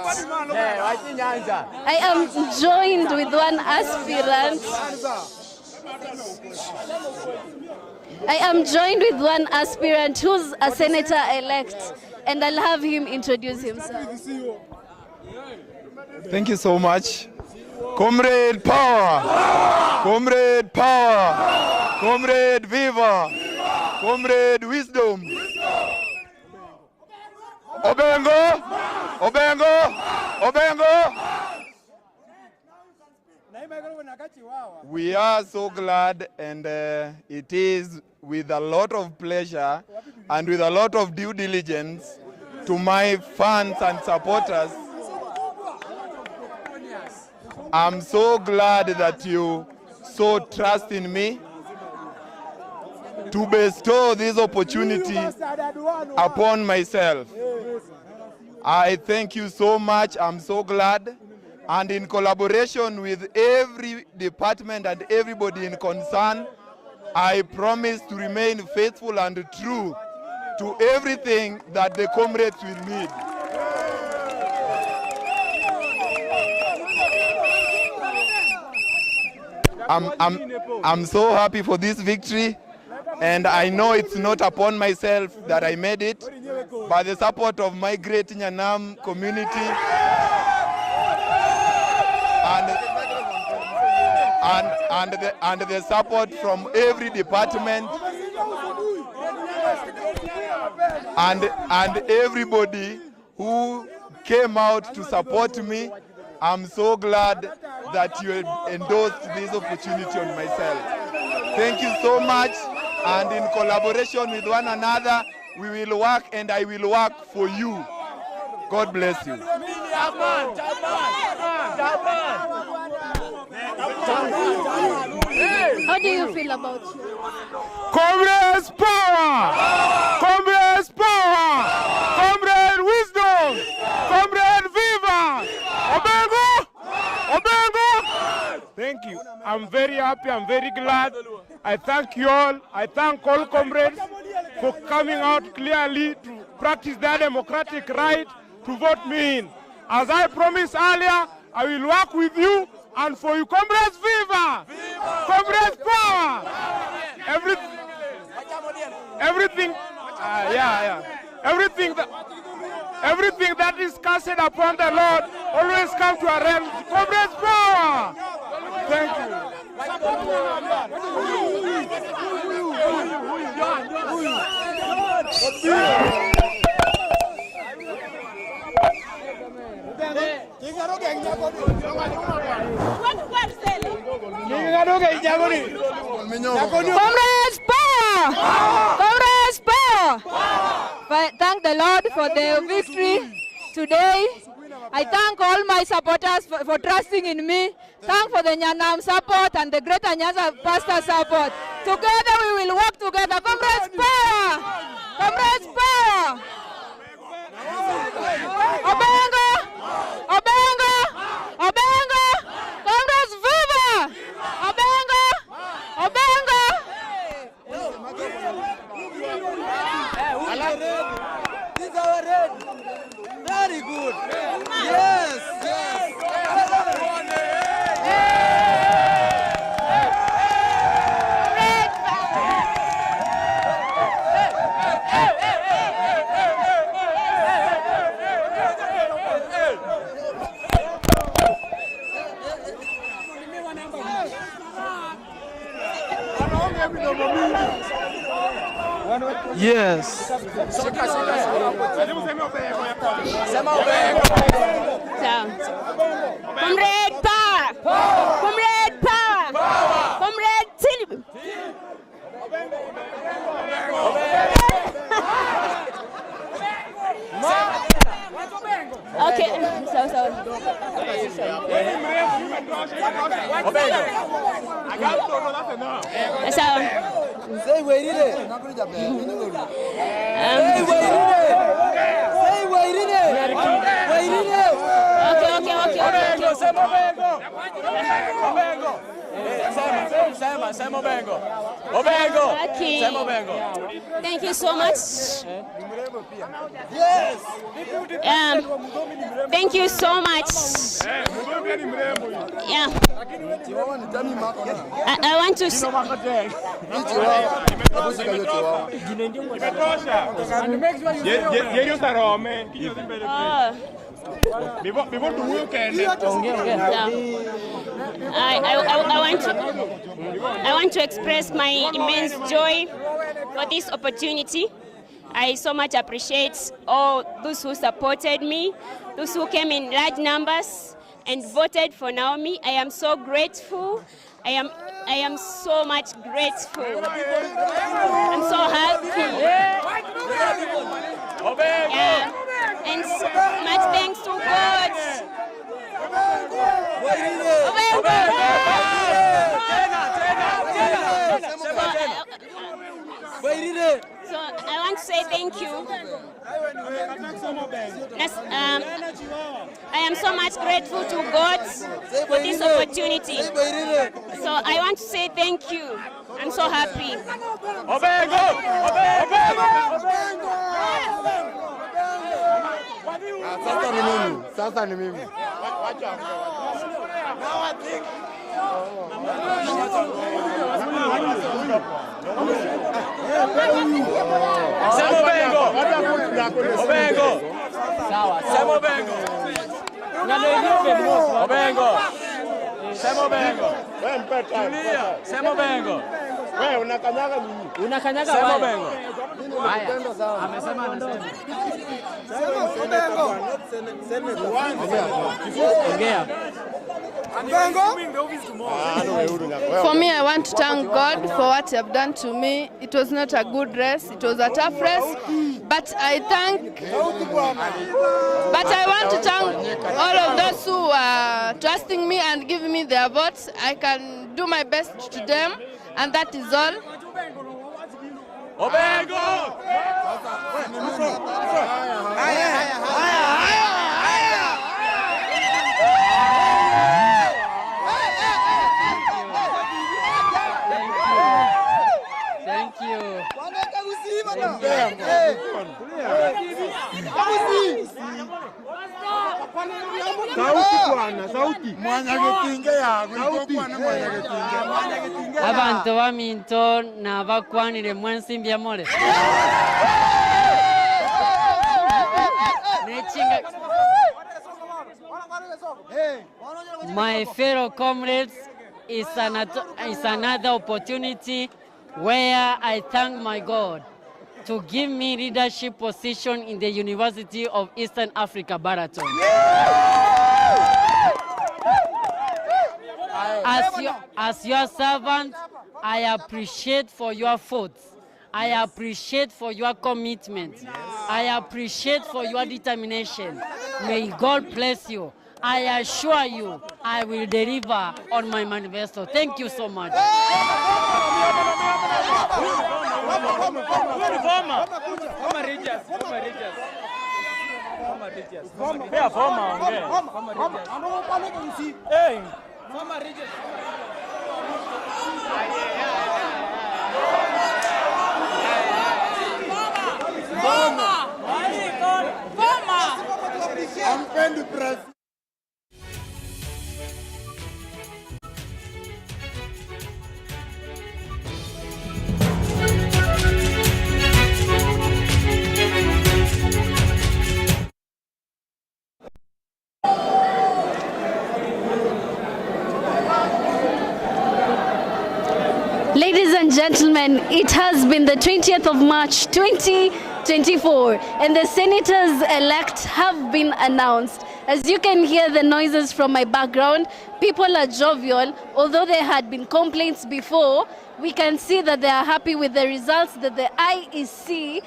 Who's a senator-elect, and I'll have him introduce himself. Thank you so much. Comrade power! Comrade power! Comrade viva! Comrade wisdom! Obengo! Obengo! Obengo! We are so glad, and it is with a lot of pleasure and with a lot of due diligence to my fans and supporters. I'm so glad that you so trust in me to bestow this opportunity upon myself. I thank you so much. I'm so glad. And in collaboration with every department and everybody in concern, I promise to remain faithful and true to everything that the comrades will need. I'm so happy for this victory, and I know it's not upon myself that I made it, but the support of my great Nyanam community and the support from every department and everybody who came out to support me. I'm so glad that you endorsed this opportunity on myself. Thank you so much, and in collaboration with one another, we will work, and I will work for you. God bless you. How do you feel about it? Comrades power! Comrades power! Comrade wisdom! Comrade viva! Obengo! Obengo! Thank you. I'm very happy. I'm very glad. I thank you all. I thank all comrades for coming out clearly to practice their democratic right to vote me in. As I promised earlier, I will work with you and for you. Comrades viva! Comrades power! Everything that is cast upon the Lord always come to an end. Comrades power! Thank you. Comrades power! Comrades power! Thank the Lord for the victory today. I thank all my supporters for trusting in me. Thank for the Nyanam support and the Greater Nyanza Pastor support. Together we will work together. Comrades power! Comrades power! Obengo! Obengo! Obengo! Comrades viva! Obengo! Obengo! These are red. Very good. Yes, yes. Yes. Comrade power! Comrade power! Comrade Deliberations! Okay, so. Say wait in it. Say wait in it. Okay. Sema Obengo. Obengo. Okay. Sema Obengo. Thank you so much. Yes. Thank you so much. Yeah. I want to say, I want to express my immense joy for this opportunity. I so much appreciate all those who supported me, those who came in large numbers and voted for Naomi. I am so grateful. I am so much grateful. I'm so happy. Yeah. And so much thanks to God. So I want to say thank you. Yes, I am so much grateful to God for this opportunity. So I want to say thank you. I'm so happy. Sasa ni mimi. Sema Obengo. Obengo. Sawa. Sema Obengo. Obengo. Sema Obengo. Wewe mpe time. Tulia. Sema Obengo. Wewe unakanyaga nini? Unakanyaga Sema Obengo. Haya. Amesema anasema. Obengo. Ongea. For me, I want to thank God for what He have done to me. It was not a good race. It was a tough race. But I want to thank all of those who are trusting me and giving me their votes. I can do my best to them, and that is all. Obengo! Thank you. Sauti bwana, sauti. Mwanya getinge yago, bwana mwanya getinge. Abantu baminto nabakwanire mwensimbya mole. My fellow comrades, it's another opportunity where I thank my God to give me leadership position in the University of Eastern Africa Baraton. As your servant, I appreciate for your thoughts. I appreciate for your commitment. I appreciate for your determination. May God bless you. I assure you, I will deliver on my manifesto. Thank you so much. Ladies and gentlemen, it has been the 20th of March 2024 and the senators-elect have been announced. As you can hear the noises from my background, people are jovial. Although there had been complaints before, we can see that they are happy with the results that the IEC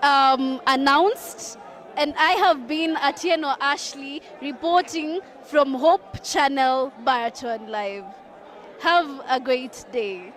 announced. And I have been Atieno Ashley reporting from Hope Channel Baraton Live. Have a great day.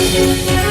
Thank you.